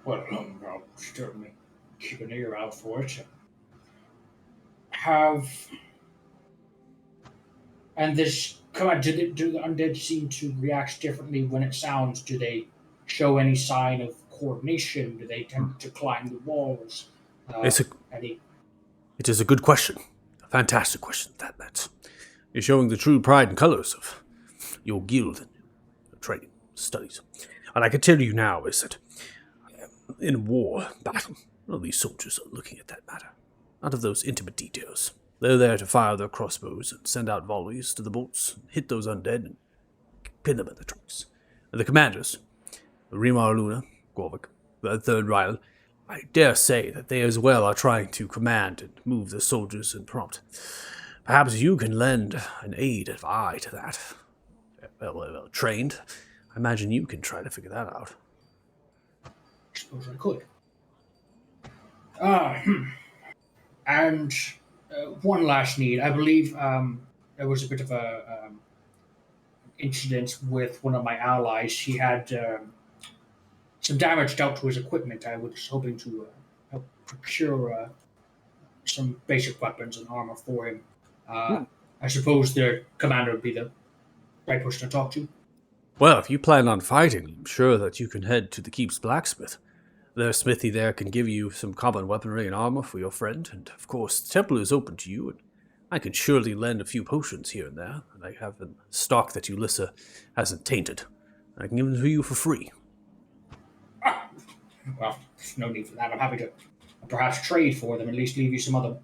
Well, I'll certainly keep an ear out for it. And this, come on, do the undead seem to react differently when it sounds? Do they show any sign of coordination? Do they attempt to climb the walls? It is a good question. A fantastic question, that's. You're showing the true pride and colors of your guild and your training studies. And I can tell you now is that in war, battle, none of these soldiers are looking at that matter. None of those intimate details. They're there to fire their crossbows and send out volleys to the bolts, hit those undead, and pin them in the trunks. And the commanders, Rimar Luna, Gorvik, the Third Ryle, I dare say that they as well are trying to command and move the soldiers and prompt. Perhaps you can lend an aid of eye to that. Well, trained. I imagine you can try to figure that out. I suppose I could. And one last need. I believe there was a bit of a incident with one of my allies. He had some damage dealt to his equipment. I was hoping to help procure some basic weapons and armor for him. I suppose the commander would be the right person to talk to. Well, if you plan on fighting, I'm sure that you can head to the keep's blacksmith. Their smithy there can give you some common weaponry and armor for your friend, and of course the temple is open to you, and I can surely lend a few potions here and there, and I have a stock that Ulissa hasn't tainted. I can give them to you for free. Well, there's no need for that. I'm happy to perhaps trade for them, at least leave you some other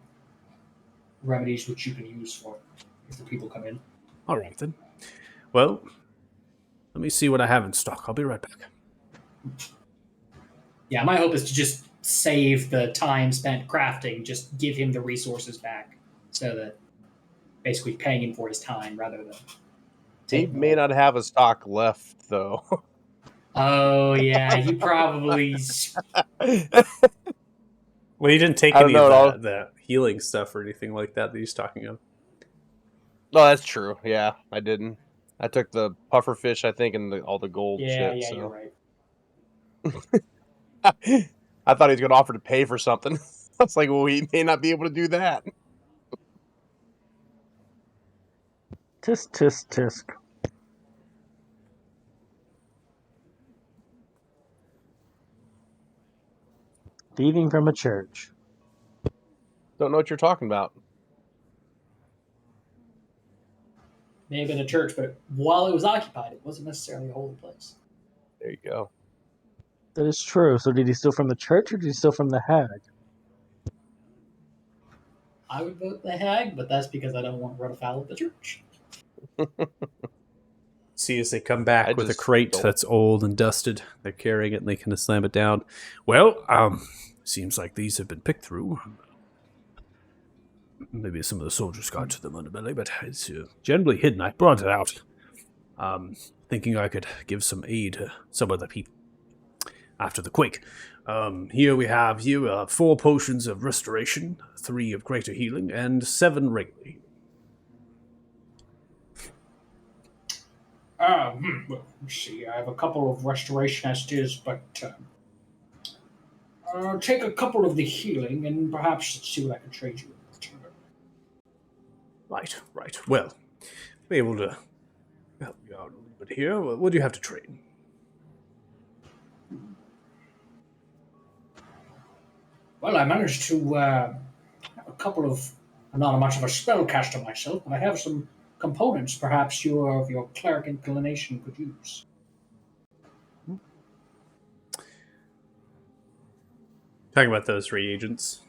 remedies which you can use for if the people come in. All right, then. Well, let me see what I have in stock. I'll be right back. Yeah, my hope is to just save the time spent crafting, just give him the resources back, so that basically paying him for his time rather than. He may not have a stock left, though. Oh, yeah, you probably. Well, he didn't take any of the healing stuff or anything like that he's talking of. No, that's true. Yeah, I didn't. I took the puffer fish, I think, and all the gold shit. Yeah, so. you're right. I thought he was going to offer to pay for something. I was like, well, he may not be able to do that. Tisk, tisk, tisk. Thieving from a church. Don't know what you're talking about. May have been a church, but while it was occupied, it wasn't necessarily a holy place. There you go. That is true. So did he steal from the church or did he steal from the hag? I would vote the hag, but that's because I don't want to run afoul of the church. See, as they come back I with a just crate don't- that's old and dusted, they're carrying it and they kind of slam it down. Well, seems like these have been picked through. Maybe some of the soldiers got to them underbelly, but it's generally hidden. I brought it out, thinking I could give some aid to some of the people after the quake. Here we have 4 potions of restoration, 3 of greater healing, and 7 regular healing. Well, let's see. I have a couple of restoration as it is, but I'll take a couple of the healing and perhaps see what I can trade you in return. Right. Well, be able to help you out a little bit here. What do you have to trade? Well, I managed to have a couple of. I'm not much of a spellcaster myself, but I have some components perhaps your cleric inclination could use. Talking about those reagents.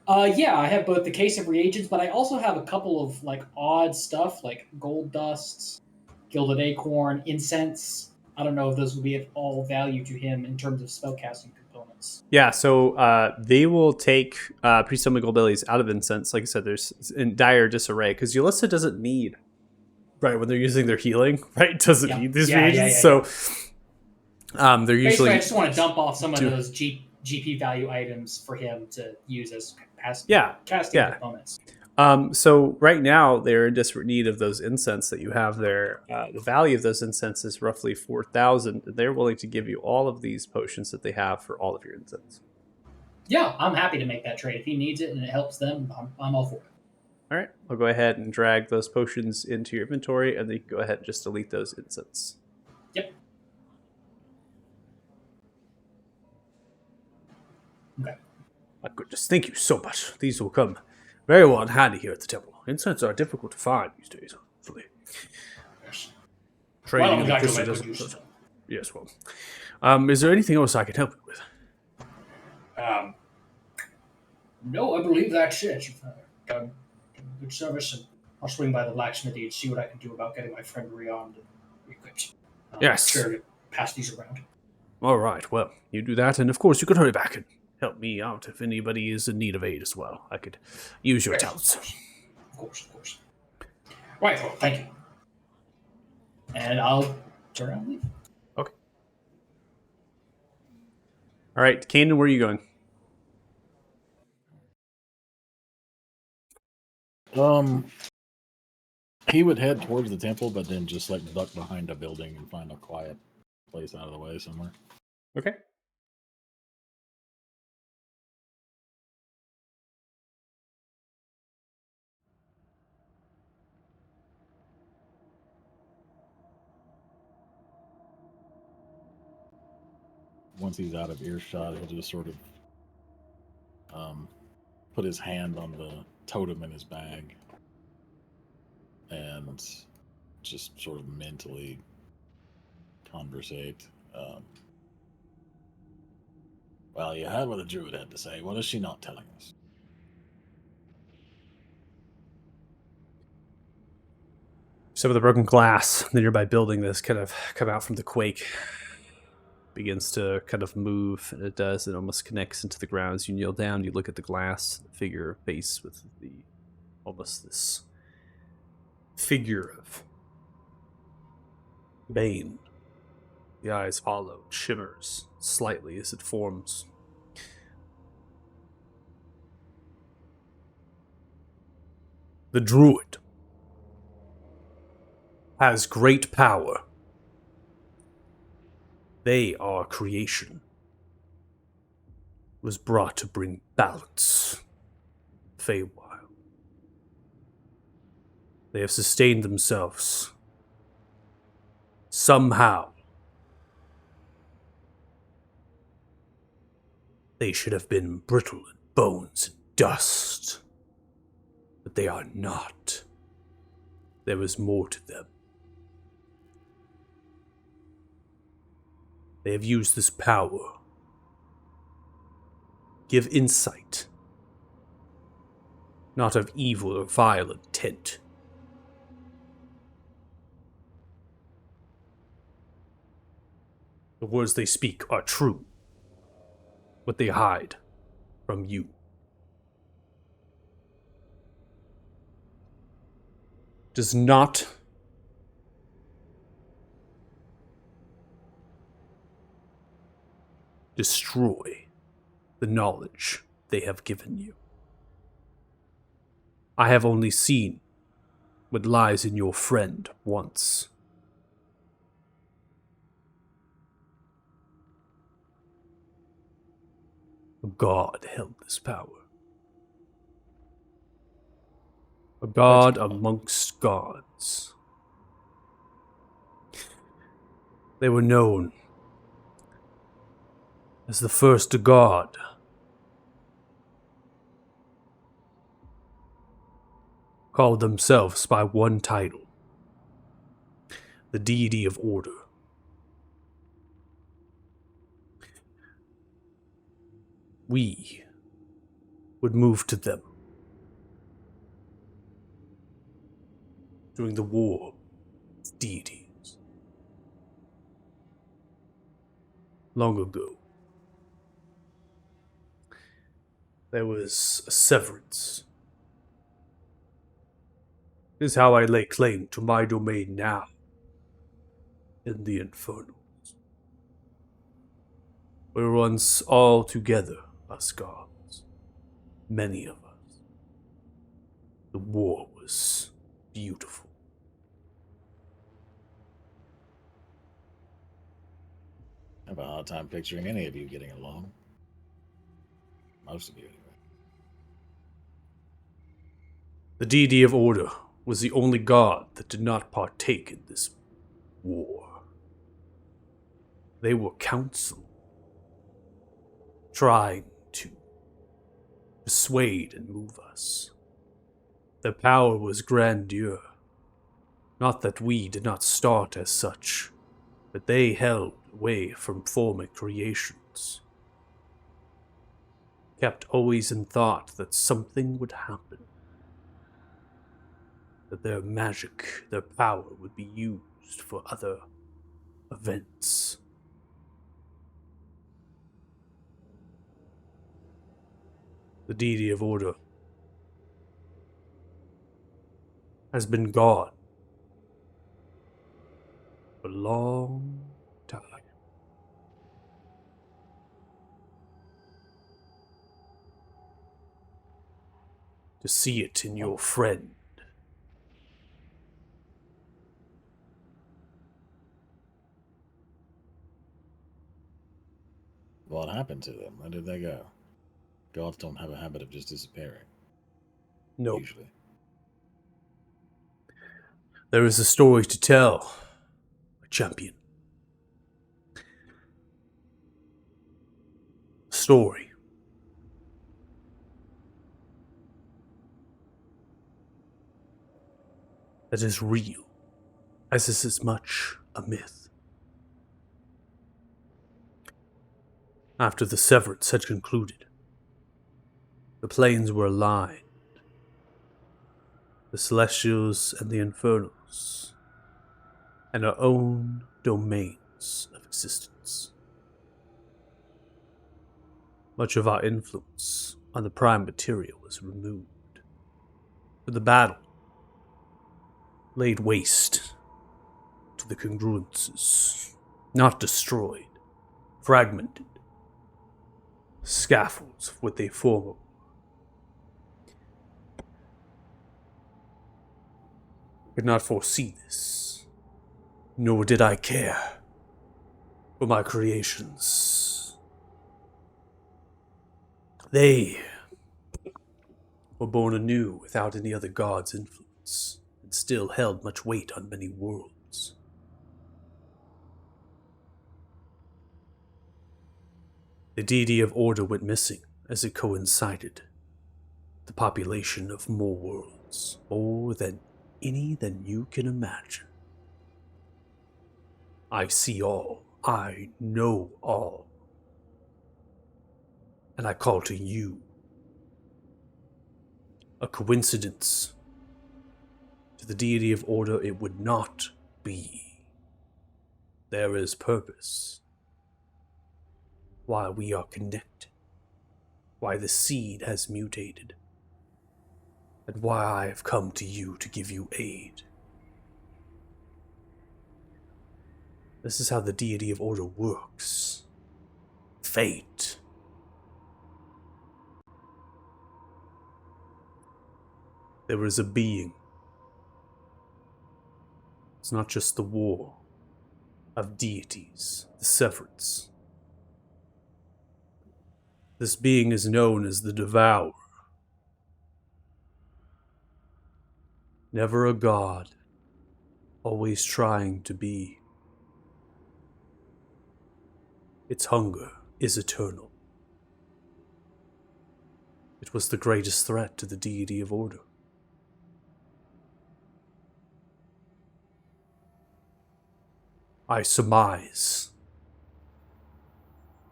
Yeah, I have both the case of reagents, but I also have a couple of like odd stuff like gold dusts, gilded acorn, incense. I don't know if those would be of all value to him in terms of spellcasting components. Yeah, so they will take priest summon gold bellies out of incense. Like I said, there's in dire disarray because Yulissa doesn't need, right, when they're using their healing, right, doesn't Yeah. need these Yeah, reagents. yeah. So they're Basically, usually I just want to dump off some of do- those GP value items for him to use as Yeah, casting yeah. components. So right now they're in desperate need of those incense that you have there. The value of those incense is roughly 4,000. They're willing to give you all of these potions that they have for all of your incense. Yeah, I'm happy to make that trade. If he needs it and it helps them, I'm all for it. All right, I'll go ahead and drag those potions into your inventory, and then you can go ahead and just delete those incense. Yep. Okay. My goodness, thank you so much. These will come very well in handy here at the temple. Incense are difficult to find these days, hopefully. Yes. Trading Well, in I'm the glad to crystal make good doesn't- use of them. Yes, well. Is there anything else I can help you with? No, I believe that's it. Done good service, and I'll swing by the blacksmithy and see what I can do about getting my friend rearmed and equipped. Yes. Sure to pass these around. All right, well, you do that, and of course you could hurry back and help me out if anybody is in need of aid as well. I could use your Yes, talents. Of course. Right, well, thank you. And I'll turn around and leave. Okay. All right, Kanan, where are you going? He would head towards the temple, but then just like duck behind a building and find a quiet place out of the way somewhere. Okay. Once he's out of earshot, he'll just sort of put his hand on the totem in his bag and just sort of mentally conversate. Well, you heard what the druid had to say. What is she not telling us? Some of the broken glass in the nearby building that's kind of come out from the quake begins to kind of move, and it does. It almost connects into the ground. As you kneel down, you look at the glass figure face with the almost this figure of Bane. The eyes hollow, shimmers slightly as it forms. The druid has great power. They are creation. Was brought to bring balance. Feywild. They have sustained themselves. Somehow. They should have been brittle and bones and dust. But they are not. There is more to them. They have used this power. Give insight. Not of evil or vile intent. The words they speak are true. What they hide from you. Does not destroy the knowledge they have given you. I have only seen what lies in your friend once. A god held this power. A god amongst gods. They were known as the first god. Called themselves by one title. The deity of order. We would move to them during the war of deities. Long ago, there was a severance. This is how I lay claim to my domain now in the Infernals. We were once all together, us gods. Many of us. The war was beautiful. I have a hard time picturing any of you getting along. Most of you, anyway. The deity of order was the only god that did not partake in this war. They were counsel, trying to persuade and move us. Their power was grandeur. Not that we did not start as such, but they held away from forming creations. Kept always in thought that something would happen. That their magic, their power would be used for other events. The deity of order has been gone for a long time. To see it in your friend. What happened to them? Where did they go? Gods don't have a habit of just disappearing. No. Usually. There is a story to tell, my champion. A story. That is real, as is as much a myth. After the severance had concluded, the planes were aligned. The Celestials and the Infernals, and our own domains of existence. Much of our influence on the prime material was removed. For the battle laid waste to the congruences, not destroyed, fragmented, scaffolds of what they form. Could not foresee this, nor did I care for my creations. They were born anew without any other god's influence, and still held much weight on many worlds. The deity of order went missing as it coincided. The population of more worlds, more than any than you can imagine. I see all. I know all. And I call to you. A coincidence. To the deity of order, it would not be. There is purpose. Why we are connected. Why the seed has mutated. And why I have come to you to give you aid. This is how the deity of order works. Fate. There is a being. It's not just the war of deities, the severance. This being is known as the Devourer. Never a god, always trying to be. Its hunger is eternal. It was the greatest threat to the deity of order. I surmise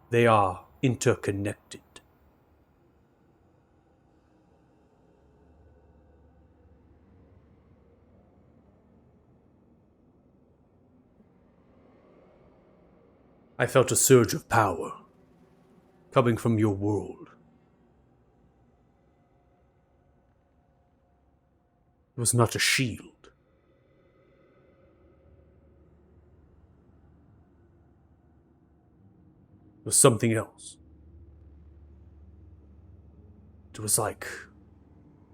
they are interconnected. I felt a surge of power coming from your world. It was not a shield. It was something else. It was like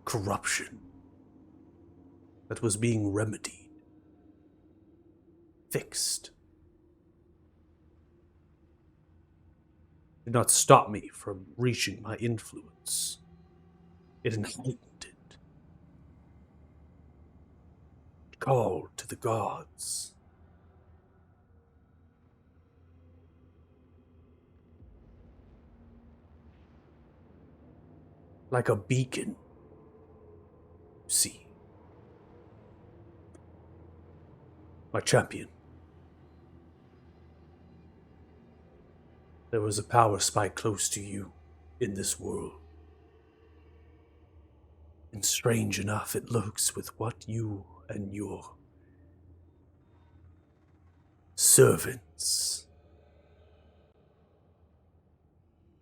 corruption that was being remedied, fixed. It did not stop me from reaching my influence. It enlightened it. It called to the gods. Like a beacon. See. My champion. There was a power spike close to you in this world. And strange enough, it lurks with what you and your servants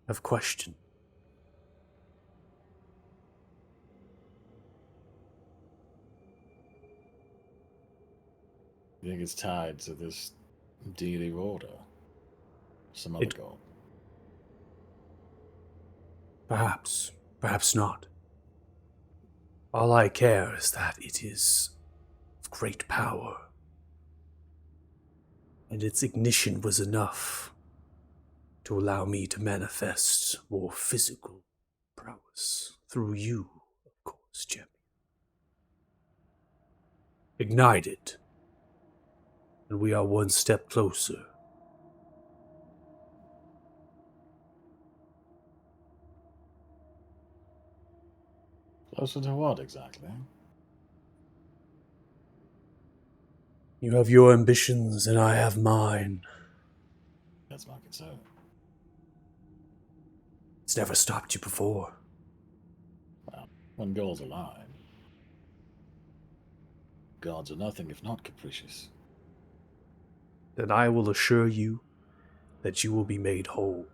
have questioned. You think it's tied to this deity of order? Some other god? Perhaps, perhaps not. All I care is that it is of great power. And its ignition was enough to allow me to manifest more physical prowess through you, of course, champion. Ignite it, and we are one step closer. Closer to what exactly? You have your ambitions, and I have mine. That's my concern. It's never stopped you before. Well, when goals align, gods are nothing if not capricious. Then I will assure you that you will be made whole.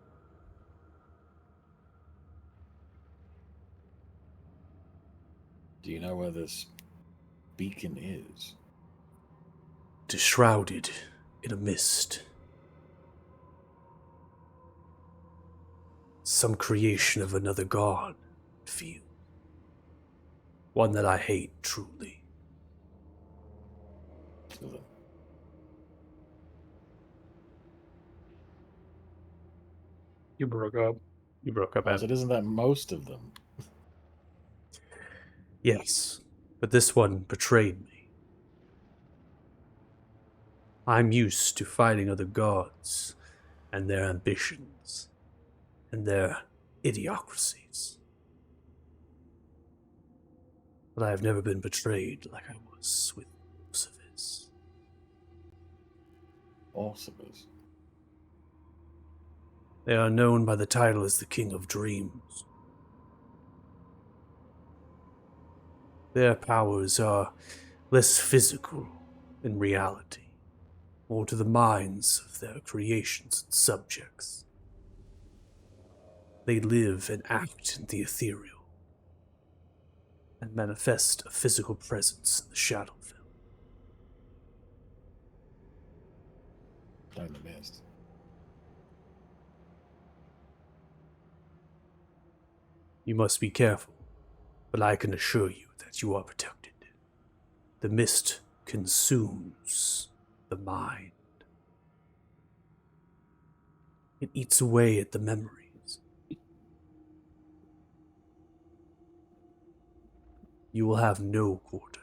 Do you know where this beacon is? It is shrouded in a mist. Some creation of another god, I feel. One that I hate truly. You broke up. You broke up I at said, isn't that most of them? Yes, but this one betrayed me. I'm used to fighting other gods and their ambitions. and their idiocracies. But I have never been betrayed like I was with Lucifer's. Orcibus. They are known by the title as the King of Dreams. Their powers are less physical in reality, more to the minds of their creations and subjects. They live and act in the ethereal, and manifest a physical presence in the Shadowfell. Playing the best. You must be careful, but I can assure you that you are protected. The mist consumes the mind. It eats away at the memories. You will have no quarter.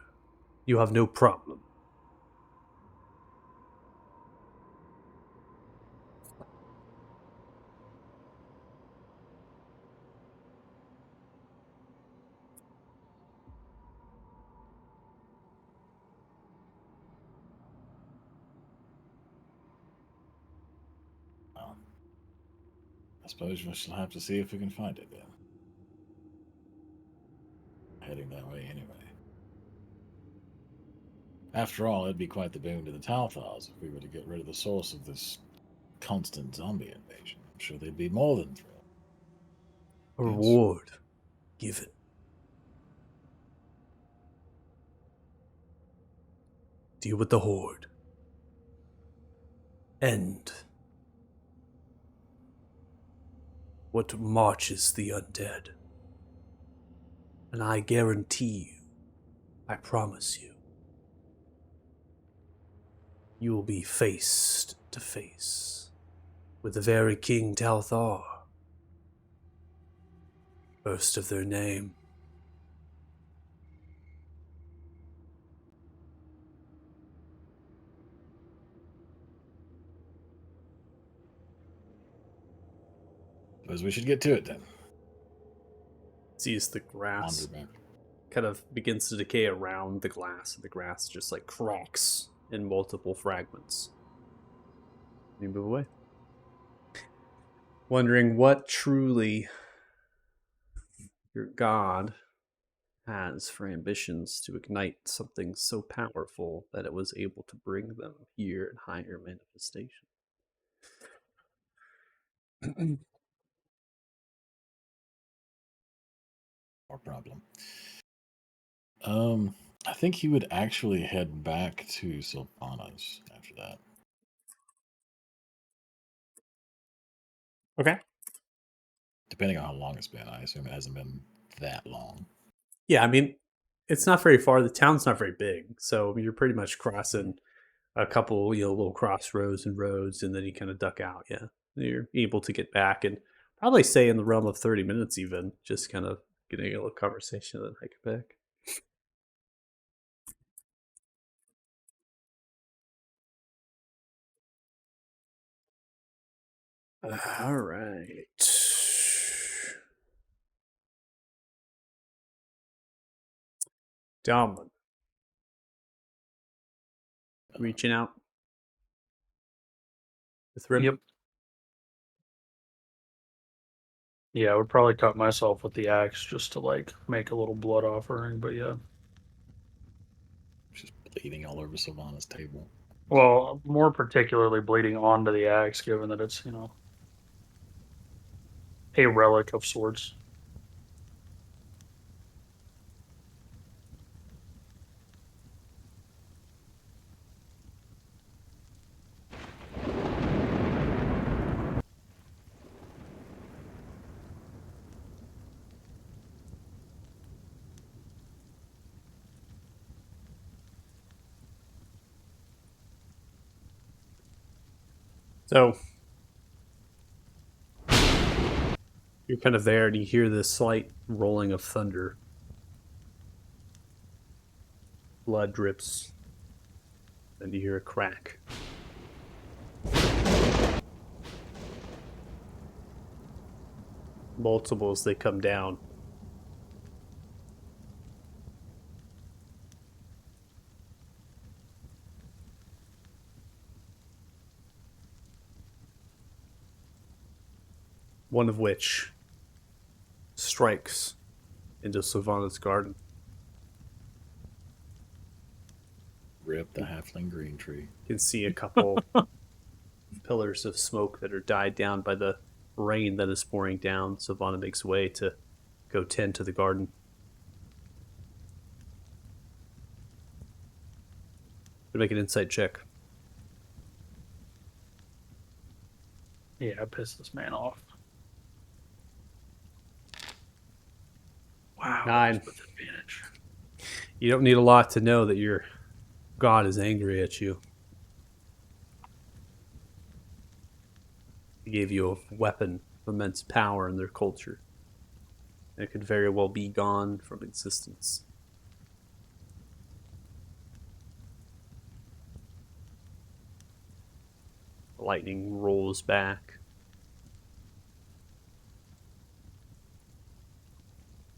You have no problem. Well, I suppose we shall have to see if we can find it then. Heading that way anyway. After all, it'd be quite the boon to the Talthars if we were to get rid of the source of this constant zombie invasion. I'm sure they'd be more than thrilled. A Yes. reward given. Deal with the Horde. End what marches the undead. And I guarantee you, I promise you, you will be face to face with the very King Talthar, first of their name. Suppose we should get to it then. Sees the grass Wander back. kind of begins to decay around the glass, and the grass just like cracks in multiple fragments. You move away. Wondering what truly your god has for ambitions to ignite something so powerful that it was able to bring them here in higher manifestation. Or problem. I think he would actually head back to Sylvanas after that. Okay. Depending on how long it's been, I assume it hasn't been that long. Yeah, I mean, it's not very far. The town's not very big, so you're pretty much crossing a couple, little crossroads and roads, and then you kind of duck out. Yeah, you're able to get back, and probably say in the realm of 30 minutes, even just kind of getting a little conversation and then hike it back. All right. Domlin. Reaching out. With Rim. Yep. Yeah, I would probably cut myself with the axe just to like make a little blood offering, but yeah. Just bleeding all over Sylvanas' table. Well, more particularly bleeding onto the axe, given that it's, a relic of sorts. So you're kind of there, and you hear this slight rolling of thunder. Blood drips, and you hear a crack. multiples they come down. One of which strikes into Sylvanas' garden. Rip the halfling green tree. You can see a couple pillars of smoke that are died down by the rain that is pouring down. Sylvana makes way to go tend to the garden. Make an insight check. Yeah, I pissed this man off. Wow. 9. With advantage. You don't need a lot to know that your god is angry at you. He gave you a weapon of immense power in their culture. It could very well be gone from existence. The lightning rolls back.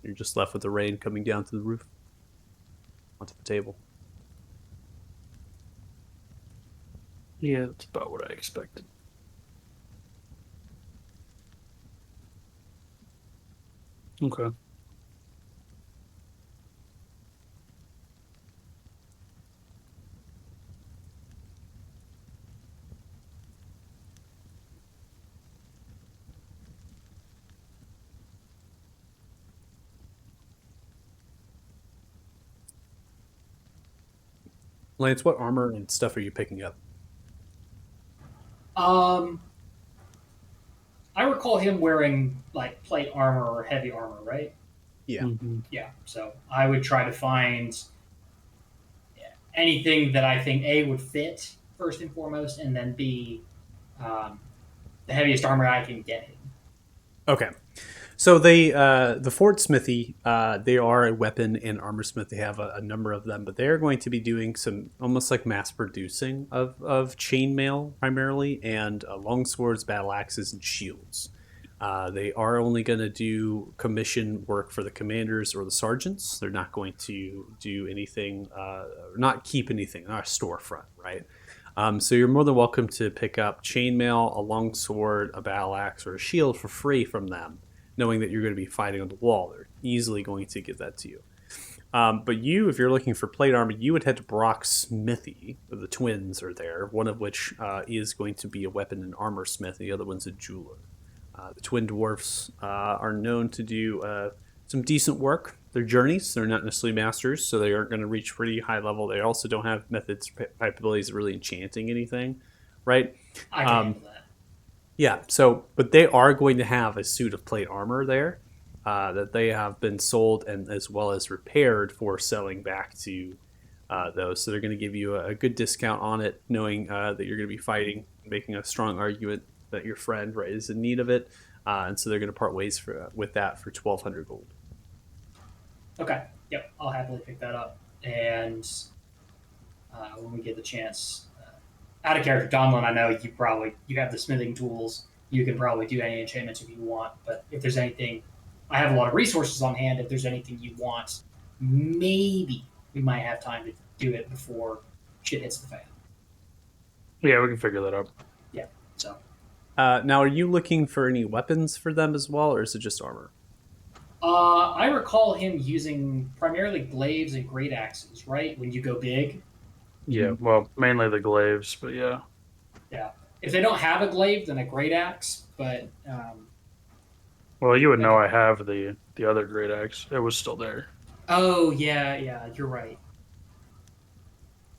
You're just left with the rain coming down to the roof, onto the table. Yeah, that's about what I expected. Okay. Lance, what armor and stuff are you picking up? I recall him wearing like plate armor or heavy armor, right? Yeah. Mhm. Yeah. So I would try to find anything that I think A would fit first and foremost, and then B, the heaviest armor I can get him. Okay. So they, the Fort Smithy, they are a weapon and armor smith. They have a number of them, but they're going to be doing some almost like mass producing of chainmail primarily, and longswords, battle axes, and shields. They are only going to do commission work for the commanders or the sergeants. They're not going to do anything, not keep anything, not a storefront, right? So you're more than welcome to pick up chainmail, a longsword, a battle axe, or a shield for free from them, knowing that you're going to be fighting on the wall. They're easily going to give that to you. But you, if you're looking for plate armor, you would head to Brock's Smithy. The twins are there, one of which is going to be a weapon and armor smith, the other one's a jeweler. The twin dwarfs are known to do some decent work. They're journeys. They're not necessarily masters, so they aren't going to reach pretty high level. They also don't have methods, capabilities of really enchanting anything, right? I can handle that. Yeah, so, but they are going to have a suit of plate armor there that they have been sold and as well as repaired for selling back to those. So they're going to give you a good discount on it, knowing that you're going to be fighting, making a strong argument that your friend, right, is in need of it. And so they're going to part ways with that for 1,200 gold. Okay. Yep. I'll happily pick that up. And when we get the chance, out of character, Donlin, I know you have the smithing tools. You can probably do any enchantments if you want. But if there's anything, I have a lot of resources on hand. If there's anything you want, maybe we might have time to do it before shit hits the fan. Yeah, we can figure that out. Yeah. So. Now, are you looking for any weapons for them as well, or is it just armor? I recall him using primarily glaives and great axes, right? When you go big. Yeah, well, mainly the glaives, but yeah. Yeah. If they don't have a glaive, then a great axe. But Well, you would know I have the other great axe. It was still there. oh yeah, you're right.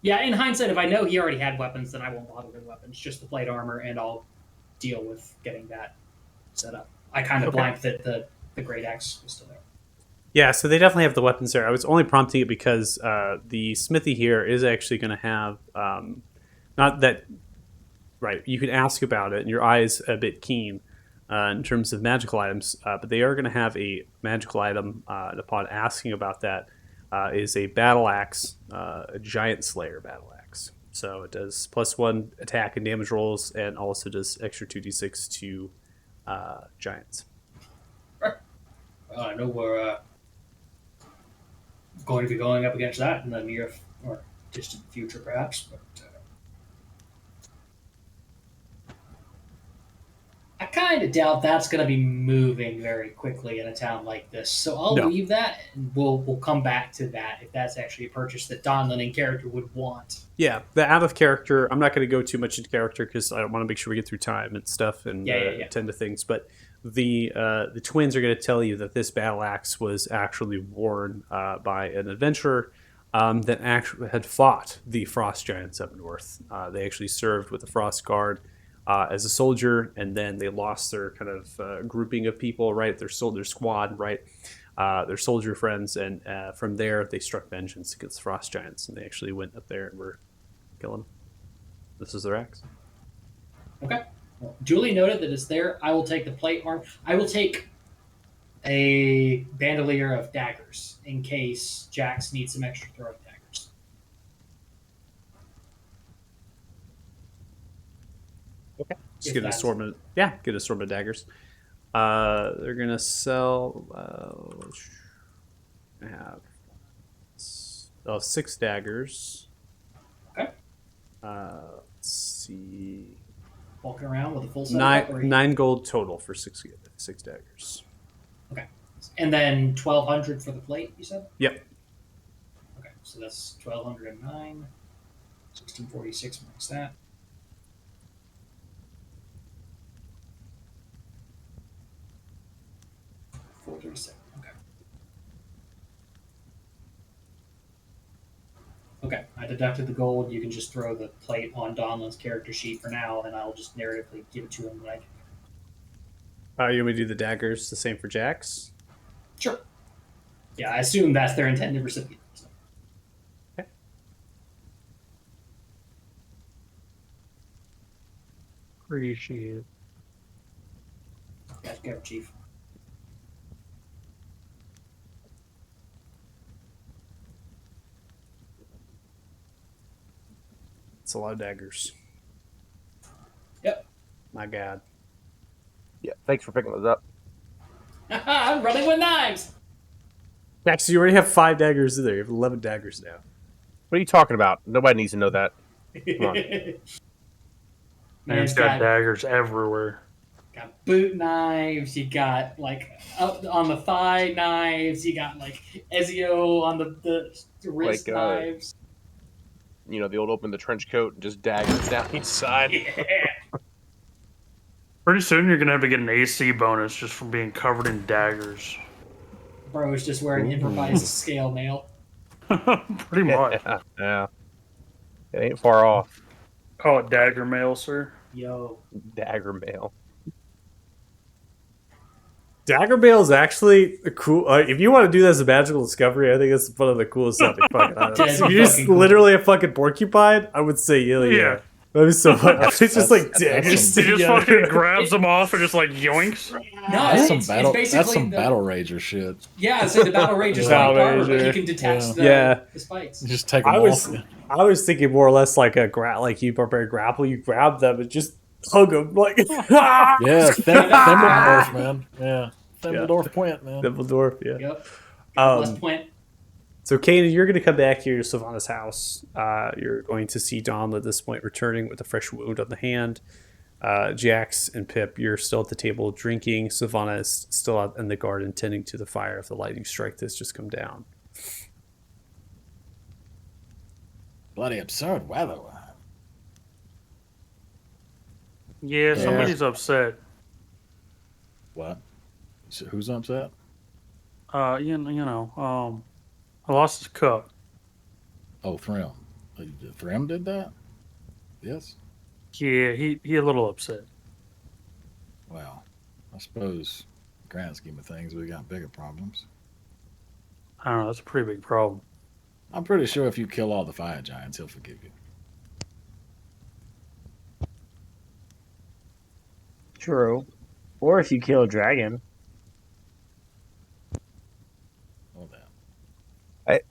Yeah, in hindsight, if I know he already had weapons, then I won't bother with weapons. Just the plate armor, and I'll deal with getting that set up. I kind of Okay. blanked that the great axe was still there. Yeah, so they definitely have the weapons there. I was only prompting it because the smithy here is actually going to have, not that, right, you can ask about it, and your eye is a bit keen in terms of magical items, but they are going to have a magical item, and upon asking about that, is a battle axe, a giant slayer battle axe. So it does +1 attack and damage rolls, and also does extra 2d6 to giants. I know we're going to be going up against that in the near or distant future, perhaps. But I kind of doubt that's going to be moving very quickly in a town like this. So I'll No. leave that, and we'll come back to that if that's actually a purchase that Donlin in character would want. Yeah, the out of character. I'm not going to go too much into character because I want to make sure we get through time and stuff and Yeah. attend to things. But the twins are going to tell you that this battle axe was actually worn by an adventurer that actually had fought the frost giants up north. They actually served with the frost guard as a soldier, and then they lost their kind of grouping of people, right? Their squad, right? Their soldier friends, and from there they struck vengeance against the frost giants, and they actually went up there and were killing them. This is their axe. Okay. Well, duly noted that it's there. I will take the plate arm. I will take a bandolier of daggers in case Jax needs some extra throwing daggers. Just If get an that's- assortment. Yeah, get an assortment of daggers. They're gonna sell. I have 6 daggers. Okay. Let's see. Walking around with a full set. Nine gold total for six daggers. And then 1,200 for the plate, you said? Yep. Okay, so that's 1,209. 1646 minus that. $437. Okay. Okay, I deducted the gold. You can just throw the plate on Donlin's character sheet for now, and I'll just narratively give it to him when I can. You want me to do the daggers the same for Jax? Sure. Yeah, I assume that's their intended recipient. So. Appreciate it. Guys, go, Chief. It's a lot of daggers. Yep. My God. Yeah, thanks for picking those up. I'm running with knives! Jax, you already have 5 daggers there. You have 11 daggers now. What are you talking about? Nobody needs to know that. Come on. Man's got daggers everywhere. Got boot knives, you got like up on the thigh knives, you got like Ezio on the wrist Like, knives. You know, the old open the trench coat and just daggers down each side. Yeah. Pretty soon you're gonna have to get an AC bonus just from being covered in daggers. Bro is just wearing improvised scale mail. Pretty much. Yeah. It ain't far off. Call it dagger mail, sir. Yo. Dagger mail. Dagger mail is actually a cool. If you want to do that as a magical discovery, I think it's one of the coolest sounding fucking items. Dead If you're just fucking cool. literally a fucking porcupine, I would say yeah. That'd be so fun. It's just like that's daggers. He just together. fucking grabs them off and just like yoinks. No, That's some it's battle. basically That's some the, battle rager shit. Yeah, I'd say the Battle Rager's Battle like armor, but Rager. you can detach Yeah. the spikes. Just take them I was off. I was thinking more or less like a like you prepare a grapple, you grab them and just hug them like Yeah, Thimbledorf, man. Yeah, Thimbledorf Point, man. Dumbledore, yeah. Yep. Um, Plus point. So, Kanan, you're going to come back here to Sylvanas' house. You're going to see Dom at this point returning with a fresh wound on the hand. Jax and Pip, you're still at the table drinking. Sylvana is still out in the garden tending to the fire of the lightning strike that's just come down. Bloody absurd weather. Yeah, somebody's upset. What? So who's upset? I lost his cup. Oh, Thrym. Thrym did that? Yes. Yeah, he a little upset. Well, I suppose, grand scheme of things, we got bigger problems. I don't know. That's a pretty big problem. I'm pretty sure if you kill all the fire giants, he'll forgive you. True. Or if you kill a dragon. All that.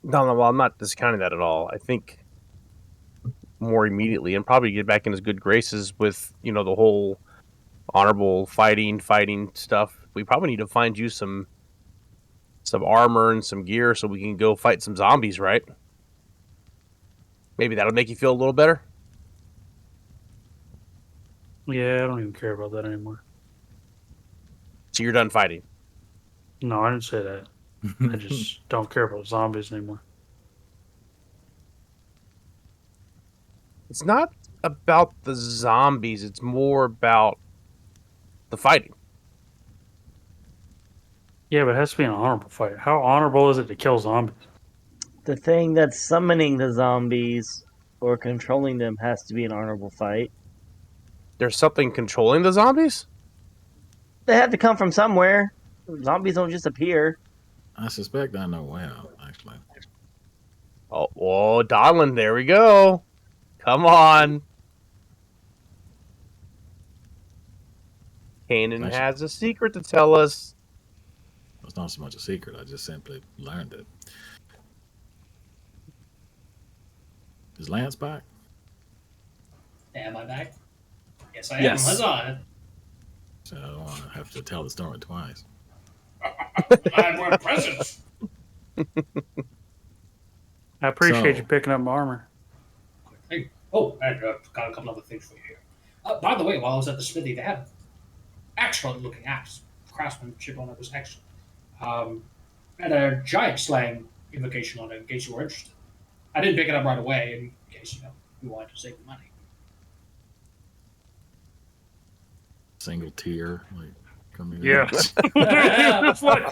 No, well, I'm not discounting that at all. I think more immediately and probably get back in his good graces with, the whole honorable fighting stuff. we probably need to find you some armor and some gear so we can go fight some zombies, right? Maybe that'll make you feel a little better. Yeah, I don't even care about that anymore. So you're done fighting. No, I didn't say that. I just don't care about zombies anymore. It's not about the zombies. It's more about the fighting. Yeah, but it has to be an honorable fight. How honorable is it to kill zombies? The thing that's summoning the zombies or controlling them has to be an honorable fight. There's something controlling the zombies? They have to come from somewhere. Zombies don't just appear. I suspect I know where, actually. Oh, whoa, Donlin, there we go. Come on. Kanan Actually- has a secret to tell us. It's not so much a secret, I just simply learned it. Is Lance back? Am I back? Yes, I am. Yes. Huzzah! So I don't want to have to tell the story twice. I wear presents. I appreciate So- you picking up my armor. Hey, oh, I got a couple other things for you here. By the way, while I was at the smithy, they had excellent looking axe. Craftsmanship on it was excellent. Had a giant slaying invocation on it in case you were interested. I didn't pick it up right away in case you wanted to save the money. Single tear, like coming. Yeah. It's like,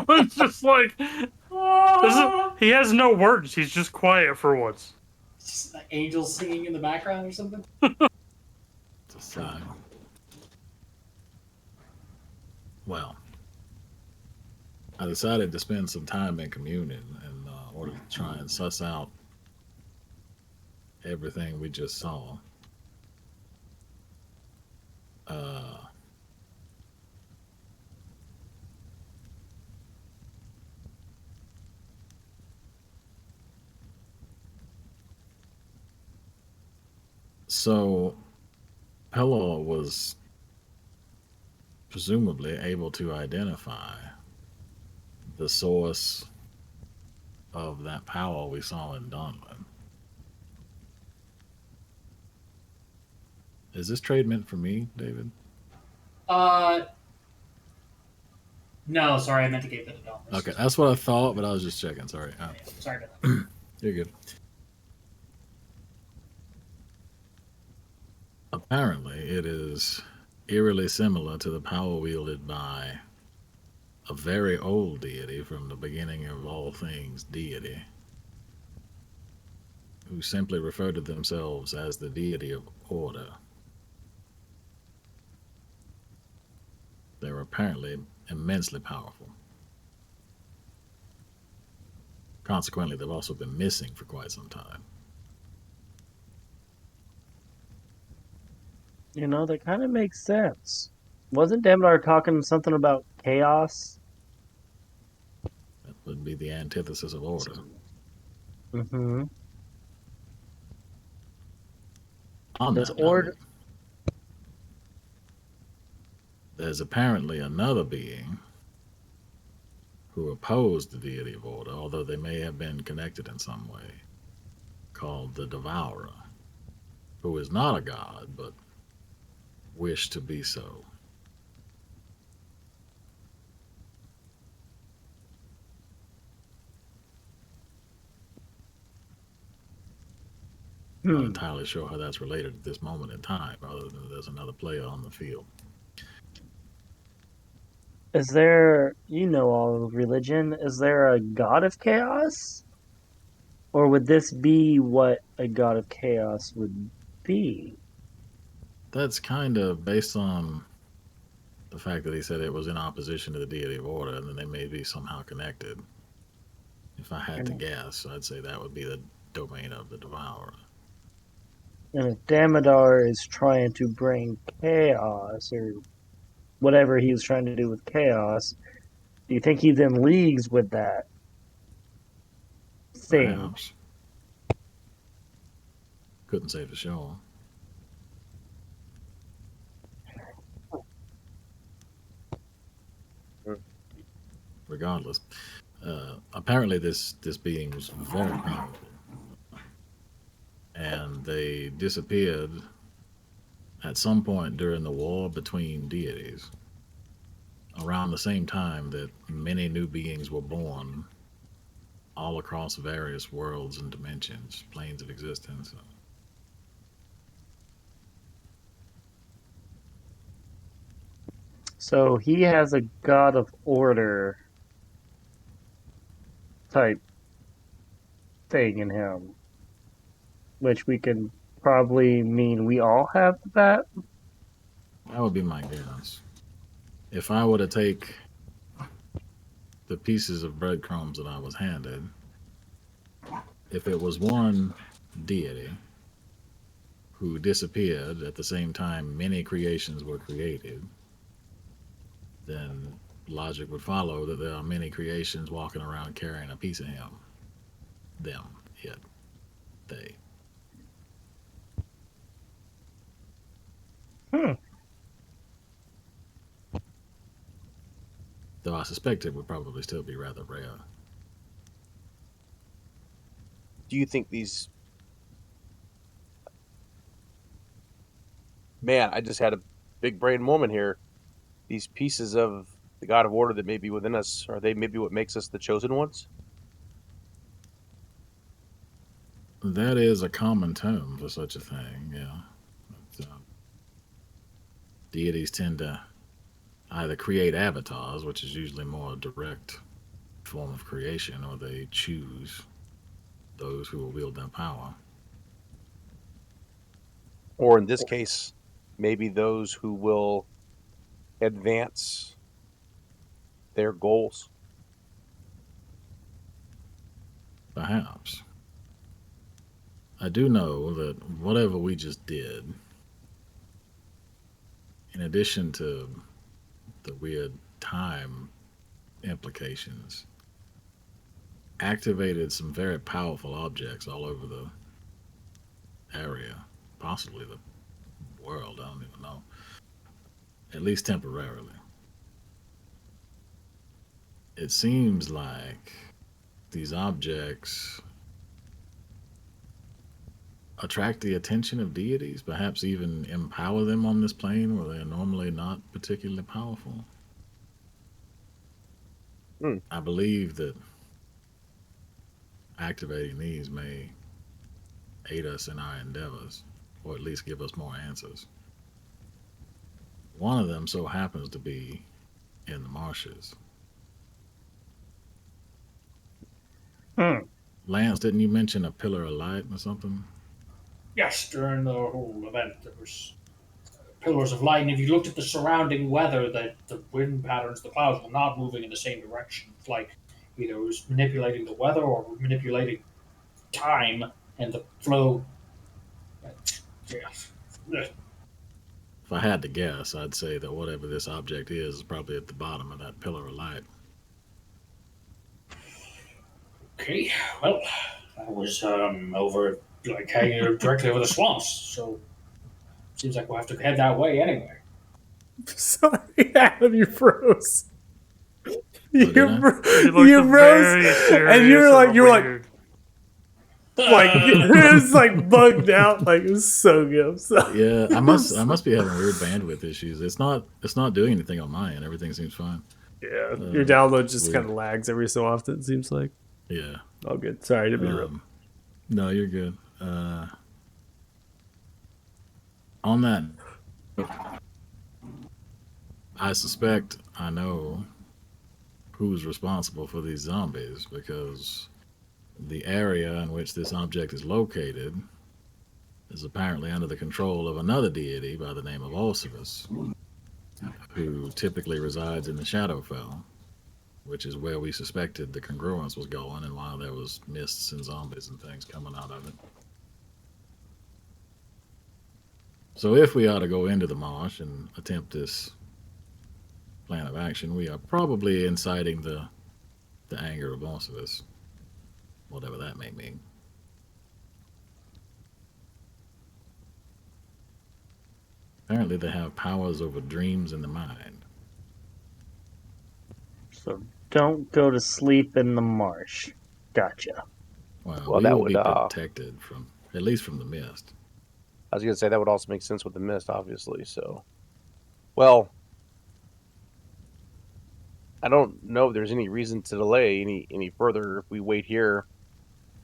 it's just like, he has no words. He's just quiet for once. Just like angels singing in the background or something. It's a sigh. Well, I decided to spend some time in communion in order to try and suss out everything we just saw. So, Pella was presumably able to identify the source of that power we saw in Donlin. Is this trade meant for me, David? No, sorry, I meant to give that to Dom. Okay, that's what I thought, but I was just checking. Sorry. Sorry about that. You're good. Apparently, it is eerily similar to the power wielded by a very old deity from the beginning of all things deity, who simply referred to themselves as the deity of order. They were apparently immensely powerful. Consequently, they've also been missing for quite some time. You know, that kind of makes sense. Wasn't Damodar talking something about chaos? That would be the antithesis of order. Mm-hmm. On Does that order- note, there's apparently another being who opposed the deity of order, although they may have been connected in some way, called the Devourer, who is not a god, but wished to be so. Not entirely sure how that's related at this moment in time, other than there's another player on the field. Is there, you know, all of religion, is there a god of chaos? Or would this be what a god of chaos would be? That's kind of based on the fact that he said it was in opposition to the deity of order, and then they may be somehow connected. If I had to guess, I'd say that would be the domain of the Devourer. And if Damodar is trying to bring chaos, or whatever he was trying to do with chaos, do you think he's in leagues with that thing? Perhaps. Couldn't say for sure. regardless, apparently this being was very powerful, and they disappeared at some point during the war between deities, around the same time that many new beings were born all across various worlds and dimensions, planes of existence. So he has a god of order type thing in him, which we can probably mean we all have that. That would be my guess. If I were to take the pieces of breadcrumbs that I was handed, if it was one deity who disappeared at the same time many creations were created, then logic would follow that there are many creations walking around carrying a piece of him. Them, it, they. Though I suspect it would probably still be rather rare. Do you think these? Man, I just had a big brain moment here. These pieces of the God of Order that may be within us, are they maybe what makes us the chosen ones? That is a common term for such a thing, yeah. But, deities tend to either create avatars, which is usually more a direct form of creation, or they choose those who will wield their power. Or in this case, maybe those who will advance their goals. Perhaps. I do know that whatever we just did, in addition to the weird time implications, activated some very powerful objects all over the area, possibly the world, I don't even know. At least temporarily. It seems like these objects attract the attention of deities, perhaps even empower them on this plane where they're normally not particularly powerful. I believe that activating these may aid us in our endeavors, or at least give us more answers. One of them so happens to be in the marshes. Lance, didn't you mention a pillar of light or something? Yes, during the whole event, there was pillars of light, and if you looked at the surrounding weather, the wind patterns, the clouds were not moving in the same direction. It's like either it was manipulating the weather or manipulating time and the flow. Yeah. If I had to guess, I'd say that whatever this object is probably at the bottom of that pillar of light. Okay, well, I was over, like, hanging directly over the swamps, so seems like we'll have to head that way anyway. Sorry, Adam, you froze. You, did I? He looked you very froze, serious and you were like, weird. it was like bugged out. Like it was so good. I'm sorry. Yeah, I must be having weird bandwidth issues. It's not doing anything on my end. Everything seems fine. Yeah, your download just weird. kind of lags every so often. It seems like. Yeah. Oh, good. Sorry to be rude. No, you're good. On that, I suspect I know who's responsible for these zombies, because the area in which this object is located is apparently under the control of another deity by the name of Osiris, who typically resides in the Shadowfell, which is where we suspected the congruence was going and why there was mists and zombies and things coming out of it. So if we are to go into the marsh and attempt this plan of action, we are probably inciting the anger of Osiris, whatever that may mean. Apparently they have powers over dreams and the mind. So don't go to sleep in the marsh. Gotcha. Well, Well, we that will would, be protected from, at least from the mist. I was going to say that would also make sense with the mist, obviously. So, well, I don't know if there's any reason to delay any further. If we wait here,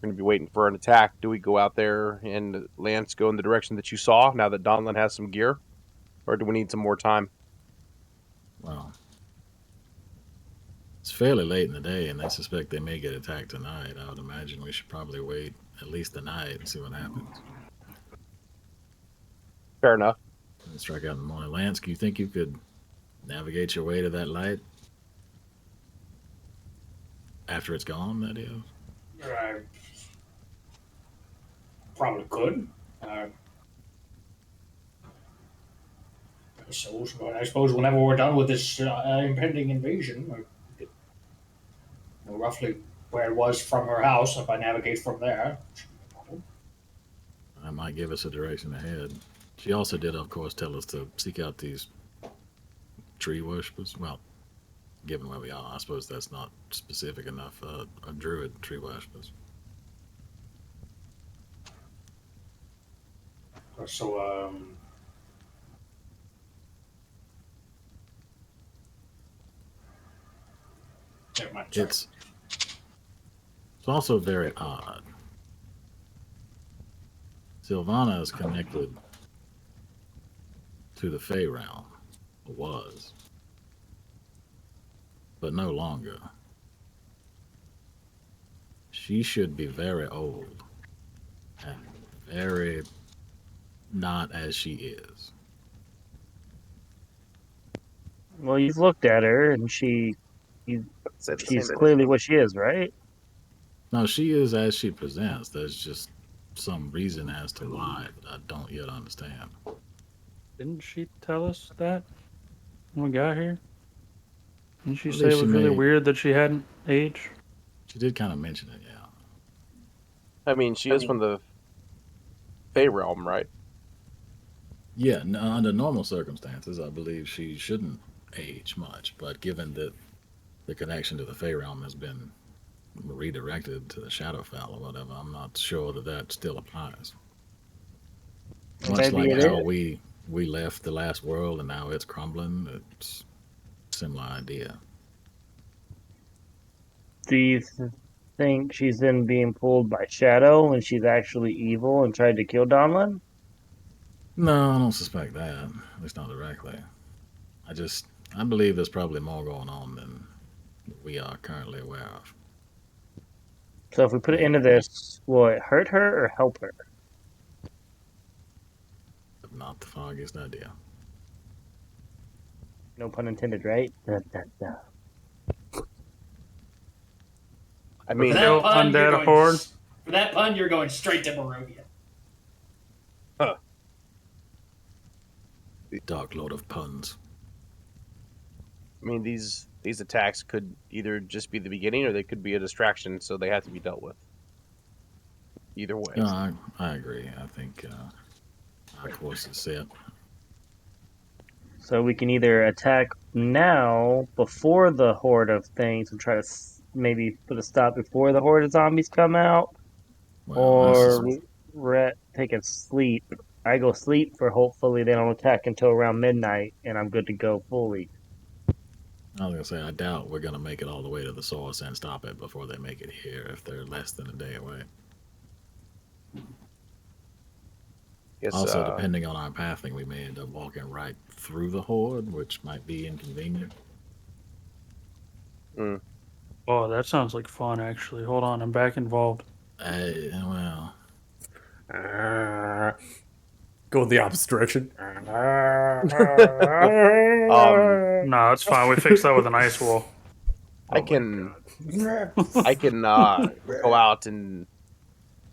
we're going to be waiting for an attack. Do we go out there and Lance go in the direction that you saw now that Donlin has some gear? Or do we need some more time? Well, it's fairly late in the day, and I suspect they may get attacked tonight. I would imagine we should probably wait at least the night and see what happens. Fair enough. And strike out in the morning. Lance, do you think you could navigate your way to that light? After it's gone, that is? I probably could. I suppose whenever we're done with this impending invasion, we could know roughly where it was from her house. If I navigate from there, shouldn't be a problem. That might give us a direction ahead. She also did, of course, tell us to seek out these tree worshippers. Well, given where we are, I suppose that's not specific enough. A druid tree worshippers. So, never mind. Sorry. It's also very odd. Sylvana is connected to the Fey realm, or was, but no longer. She should be very old and very not as she is. Well, you've looked at her, and she's clearly what she is, right? No, she is as she presents. There's just some reason as to why that I don't yet understand. Didn't she tell us that when we got here? Didn't she I say believe it she was really may- weird that she hadn't aged? She did kind of mention it, yeah. I mean, she is from the Fey realm, right? Yeah, under normal circumstances, I believe she shouldn't age much, but given that the connection to the Fey realm has been redirected to the Shadowfell or whatever, I'm not sure that still applies. Much Maybe like it how is. we left the last world and now it's crumbling, it's a similar idea. Do you think she's then being pulled by Shadow and she's actually evil and tried to kill Donlin? No, I don't suspect that, at least not directly. I believe there's probably more going on than we are currently aware of. So if we put it into this, will it hurt her or help her? Not the foggiest idea. No pun intended, right? I mean, For that pun, you're Undead going, Horde. for that pun, you're going straight to Barovia. Dark Lord of Puns. these attacks could either just be the beginning or they could be a distraction, so they have to be dealt with. Either way. No, I agree. I think our course is set. So we can either attack now before the horde of things and try to maybe put a stop before the horde of zombies come out, Well, or take a sleep. I go sleep for hopefully they don't attack until around midnight, and I'm good to go fully. I was gonna say I doubt we're gonna make it all the way to the source and stop it before they make it here if they're less than a day away. Guess, Also, depending on our pathing, we may end up walking right through the horde, which might be inconvenient. Oh, that sounds like fun, actually. Hold on, I'm back involved. Well, Go in the opposite direction. No, it's fine. We fixed that with an ice wall. I can go out and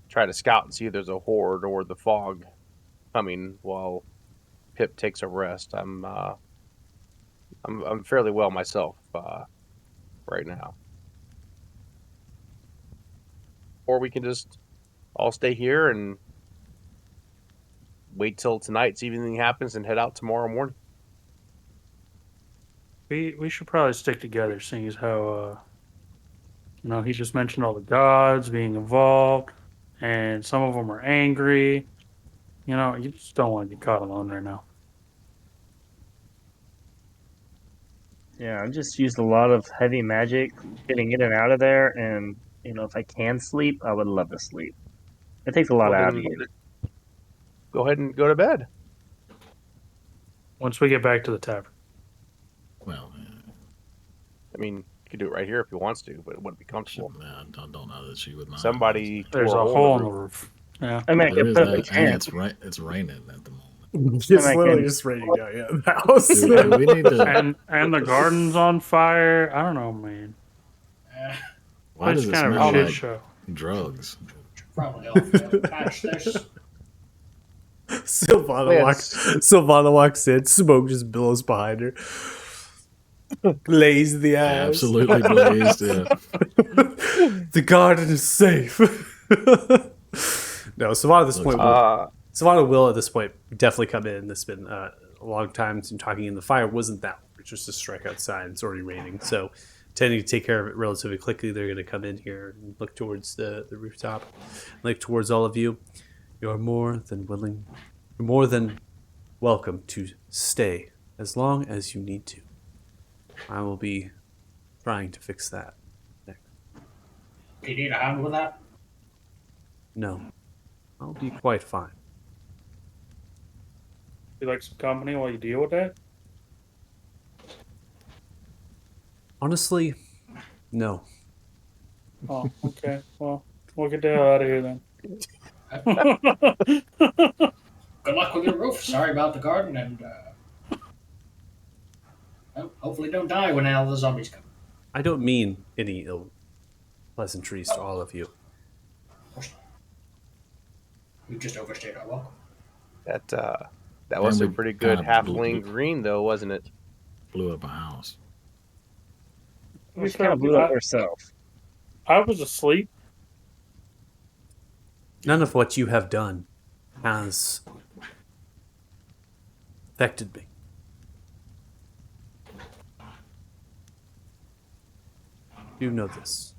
try to scout and see if there's a horde or the fog coming while Pip takes a rest. I'm fairly well myself right now. Or we can just all stay here and wait till tonight, see if anything happens, and head out tomorrow morning. We should probably stick together, seeing as how You know, he just mentioned all the gods being involved, and some of them are angry. You know, you just don't want to get caught alone right now. Yeah, I just used a lot of heavy magic getting in and out of there, and if I can sleep, I would love to sleep. It takes a lot Well, out of then you. go ahead and go to bed. Once we get back to the tavern. Well, I mean, you could do it right here if he wants to, but it wouldn't be comfortable. I don't know that she would mind. Somebody There's tore a hole in in the roof. Yeah. I mean, I There could is put up a that, and tent. it's raining at the moment. It's And I literally can- just raining down yeah, the house. Do we need to? And the garden's on fire. I don't know, man. Why It's does it kind of smell a shit like show. drugs? Probably off the patch. There's Sylvana walks in, smoke just billows behind her. Lays the eyes. Absolutely blazed. Yeah. The garden is safe. No, Savannah at this point Savannah will at this point definitely come in. It's been a long time since talking, and the fire wasn't that long. It's just a strike outside. It's already raining, so tending to take care of it relatively quickly. They're going to come in here and look towards the rooftop, look towards all of you. You are more than willing, more than welcome to stay as long as you need to. I will be trying to fix that. Do you need a hand with that? No, I'll be quite fine. You like some company while you deal with that? Honestly, no. Oh, okay. Well, we'll get the hell out of here then. Good luck with your roof. Sorry about the garden, and hopefully don't die when all the zombies come. I don't mean any ill pleasantries to all of you. Of course not. We've just overstayed our welcome. That was a we pretty good kinda halfling green, though, wasn't it? Blew up a house. We kind of blew up ourselves. I was asleep. None of what you have done has affected me. You know this.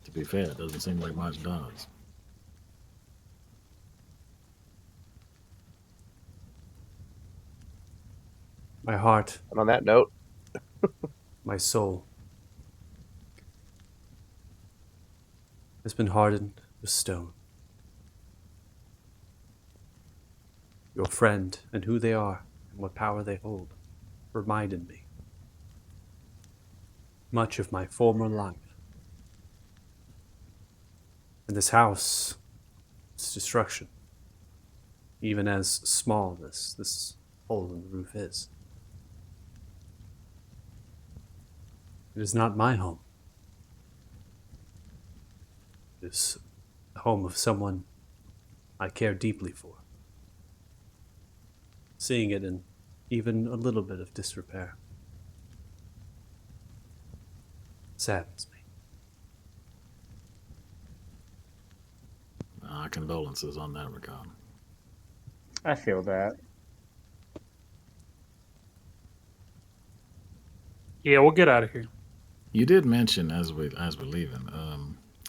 To be fair, it doesn't seem like much does. My heart, And on that note, my soul has been hardened with stone. Your friend and who they are and what power they hold reminded me much of my former life. And this house, its destruction, even as small as this hole in the roof is. It is not my home. It is the home of someone I care deeply for. Seeing it in even a little bit of disrepair saddens me. Condolences on that regard. I feel that. Yeah, we'll get out of here. You did mention as we're leaving,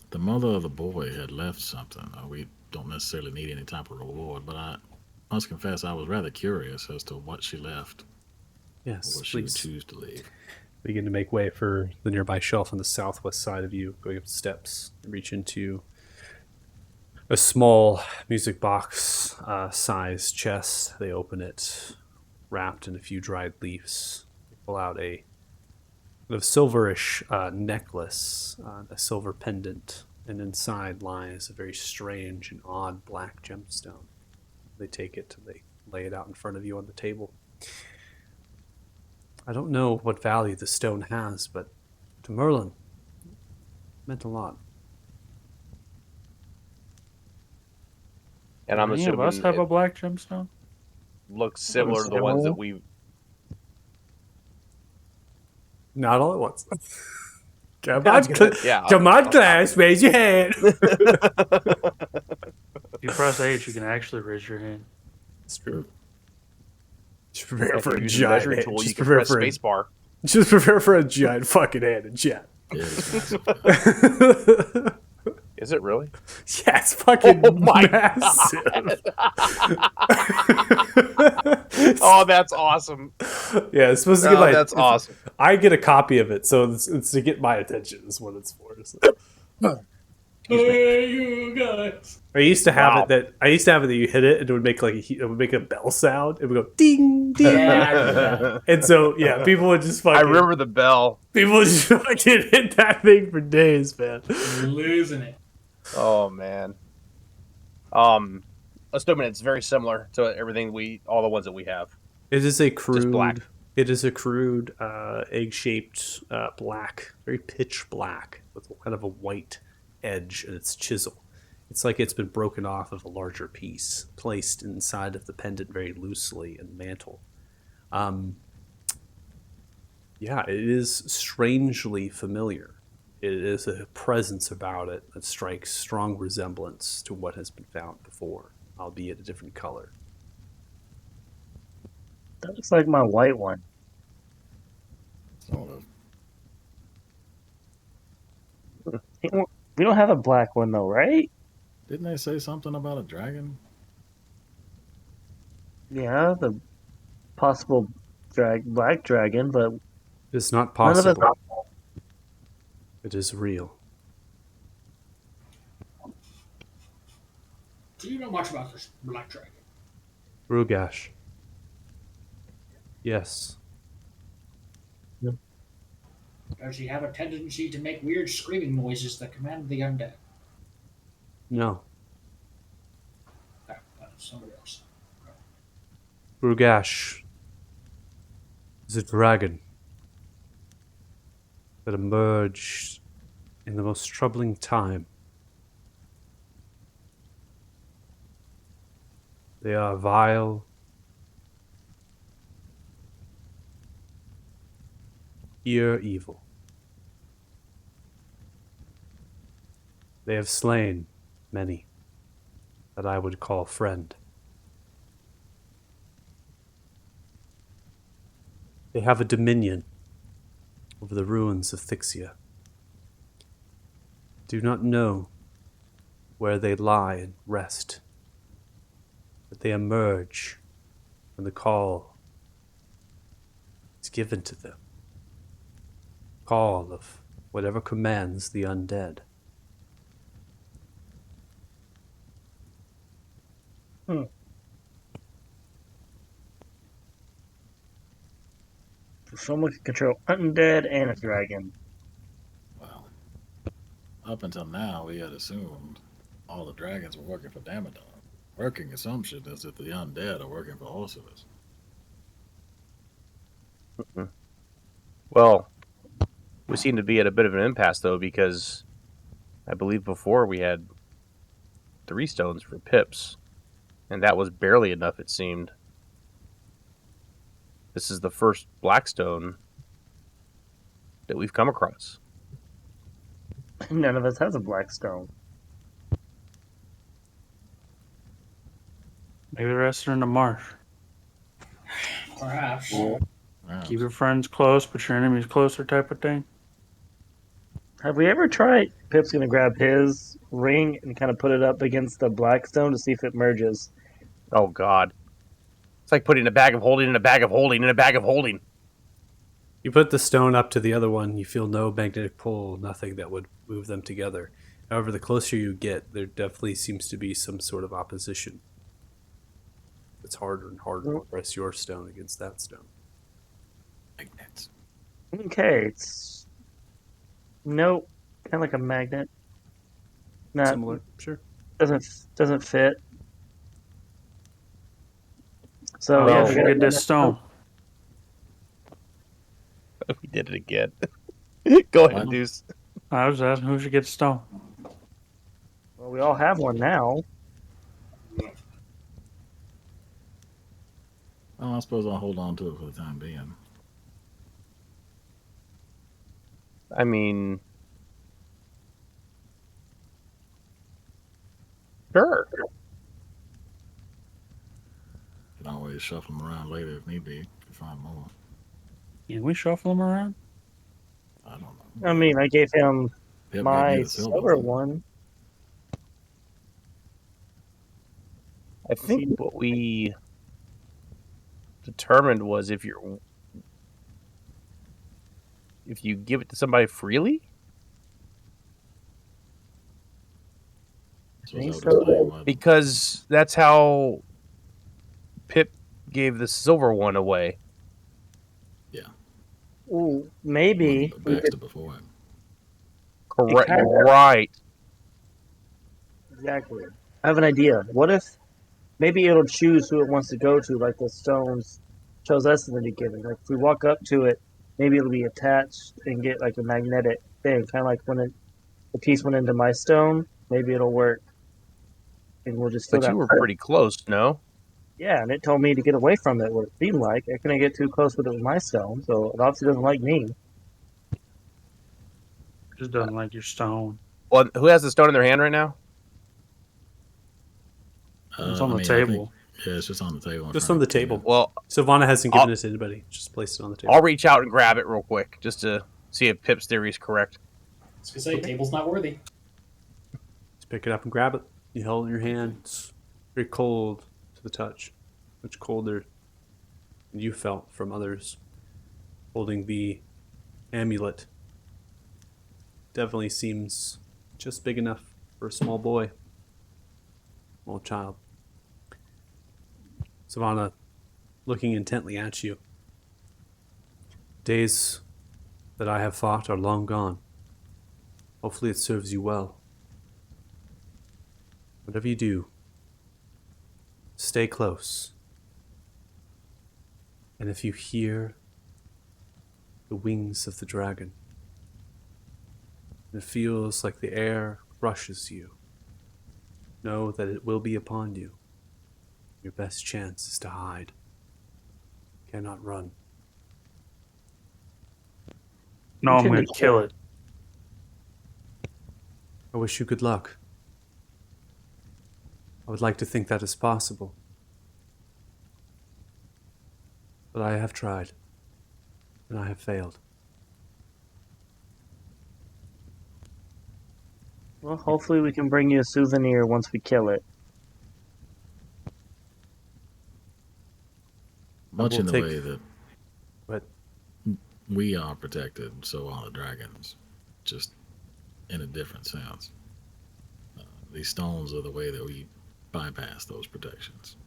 the mother of the boy had left something. We don't necessarily need any type of reward, but I must confess I was rather curious as to what she left, or Yes, what she would please choose to leave. begin to make way for the nearby shelf on the southwest side of you, going up the steps, reach into a small music box size chest. They open it, wrapped in a few dried leaves. They pull out a silverish necklace, a silver pendant, and inside lies a very strange and odd black gemstone. They take it and they lay it out in front of you on the table. I don't know what value the stone has, but to Merlin, it meant a lot. and I'm Any of assuming us have it a black gemstone? looks similar to the ones that we. Not all at once. Come on, Yeah, come on, class, raise your hand. If you press H, you can actually raise your hand. It's true. Just prepare If for you're a using the giant measuring hit. tool, you Just can prepare press for spacebar. Just prepare for a giant fucking hand in chat. It is massive. Is it really? Yeah, it's fucking Oh my massive. Oh, that's awesome. Yeah, it's supposed to get Oh, my. that's awesome. I get a copy of it, so it's to get my attention. Is what it's for. So. Hey, you guys. I used to have Wow. it that you hit it and it would make it would make a bell sound. It would go ding ding. Yeah, I remember that. And so yeah, people would just fucking. I remember the bell. People would just fucking hit that thing for days, man. Losing it. Oh man. Let's do it. It's very similar to everything all the ones that we have. It is a crude. black. It is a crude, egg-shaped black, very pitch black with kind of a white edge at its chisel. It's like it's been broken off of a larger piece, placed inside of the pendant very loosely in the mantle. Yeah, it is strangely familiar. It is a presence about it that strikes strong resemblance to what has been found before, albeit a different color. That looks like my white one. Sort of. We don't have a black one though, right? Didn't they say something about a dragon? Yeah, the possible black dragon, but It is not none of us. possible. It is real. Do you know much about this black dragon? Rugash. Yes. Does he have a tendency to make weird screaming noises that command the undead? No. No, that's somebody else. Rugash is a dragon that emerged in the most troubling time. They are vile, pure evil. They have slain many that I would call friend. They have a dominion over the ruins of Thixia. Do not know where they lie and rest, but they emerge when the call is given to them. Call of whatever commands the undead. Someone can control undead and a dragon. Well, up until now, we had assumed all the dragons were working for Damadon. Working assumption is that the undead are working for Osiris. Well, we seem to be at a bit of an impasse though, because I believe before we had 3 stones for pips, and that was barely enough. It seemed. This is the first blackstone that we've come across. None of us has a black stone. Maybe the rest are in the marsh. Perhaps. Wow. Keep your friends close, but your enemies closer, type of thing. Have we ever tried? Pip's gonna grab his ring and kind of put it up against the black stone to see if it merges. Oh God. It's like putting a bag of holding in a bag of holding in a bag of holding. You put the stone up to the other one, you feel no magnetic pull, nothing that would move them together. However, the closer you get, there definitely seems to be some sort of opposition. It's harder and harder to press your stone against that stone. Magnets. Okay, it's nope, kind of like a magnet. Not Similar, sure. doesn't fit. So Oh, yeah, yeah, we we gotta get this stone. We did it again. Go ahead, Wow. Deuce. I was asking who should get the stone. Well, we all have one now. Well, I suppose I'll hold on to it for the time being. I mean, sure. Can always shuffle them around later if need be to find more. Can we shuffle them around? I don't know. I mean, I gave him Pip gave my you the silver one. one. I think what we determined was if you give it to somebody freely, So is that what So- the plan was? because that's how Pip gave the silver one away. Ooh, maybe One we Baxter could before him. Correct. kinda- You're right. exactly. I have an idea. What if maybe it'll choose who it wants to go to, like the stones chose us in the beginning. Like if we walk up to it, maybe it'll be attached and get like a magnetic thing, kind of like when the piece went into my stone. Maybe it'll work, and we'll just feel But that. you were pretty close, no? Yeah, and it told me to get away from it. What it seemed like I couldn't get too close with it with my stone, so it obviously doesn't like me. Just doesn't like your stone. Well, who has the stone in their hand right now? It's on the I table. think, yeah, it's just on the table. in Just front on the of Tina. table. Well, Savannah hasn't I'll- given it to anybody. Just placed it on the table. I'll reach out and grab it real quick just to see if Pip's theory is correct. I was gonna say, table's not worthy. Just pick it up and grab it. You hold it in your hand. It's very cold to the touch. Much colder than you felt from others holding the amulet. Definitely seems just big enough for a small boy. Small child. Savannah looking intently at you. Days that I have fought are long gone. Hopefully it serves you well. Whatever you do, stay close. And if you hear the wings of the dragon, and it feels like the air crushes you, know that it will be upon you. Your best chance is to hide. You cannot run. No, I'm going to kill it. I wish you good luck. I would like to think that is possible. But I have tried. And I have failed. Well, hopefully we can bring you a souvenir once we kill it. Much will in the take- way that But we are protected, so are the dragons, just in a different sense. These stones are the way that we bypass those protections.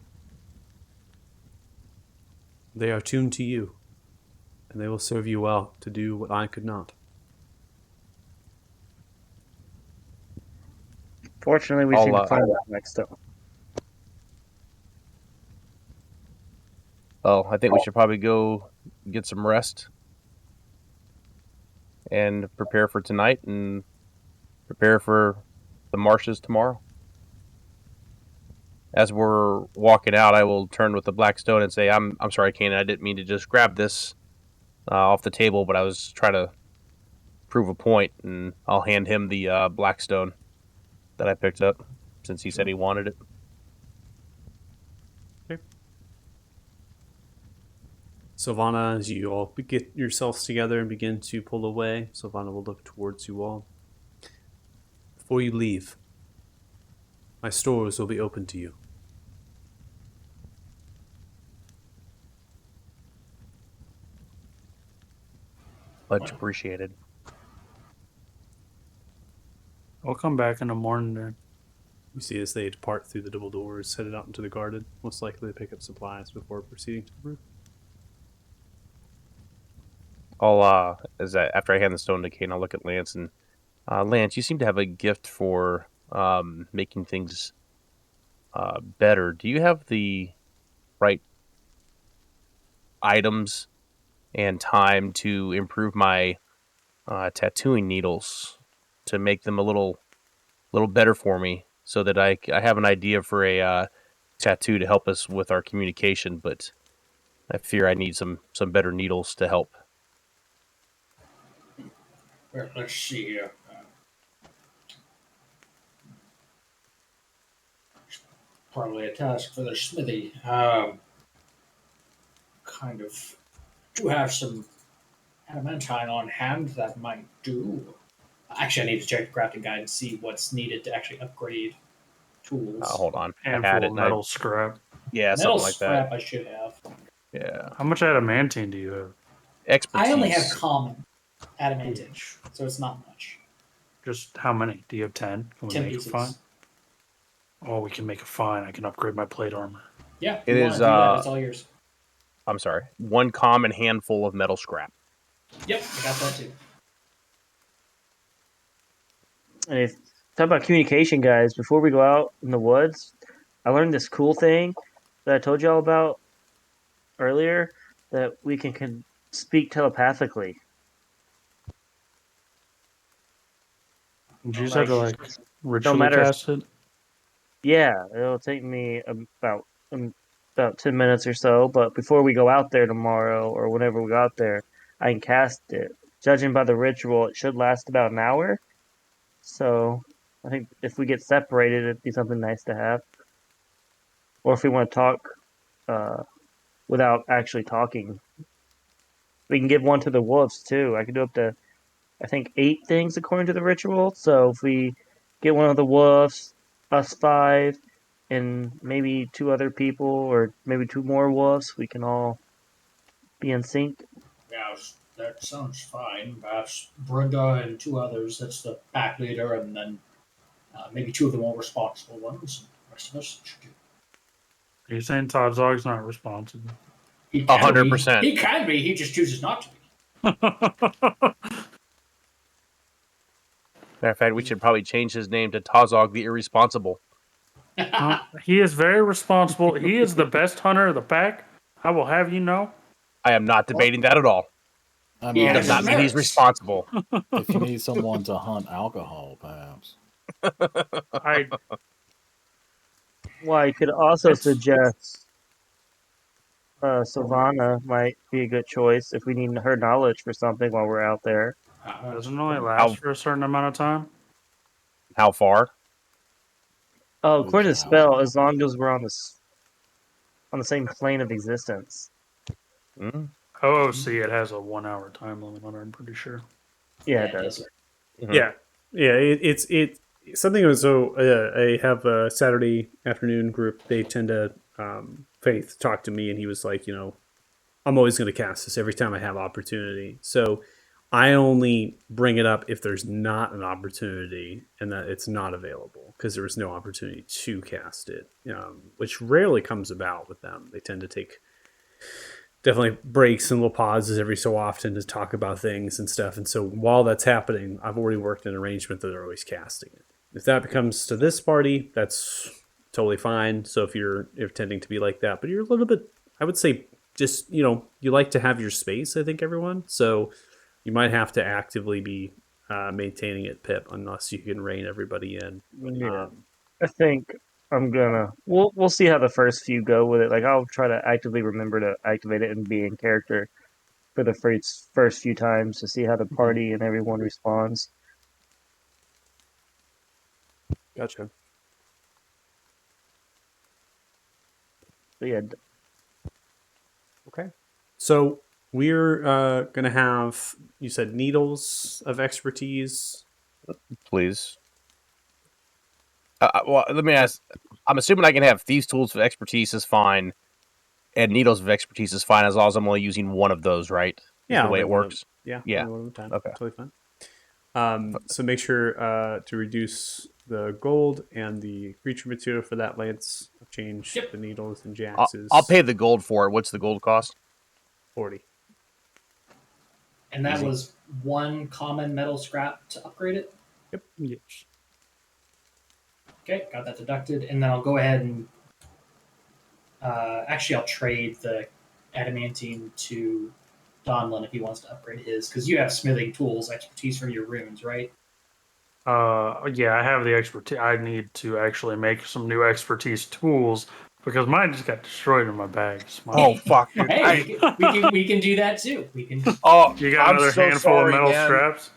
they are tuned to you. And they will serve you well to do what I could not. Fortunately, we I'll, seem to find that next stone. Oh, I think we should probably go get some rest and prepare for tonight and prepare for the marshes tomorrow. As we're walking out, I will turn with the black stone and say, "I'm sorry, Kanan. I didn't mean to just grab this off the table, but I was trying to prove a point." And I'll hand him the black stone that I picked up since he said he wanted it. Sylvana, as you all get yourselves together and begin to pull away, Sylvana will look towards you all. Before you leave, my stores will be open to you. Much appreciated. I'll come back in the morning then. You see as they depart through the double doors, headed out into the garden, most likely to pick up supplies before proceeding to the roof. I'll after I hand the stone to Kane, I'll look at Lance and Lance, you seem to have a gift for making things better. Do you have the right items and time to improve my tattooing needles to make them a little better for me, so that I have an idea for a tattoo to help us with our communication? But I fear I need some better needles to help. Well, let's see here. Probably a task for the smithy. Kind of do have some Adamantine on hand, that might do. Actually, I need to check the crafting guide and see what's needed to actually upgrade tools. Hold on. I Handful had it. of metal scrap. Yeah, Metal something like scrap that. I should have. Yeah. How much adamantine do you have? Expertise. I only have common adamantine, so it's not much. Just how many? Do you have 10? Can we 10 make pieces. a fine? Oh, we can make a fine. I can upgrade my plate armor. Yeah, if It you want is, to do that, it's all yours. I'm sorry. 1 common handful of metal scrap. Yep, I got that too. And if talk about communication, guys, before we go out in the woods, I learned this cool thing that I told y'all about earlier that we can speak telepathically. You just have to like ritually matter if- cast it. Yeah, it'll take me about 10 minutes or so, but before we go out there tomorrow or whenever we go out there, I can cast it. Judging by the ritual, it should last about an hour. So I think if we get separated, it'd be something nice to have. Or if we want to talk without actually talking, we can give one to the wolves too. I can do up to, I think, 8 things according to the ritual. So if we get one of the wolves, us 5, and maybe 2 other people, or maybe 2 more wolves, we can all be in sync. Yeah, that sounds fine. Perhaps Brenda and 2 others, that's the pack leader, and then maybe 2 of the more responsible ones. The rest of us should do. Are you saying Todd Zog's not responsible? He can 100%. be. He can be, he just chooses not to be. Matter of fact, we should probably change his name to Tazog the Irresponsible. He is very responsible. He is the best hunter of the pack. I will have you know. I am not debating that at all. I Yeah, mean, Does not mean he's responsible. if you need someone to hunt alcohol, perhaps. I Well, I could also It's- suggest Savannah might be a good choice if we need her knowledge for something while we're out there. doesn't only last for a certain amount of time. How far? Oh, according to Who's spell, as long as we're on the same plane of existence. Mm-hmm. OOC, it has a 1 hour time limit on it, I'm pretty sure. Yeah, it does. Yeah, it's something. So I have a Saturday afternoon group. They tend to Faith talked to me, and he was like, I'm always going to cast this every time I have opportunity. So I only bring it up if there's not an opportunity and that it's not available because there was no opportunity to cast it, which rarely comes about with them. They tend to take definitely breaks and little pauses every so often to talk about things and stuff. And so while that's happening, I've already worked an arrangement that they're always casting it. If that becomes to this party, that's totally fine. So if you're tending to be like that, but you're a little bit, I would say, just you like to have your space. I think everyone. So you might have to actively be maintaining it, Pip, unless you can rein everybody in. Yeah. I think I'm gonna. We'll see how the first few go with it. Like I'll try to actively remember to activate it and be in character for the first few times to see how the party and everyone responds. Gotcha. But yeah, Okay. So we're going to have, you said, needles of expertise. Please. Well, let me ask. I'm assuming I can have thieves' tools of expertise is fine, and needles of expertise is fine as long as I'm only using one of those, right? Is Yeah, the way only it one works. Yeah. Yeah. only one at a time. Okay. Totally fine. So make sure to reduce the gold and the creature material for that lance. I've changed Yep. the needles and Jax's. I'll pay the gold for it. What's the gold cost? 40. And that Easy. was 1 common metal scrap to upgrade it. Yes. Okay, got that deducted, and then I'll go ahead and actually I'll trade the adamantine to Donlin if he wants to upgrade his, because you have smithing tools expertise from your runes, right? Yeah, I have the expertise. I need to actually make some new expertise tools because mine just got destroyed in my bags. Oh fuck! Hey, we can do that too. We can. Oh, You got I'm another so handful sorry, of metal man. scraps?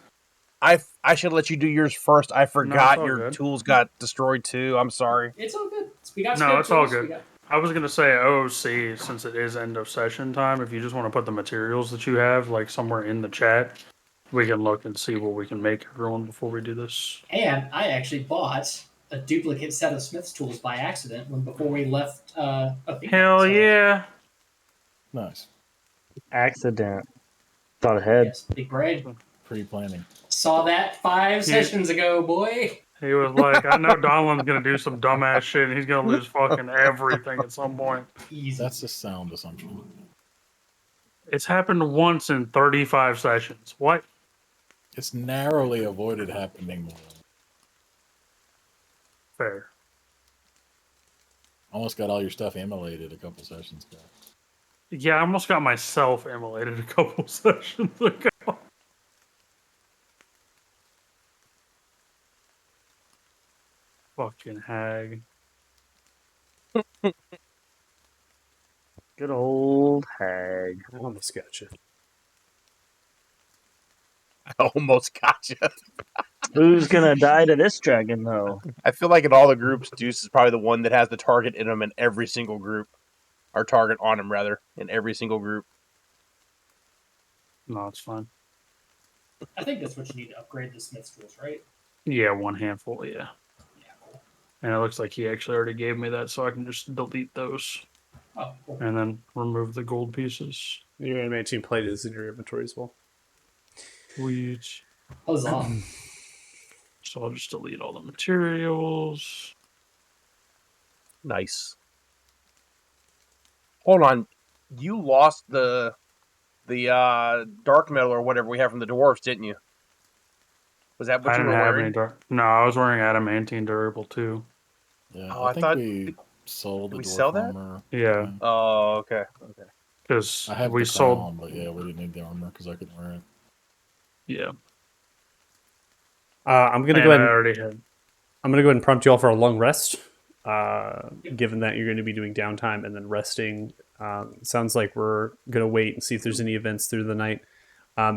I should let you do yours first. I forgot all your good. tools got destroyed too. I'm sorry. It's all good. We got No, spare it's all tools. good. We got- I was gonna say OOC, since it is end of session time. If you just want to put the materials that you have like somewhere in the chat, we can look and see what we can make everyone before we do this. And I actually bought a duplicate set of Smith's tools by accident before we left. Athena. Hell So, yeah! Nice. Accident. Thought ahead. Yes, big brain. Pre-planning. Saw that 5 sessions ago, boy. He was like, I know Donlan's gonna do some dumbass shit, and he's gonna lose fucking everything at some point. Easy. That's a sound assumption. It's happened once in 35 sessions. What? It's narrowly avoided happening more. Fair. Almost got all your stuff immolated a couple sessions ago. Yeah, I almost got myself immolated a couple sessions ago. Fucking hag. Good old hag. I almost got you. I almost gotcha. Who's gonna die to this dragon though? I feel like in all the groups, Deuce is probably the one that has the target in him in every single group. Or target on him, rather, in every single group. No, it's fine. I think that's what you need to upgrade the Smith's tools, right? Yeah, one handful, yeah. Yeah, cool. And it looks like he actually already gave me that, so I can just delete those. Oh, cool. And then remove the gold pieces. Your animating plate is in your inventory as well. Sweet. Huzzah. So I'll just delete all the materials. Nice. Hold on. You lost the dark metal or whatever we have from the dwarves, didn't you? Was that what I you didn't were have wearing? any dark. No, I was wearing adamantine durable too. Yeah, Oh, I I think thought- we sold the did we dwarf sell that? armor. Yeah, Oh, okay. Okay. because I have we the sold. crown, but yeah, we didn't need the armor because I couldn't wear it. Yeah, I'm gonna and go I ahead. already had. I'm gonna go ahead and prompt you all for a long rest. Given that you're going to be doing downtime and then resting, sounds like we're gonna wait and see if there's any events through the night.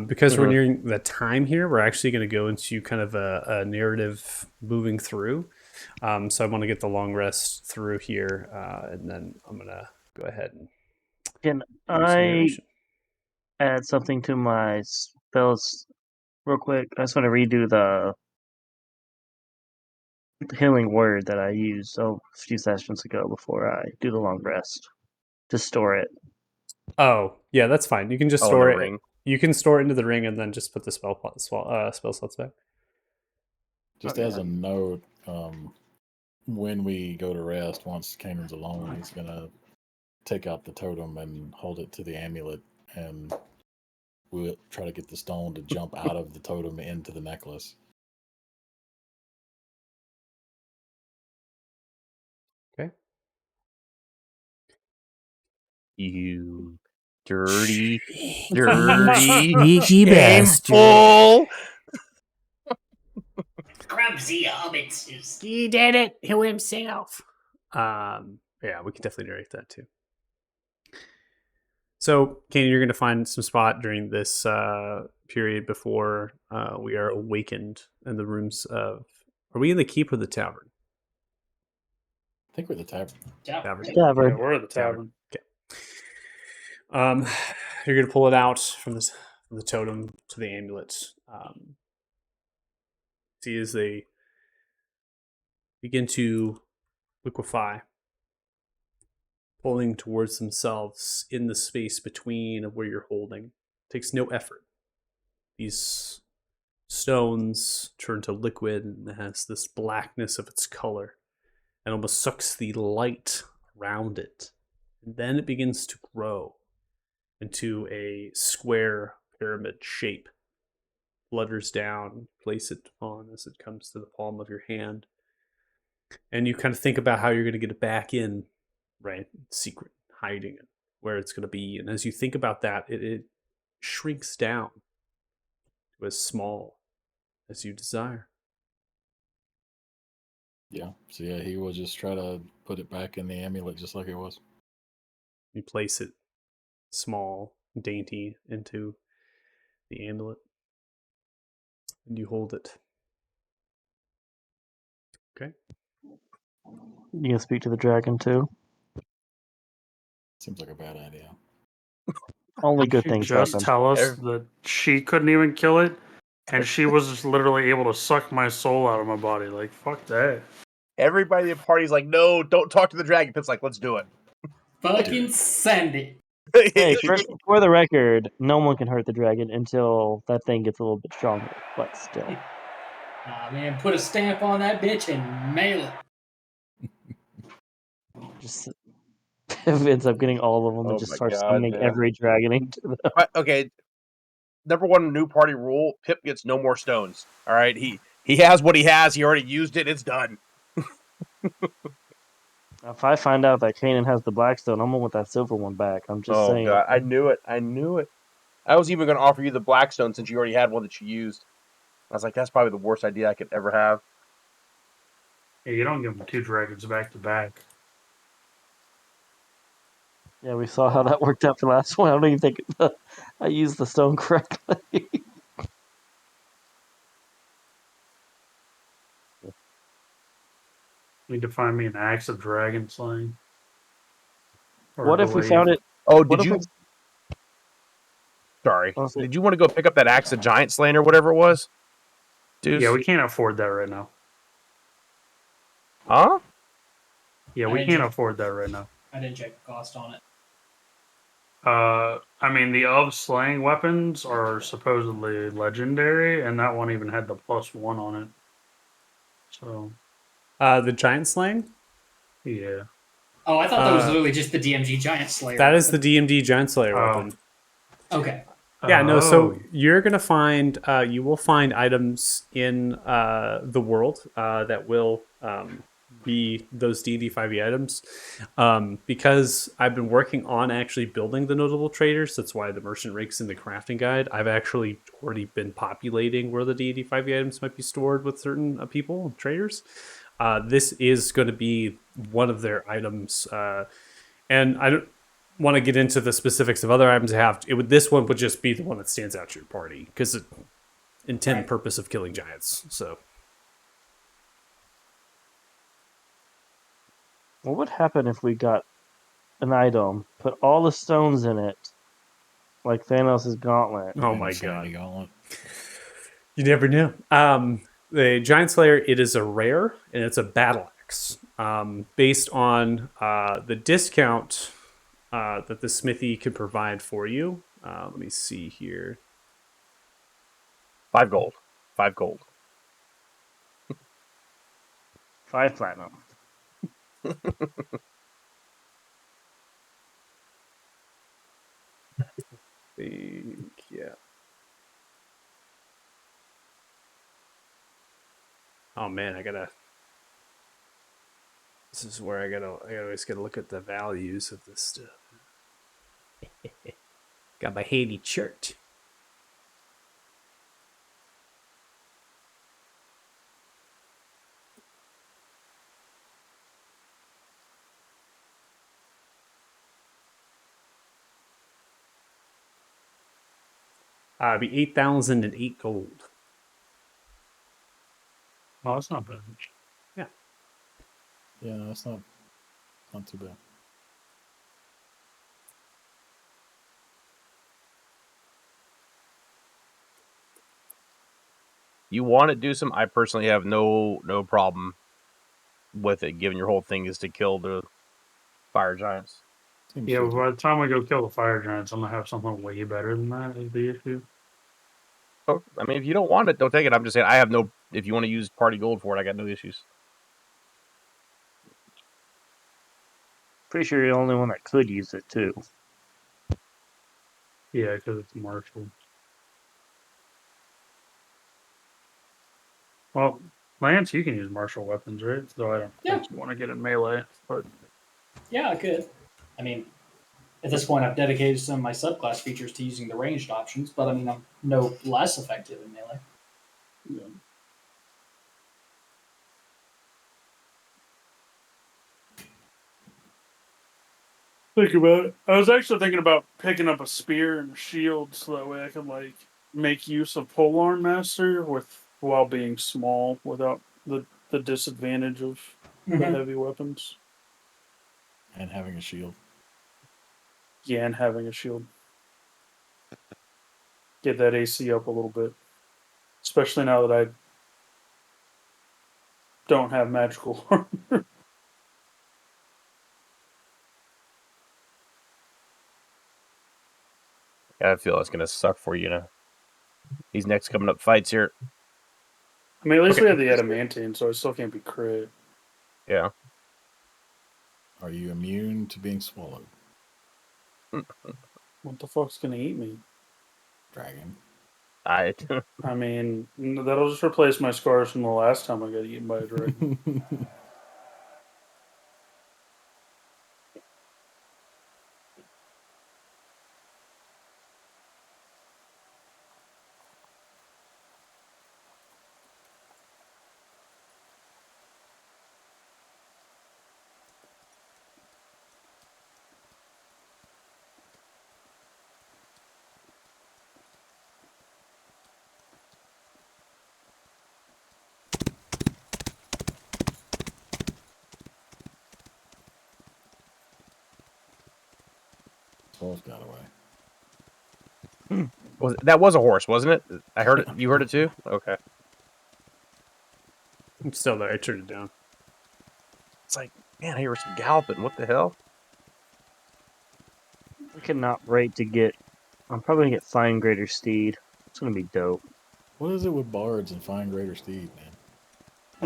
Because we're nearing the time here, we're actually going to go into kind of a narrative moving through. So I want to get the long rest through here, and then I'm going to go ahead and Can do some I narration. add something to my spells real quick? I just want to redo the healing word that I used a few sessions ago before I do the long rest. To store it. Oh, yeah, that's fine. You can just Oh, store the it. ring. You can store it into the ring and then just put the spell slots back. Just Okay. as a note, when we go to rest, once Kanan's alone, he's gonna take out the totem and hold it to the amulet, and we'll try to get the stone to jump out of the totem into the necklace. Okay. You dirty, dirty, Sneaky shameful. Clumsy hobbitses. He did it to himself. Yeah, we can definitely narrate that too. So, Kanan, you're going to find some spot during this period before we are awakened in the rooms of. Are we in the keep or the tavern? I think we're the tavern. Tavern. Yeah, Tavern. we're at the tavern. You're going to pull it out from the totem to the amulet. See as they begin to liquefy, pulling towards themselves in the space between of where you're holding. Takes no effort. These stones turn to liquid and it has this blackness of its color and almost sucks the light around it. And then it begins to grow into a square pyramid shape. Flutters down, place it on as it comes to the palm of your hand. And you kind of think about how you're going to get it back in, right? Secret, hiding it, where it's going to be. And as you think about that, it shrinks down to as small as you desire. Yeah. So yeah, he will just try to put it back in the amulet just like it was. You place it small, dainty into the amulet. And you hold it. Okay. You can speak to the dragon too. Seems like a bad idea. Only good She things just happen. tell us Ev- that she couldn't even kill it, and she was just literally able to suck my soul out of my body. Like, fuck that. Everybody at the party's like, no, don't talk to the dragon. Pitt's like, let's do it. Fucking send it. Hey, for the record, no one can hurt the dragon until that thing gets a little bit stronger. But still, Man, put a stamp on that bitch and mail it. just ends up getting all of them Oh and just my starts God, summoning man. every dragon into them. Okay, number one new party rule: Pip gets no more stones. All right, he has what he has. He already used it. It's done. If I find out that Kanan has the Blackstone, I'm gonna want that silver one back. I'm just saying. God, I knew it. I knew it. I was even going to offer you the Blackstone since you already had one that you used. I was like, that's probably the worst idea I could ever have. Yeah, you don't give them 2 dragons back to back. Yeah, we saw how that worked out for the last one. I don't even think I used the stone correctly. Need to find me an axe of dragon slaying. Or What if we glaive. found it? Oh, What did if you? we? Sorry. Honestly- Did you want to go pick up that axe of giant slaying or whatever it was? Dude. Yeah, we can't afford that right now. Huh? Yeah, I we didn't can't check- afford that right now. I didn't check the cost on it. I mean, the of slaying weapons are supposedly legendary, and that one even had the +1 on it. So, The giant slaying? yeah. Oh, I thought that was Uh, literally just the DMG Giant Slayer. That is the DMD giant slayer Oh. weapon. Okay. Yeah, no. So Oh. you're gonna find, you will find items in the world that will be those D&D 5e items. Because I've been working on actually building the notable traders. That's why the merchant ranks in the crafting guide. I've actually already been populating where the D&D 5e items might be stored with certain people, traders. This is going to be one of their items, and I don't want to get into the specifics of other items I have. This one would just be the one that stands out to your party because intent and Right. purpose of killing giants. So What would happen if we got an item, put all the stones in it, like Thanos' gauntlet? oh And my Insanity god, Gauntlet. you never know. The giant slayer, it is a rare and it's a battle axe. Based on the discount that the smithy can provide for you. Let me see here. 5 gold. 5 gold. 5 platinum. Yeah. Oh man, this is where I always gotta look at the values of this stuff. Got my handy chart. It'd be 8,008 gold. Oh, that's not bad. Yeah, no, that's not too bad. You want to do some? I personally have no problem with it, given your whole thing is to kill the fire giants. Seems Yeah, but fitting. by the time we go kill the fire giants, I'm gonna have something way better than that. Is the issue? Oh, I mean, if you don't want it, don't take it. I'm just saying, I have no. If you want to use party gold for it, I got no issues. Pretty sure you're the only one that could use it too. Yeah, because it's martial. Well, Lance, you can use martial weapons, right? Though I don't think you want to get in melee, but Yeah, I could. I mean, at this point, I've dedicated some of my subclass features to using the ranged options, but I mean, I'm no less effective in melee. think about it. I was actually thinking about picking up a spear and a shield so that way I can like make use of Polearm Master while being small without the disadvantage of the Mhm. heavy weapons. And having a shield. Yeah, and having a shield. Get that AC up a little bit. Especially now that I don't have magical armor. I feel it's gonna suck for you now. These next coming up fights here. I mean, at least Okay. we have the adamantine, so I still can't be crit. Yeah. Are you immune to being swallowed? What the fuck's gonna eat me? Dragon. I I mean, that'll just replace my scars from the last time I got eaten by a dragon. Wolf got away. that was a horse, wasn't it? I heard it. You heard it too? Okay. I'm still there. I turned it down. It's like, man, I hear some galloping. What the hell? I cannot wait to get. I'm probably gonna get Fine Greater Steed. It's gonna be dope. What is it with bards and find greater steed, man?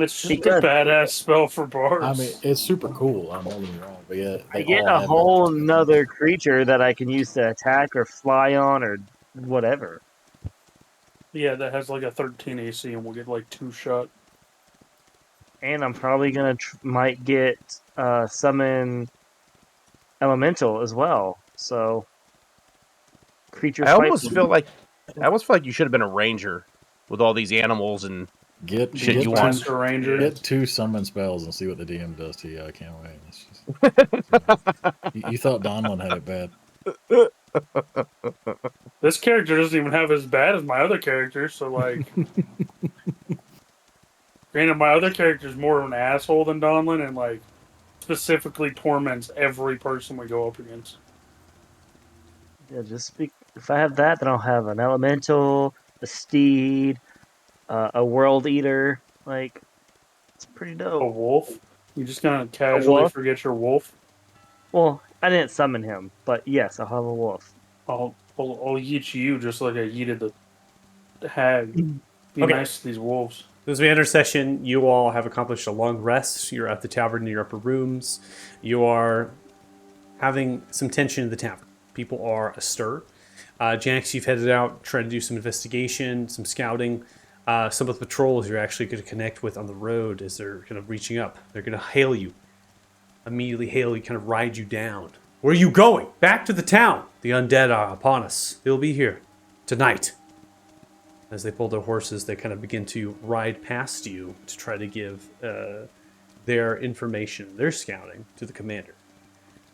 It's just Because- a badass spell for bars. I mean, it's super cool. I'm not getting me wrong, but yeah, I they get all a have whole that. nother creature that I can use to attack or fly on or whatever. Yeah, that has like a 13 AC and we'll get like 2 shot. And I'm probably gonna might get summon Elemental as well. So creature. I almost feel like you should have been a ranger with all these animals and Get Shit, get you two, want- Monster Ranger. get 2 summon spells and see what the DM does to you. I can't wait. It's just, you thought Donlin had it bad. This character doesn't even have as bad as my other character, so like. Granted, my other character is more of an asshole than Donlin and like specifically torments every person we go up against. Yeah, if I have that, then I'll have an Elemental, a Steed, a World Eater. Like, it's pretty A dope. wolf? You just gonna casually wolf? forget your wolf? Well, I didn't summon him, but yes, I'll have a wolf. I'll yeet you just like I yeeted the hag. Be Okay. nice to these wolves. As we enter session, you all have accomplished a long rest. You're at the tavern in your upper rooms. You are having some tension in the tavern. People are astir. Jax, you've headed out, trying to do some investigation, some scouting. Some of the patrols you're actually going to connect with on the road as they're kind of reaching up. They're going to hail you. Immediately hail you, kind of ride you down. Where are you going? Back to the town. The undead are upon us. They'll be here tonight. As they pull their horses, they kind of begin to ride past you to try to give their information, their scouting, to the commander.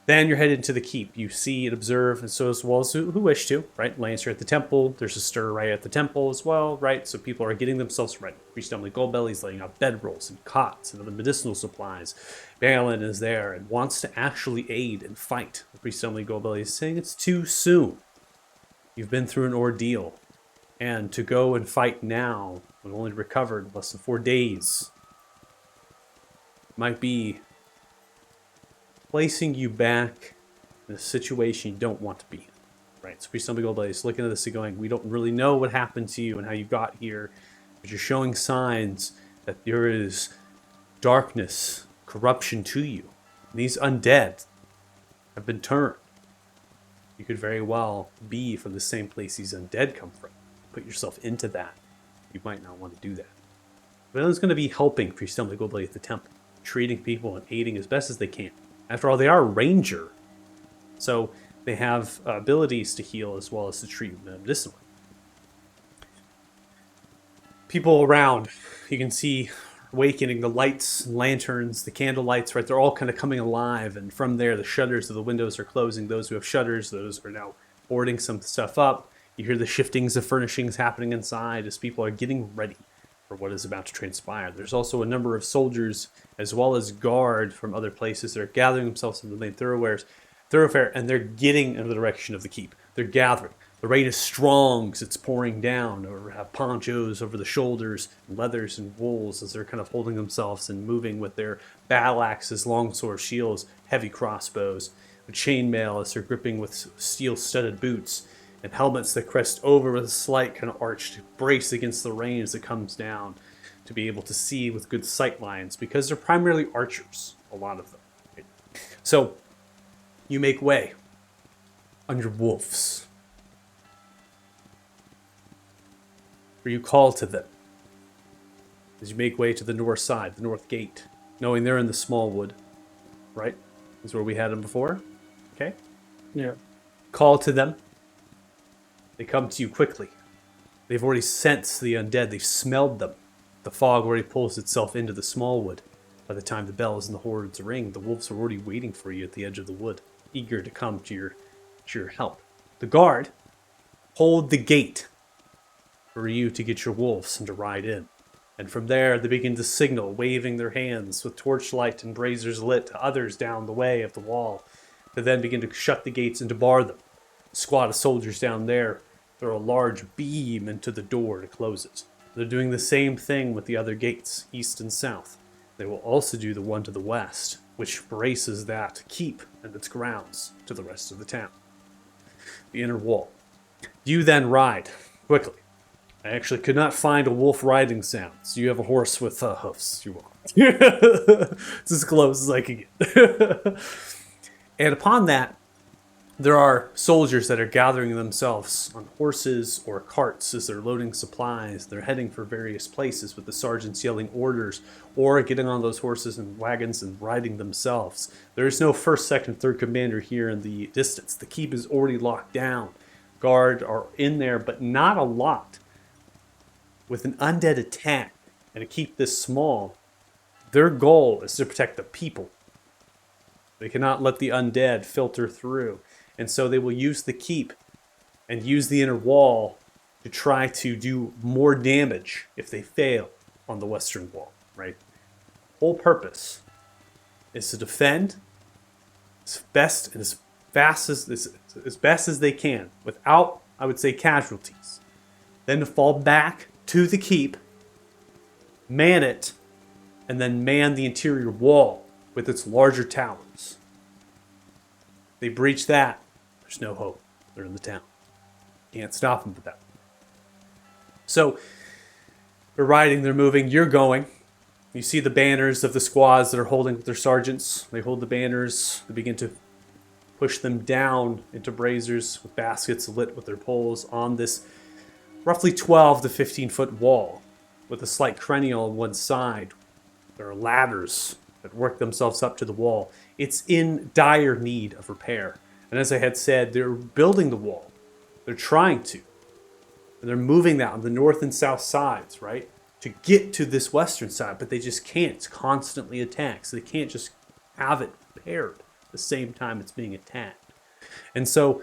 Then you're headed into the keep. You see and observe, and so as well as who wish to, right? Lancer at the temple. There's a stir right at the temple as well, right? So people are getting themselves ready. Priest Emily Goldbelly's laying out bedrolls and cots and other medicinal supplies. Balin is there and wants to actually aid and fight. Priest Emily Goldbelly is saying it's too soon. You've been through an ordeal. And to go and fight now, when only recovered less than 4 days, might be placing you back in a situation you don't want to be in. Right? So Priest Emily Goldbelly is looking at this and going, we don't really know what happened to you and how you got here, but you're showing signs that there is darkness, corruption to you. These undead have been turned. You could very well be from the same place these undead come from. Put yourself into that. You might not want to do that. Valen's going to be helping Priest Emily Goldbelly at the temple, treating people and aiding as best as they can. After all, they are a ranger, so they have abilities to heal as well as to treat medicinally. People around, you can see awakening, the lights, lanterns, the candle lights, right? They're all kind of coming alive, and from there, the shutters of the windows are closing. Those who have shutters, those are now boarding some stuff up. You hear the shiftings of furnishings happening inside as people are getting ready for what is about to transpire. There's also a number of soldiers as well as guard from other places that are gathering themselves in the main thoroughwares. thoroughfare, and they're getting in the direction of the keep. They're gathering. The rain is strong because it's pouring down, or have ponchos over the shoulders, leathers and wools as they're kind of holding themselves and moving with their battle axes, longsword, shields, heavy crossbows, with chainmail as they're gripping with steel-studded boots, and helmets that crest over with a slight kind of arch to brace against the rain as it comes down, to be able to see with good sight lines, because they're primarily archers, a lot of them. Right? So you make way on your wolves. Or you call to them as you make way to the north side, the north gate, knowing they're in the small wood, right? Is where we had them before. Okay? Yeah. Call to them. They come to you quickly. They've already sensed the undead. They've smelled them. The fog already pulls itself into the small wood. By the time the bells and the horns ring, the wolves are already waiting for you at the edge of the wood, eager to come to your help. The guard hold the gate for you to get your wolves and to ride in. And from there, they begin to signal, waving their hands with torchlight and braziers lit to others down the way of the wall. They then begin to shut the gates and to bar them. A squad of soldiers down there throw a large beam into the door to close it. They're doing the same thing with the other gates, east and south. They will also do the one to the west, which braces that keep and its grounds to the rest of the town. The inner wall. You then ride quickly. I actually could not find a wolf riding sound, so you have a horse with hoofs. You want. It's as close as I can get. And upon that, there are soldiers that are gathering themselves on horses or carts as they're loading supplies. They're heading for various places with the sergeants yelling orders, or getting on those horses and wagons and riding themselves. There is no first, second, third commander here in the distance. The keep is already locked down. Guard are in there, but not a lot. With an undead attack, and to keep this small, their goal is to protect the people. They cannot let the undead filter through. And so they will use the keep and use the inner wall to try to do more damage if they fail on the western wall, right? Whole purpose is to defend as best and as fast as best as they can without, I would say, casualties. Then to fall back to the keep, man it, and then man the interior wall with its larger towers. They breach that. There's no hope. They're in the town. Can't stop them with that. So, they're riding, they're moving, you're going. You see the banners of the squads that are holding their sergeants. They hold the banners. They begin to push them down into braziers with baskets lit with their poles on this roughly 12 to 15 foot wall with a slight crenelle on one side. There are ladders that work themselves up to the wall. It's in dire need of repair. And as I had said, they're building the wall. They're trying to. And they're moving that on the north and south sides, right? To get to this western side, but they just can't. It's constantly attacked. So they can't just have it repaired at the same time it's being attacked. And so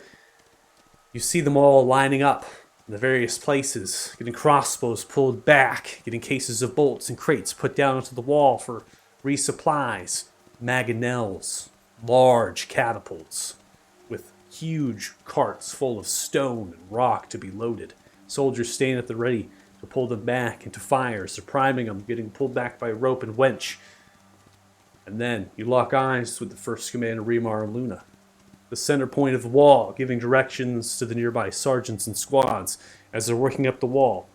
you see them all lining up in the various places, getting crossbows pulled back, getting cases of bolts and crates put down onto the wall for resupplies, mangonels, large catapults with huge carts full of stone and rock to be loaded. Soldiers stand at the ready to pull them back into fires. They're priming them, getting pulled back by rope and wench. And then you lock eyes with the first commander, Remar and Luna, the center point of the wall, giving directions to the nearby sergeants and squads as they're working up the wall.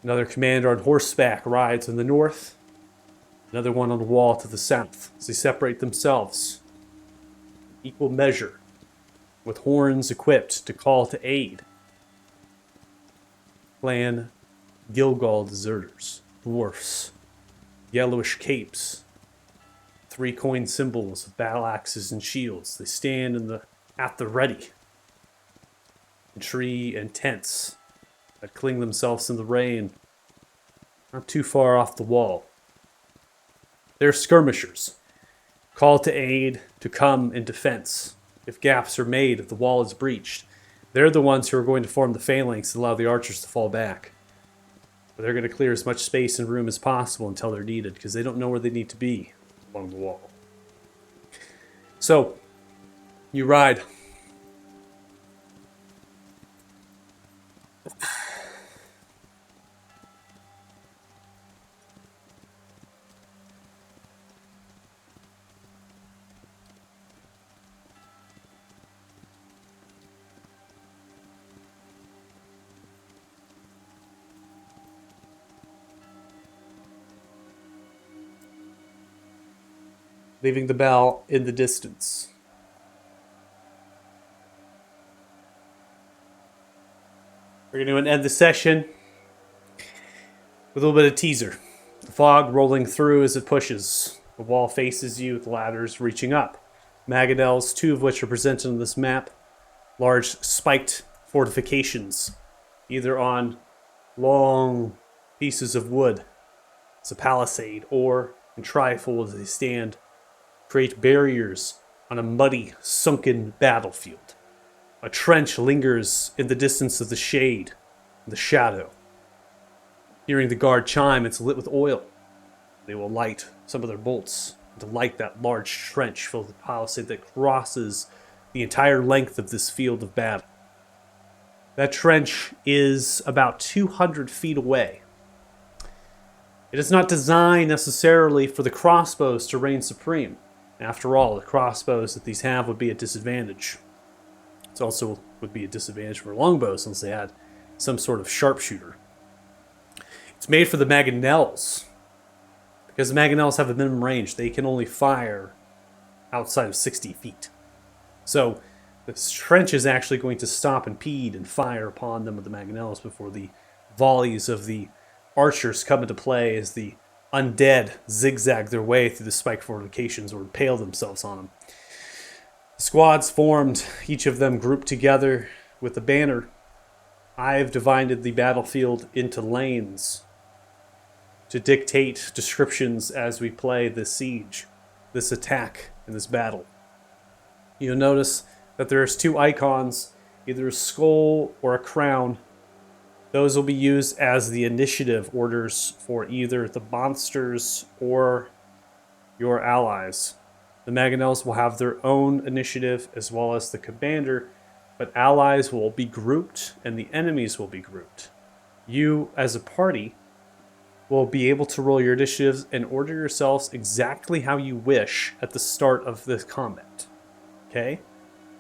Another commander on horseback rides in the north, another one on the wall to the south, as they separate themselves, equal measure, with horns equipped to call to aid. Clan Gilgal deserters, dwarfs, yellowish capes, 3 coin symbols of battle axes and shields. They stand at the ready, in tree and tents that cling themselves in the rain, not too far off the wall. They're skirmishers, called to aid, to come in defense. If gaps are made, if the wall is breached, they're the ones who are going to form the phalanx and allow the archers to fall back. But they're going to clear as much space and room as possible until they're needed, because they don't know where they need to be along the wall. So, You ride. Leaving the bell in the distance. We're going to end the session with a little bit of teaser. The fog rolling through as it pushes. The wall faces you with ladders reaching up. Mangonels, 2 of which are presented on this map. Large spiked fortifications, either on long pieces of wood as a palisade, or in trifold as they stand, create barriers on a muddy, sunken battlefield. A trench lingers in the distance of the shade and the shadow. Hearing the guard chime, it's lit with oil. They will light some of their bolts to light that large trench filled with palisade that crosses the entire length of this field of battle. That trench is about 200 feet away. It is not designed necessarily for the crossbows to reign supreme. After all, the crossbows that these have would be at disadvantage. It also would be a disadvantage for longbows since they had some sort of sharpshooter. It's made for the mangonels. Because the mangonels have a minimum range, they can only fire outside of 60 feet. So this trench is actually going to stop impede and fire upon them with the mangonels before the volleys of the archers come into play as the undead zigzag their way through the spike fortifications or impale themselves on them. The squads formed, each of them grouped together with a banner. I've divided the battlefield into lanes to dictate descriptions as we play this siege, this attack, and this battle. You'll notice that there's 2 icons, either a skull or a crown. Those will be used as the initiative orders for either the monsters or your allies. The mangonels will have their own initiative as well as the commander, but allies will be grouped and the enemies will be grouped. You, as a party, will be able to roll your initiatives and order yourselves exactly how you wish at the start of this combat. Okay?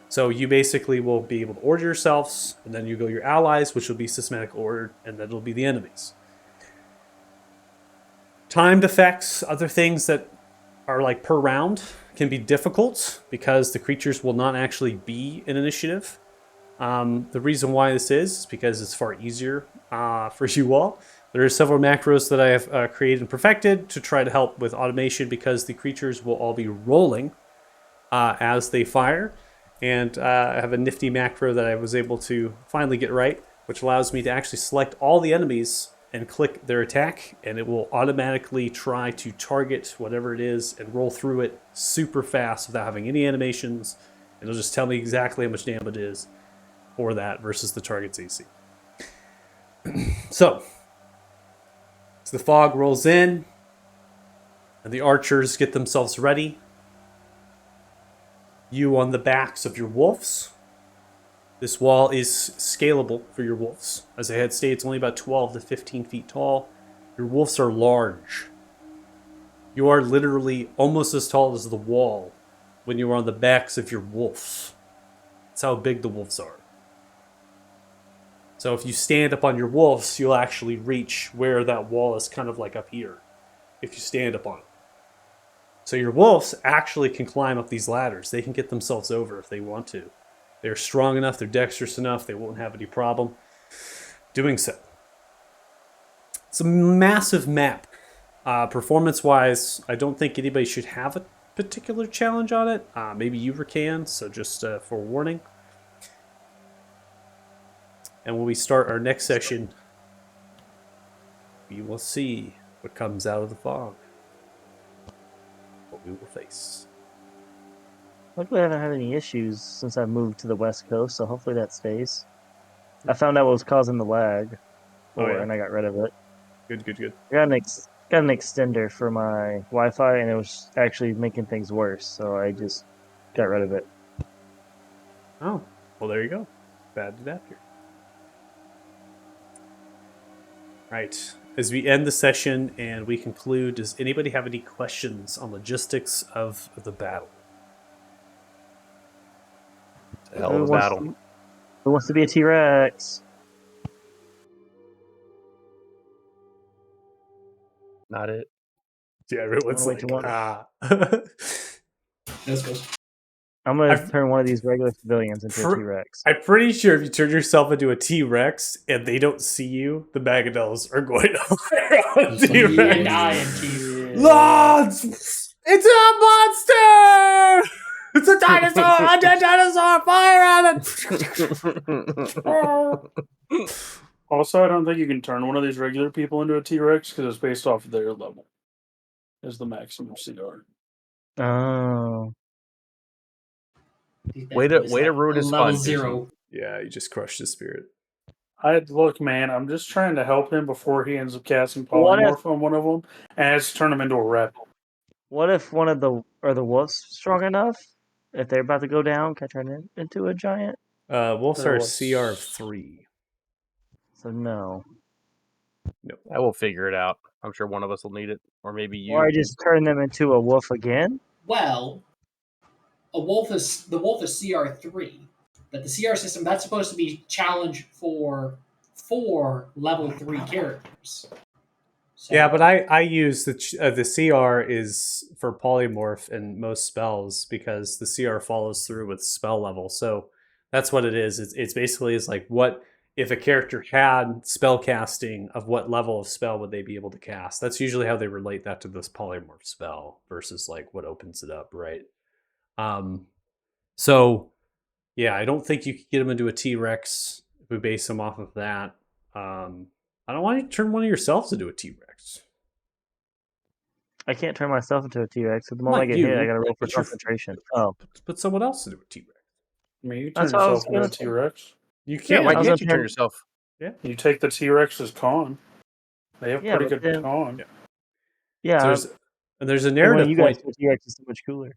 So you basically will be able to order yourselves, and then you go your allies, which will be systematic ordered, and then it'll be the enemies. Timed effects, other things that are like per round, can be difficult because the creatures will not actually be in initiative. The reason why this is because it's far easier for you all. There are several macros that I have created and perfected to try to help with automation because the creatures will all be rolling as they fire. And I have a nifty macro that I was able to finally get right, which allows me to actually select all the enemies and click their attack, and it will automatically try to target whatever it is and roll through it super fast without having any animations. And it'll just tell me exactly how much damage it is for that versus the target's AC. So the fog rolls in, and the archers get themselves ready. You on the backs of your wolves. This wall is scalable for your wolves. As I had stated, it's only about 12 to 15 feet tall. Your wolves are large. You are literally almost as tall as the wall when you are on the backs of your wolves. That's how big the wolves are. So if you stand up on your wolves, you'll actually reach where that wall is kind of like up here, if you stand up on it. So your wolves actually can climb up these ladders. They can get themselves over if they want to. They're strong enough, they're dexterous enough, they won't have any problem doing so. It's a massive map. Performance-wise, I don't think anybody should have a particular challenge on it. Maybe you can, so just forewarning. And when we start our next session, we will see what comes out of the fog. What we will face. Luckily, I haven't had any issues since I moved to the West Coast, so hopefully that stays. I found out what was causing the lag, and I got rid of it. Good. I got an extender for my Wi-Fi, and it was actually making things worse, so I just got rid of it. Oh, well, there you go. Bad adapter. Right. As we end the session and we conclude, does anybody have any questions on logistics of the battle? It's a hell of a battle. Who wants to be a T-Rex? Not it. Yeah, everyone's Wanna wait like, till ah. Let's go. I'm gonna I've- turn one of these regular civilians into a For- T-Rex. I'm pretty sure if you turn yourself into a T-Rex and they don't see you, the Magadells are going to fire on Just like, You T-Rex. die in T. Lance! It's a monster! It's a dinosaur! Undead dinosaur! Fire at it! Also, I don't think you can turn one of these regular people into a T-Rex because it's based off of their level. Is the maximum CR. Oh, These Way bad to- boys way to have ruin his level fun, 0. Yeah, you just crushed his spirit. Look, man. I'm just trying to help him before he ends up casting What if- polymorph on one of them, and has to turn him into a rep. what if one of the wolves strong enough? If they're about to go down, can I turn it into a giant? Wolves No, are a it's- CR of 3. So no. I will figure it out. I'm sure one of us will need it, or maybe you. Or I just turn them into a wolf again? Well, the wolf is CR3, but the CR system that's supposed to be challenge for 4 level 3 characters. So, Yeah, but I use the CR is for polymorph in most spells because the CR follows through with spell level. So that's what it is. It's basically is like what if a character had spell casting of what level of spell would they be able to cast? That's usually how they relate that to this polymorph spell versus like what opens it up, right? So yeah, I don't think you could get him into a T-Rex if we base him off of that. I don't want you to turn one of yourselves into a T-Rex. I can't turn myself into a T-Rex. At the Not moment I get you, hit, I gotta roll for but your- concentration. Oh. Put someone else into a T-Rex. I mean, you turn That's what I was yourself into a gonna say. T-Rex. You Yeah, can't. why I was can't gonna you turn turn- yourself? You take the T-Rex's con. They have Yeah, pretty but good then- con. Yeah. Yeah, There's a and when narrative you guys point. do a T-Rex is so much cooler.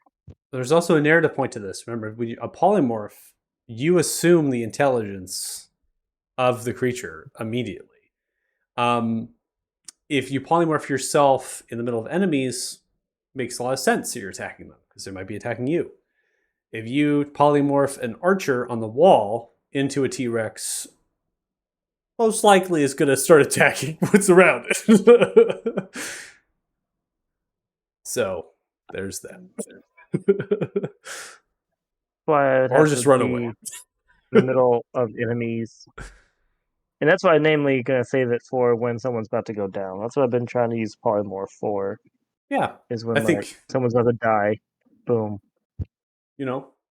There's also a narrative point to this. Remember, when a polymorph, you assume the intelligence of the creature immediately. If you polymorph yourself in the middle of enemies, it makes a lot of sense that you're attacking them because they might be attacking you. If you polymorph an archer on the wall into a T-Rex, most likely is going to start attacking what's around it. So there's that. Why I'd Or have just to run be away. in the middle of enemies. And that's why I'm namely gonna save it for when someone's about to go down. That's what I've been trying to use polymorph for. Yeah, Is when I like think someone's about to die. Boom.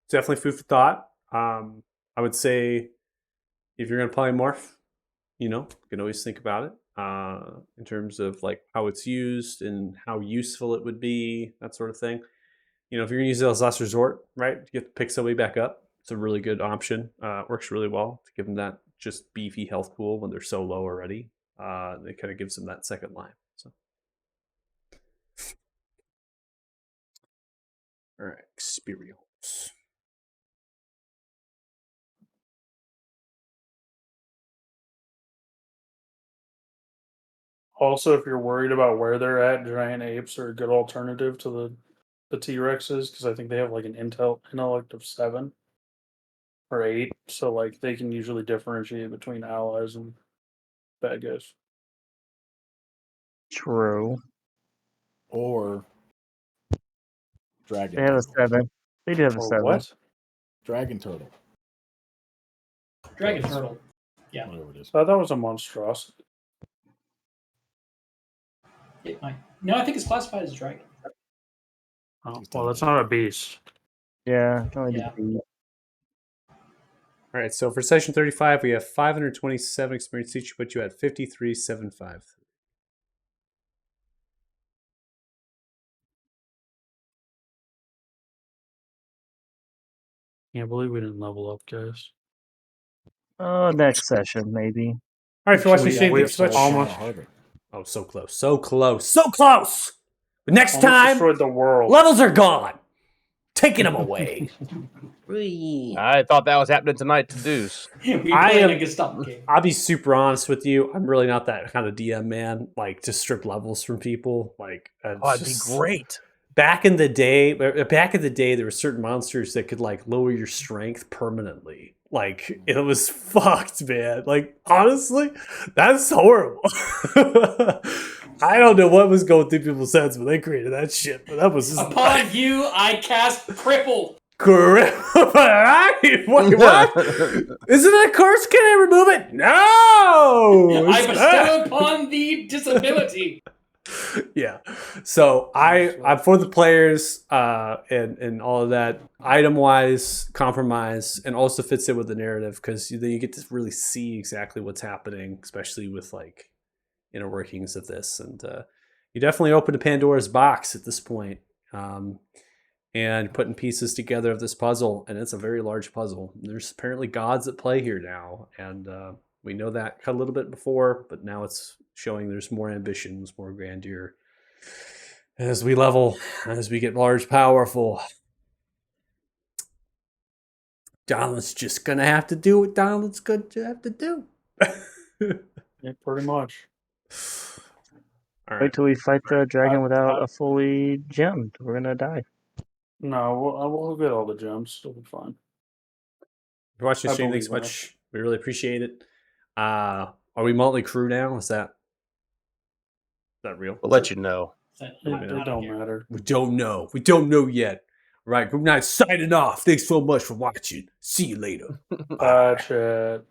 definitely food for thought. I would say if you're gonna polymorph, you can always think about it in terms of like how it's used and how useful it would be, that sort of thing. If you're gonna use it as last resort, right, you get to pick somebody back up. It's a really good option. It works really well to give them that just beefy health pool when they're so low already. It kind of gives them that second line. So, all right, experience. Also, if you're worried about where they're at, giant apes are a good alternative to the T-Rexes because I think they have like an intellect of 7 or 8, so like they can usually differentiate between allies and bad guys. True. Or dragon. They have a turtle. 7. They do have a Or 7. what? Dragon turtle. Dragon Turtle. Yeah. Whatever it is. I thought that was a monstrosity. It might. No, I think it's classified as dragon. Oh, well, that's not a beast. Yeah, can only Yeah. do All right, so for session 35, we have 527 experience each, but you had 53,753. Can't believe we didn't level up, guys. next session maybe. All right, if you're watching the stream, we thanks so much. almost- Harvard. Oh, so close, so close, so close. But next Almost time, destroyed the world. levels are gone. taking them away. I thought that was happening tonight to Deuce. We I played am- a Gestapo game. I'll be super honest with you. I'm really not that kind of DM man. Like to strip levels from people. Like it's Oh, it'd be just- great. Back in the day, there were certain monsters that could like lower your strength permanently. Like it was fucked, man. Like honestly, that's horrible. I don't know what was going through people's heads when they created that shit, but that was just Upon you, I cast cripple. correct. Wait, what? Isn't it a curse? Can I remove it? No. I it's bestow not. upon thee disability. Yeah. So I'm for the players and all of that. Item wise, compromise, and also fits in with the narrative because then you get to really see exactly what's happening, especially with like inner workings of this. And you definitely open a Pandora's box at this point. And putting pieces together of this puzzle, and it's a very large puzzle. There's apparently gods at play here now, and we know that a little bit before, but now it's showing there's more ambitions, more grandeur. As we level, as we get large, powerful, Donald's just gonna have to do what Donald's going to have to do. Yeah, pretty much. All Wait right. till we fight the dragon without a fully gemmed. We're gonna die. No, we'll get all the gems. It'll be fine. If you're watching the I stream, thanks so believe much. We really appreciate it. Are we Motley Crew now? Is that real? We'll let you know. It I don't matter. We don't know. We don't know yet. All right, Group 9 signing off. Thanks so much for watching. See you later. Bye, chat.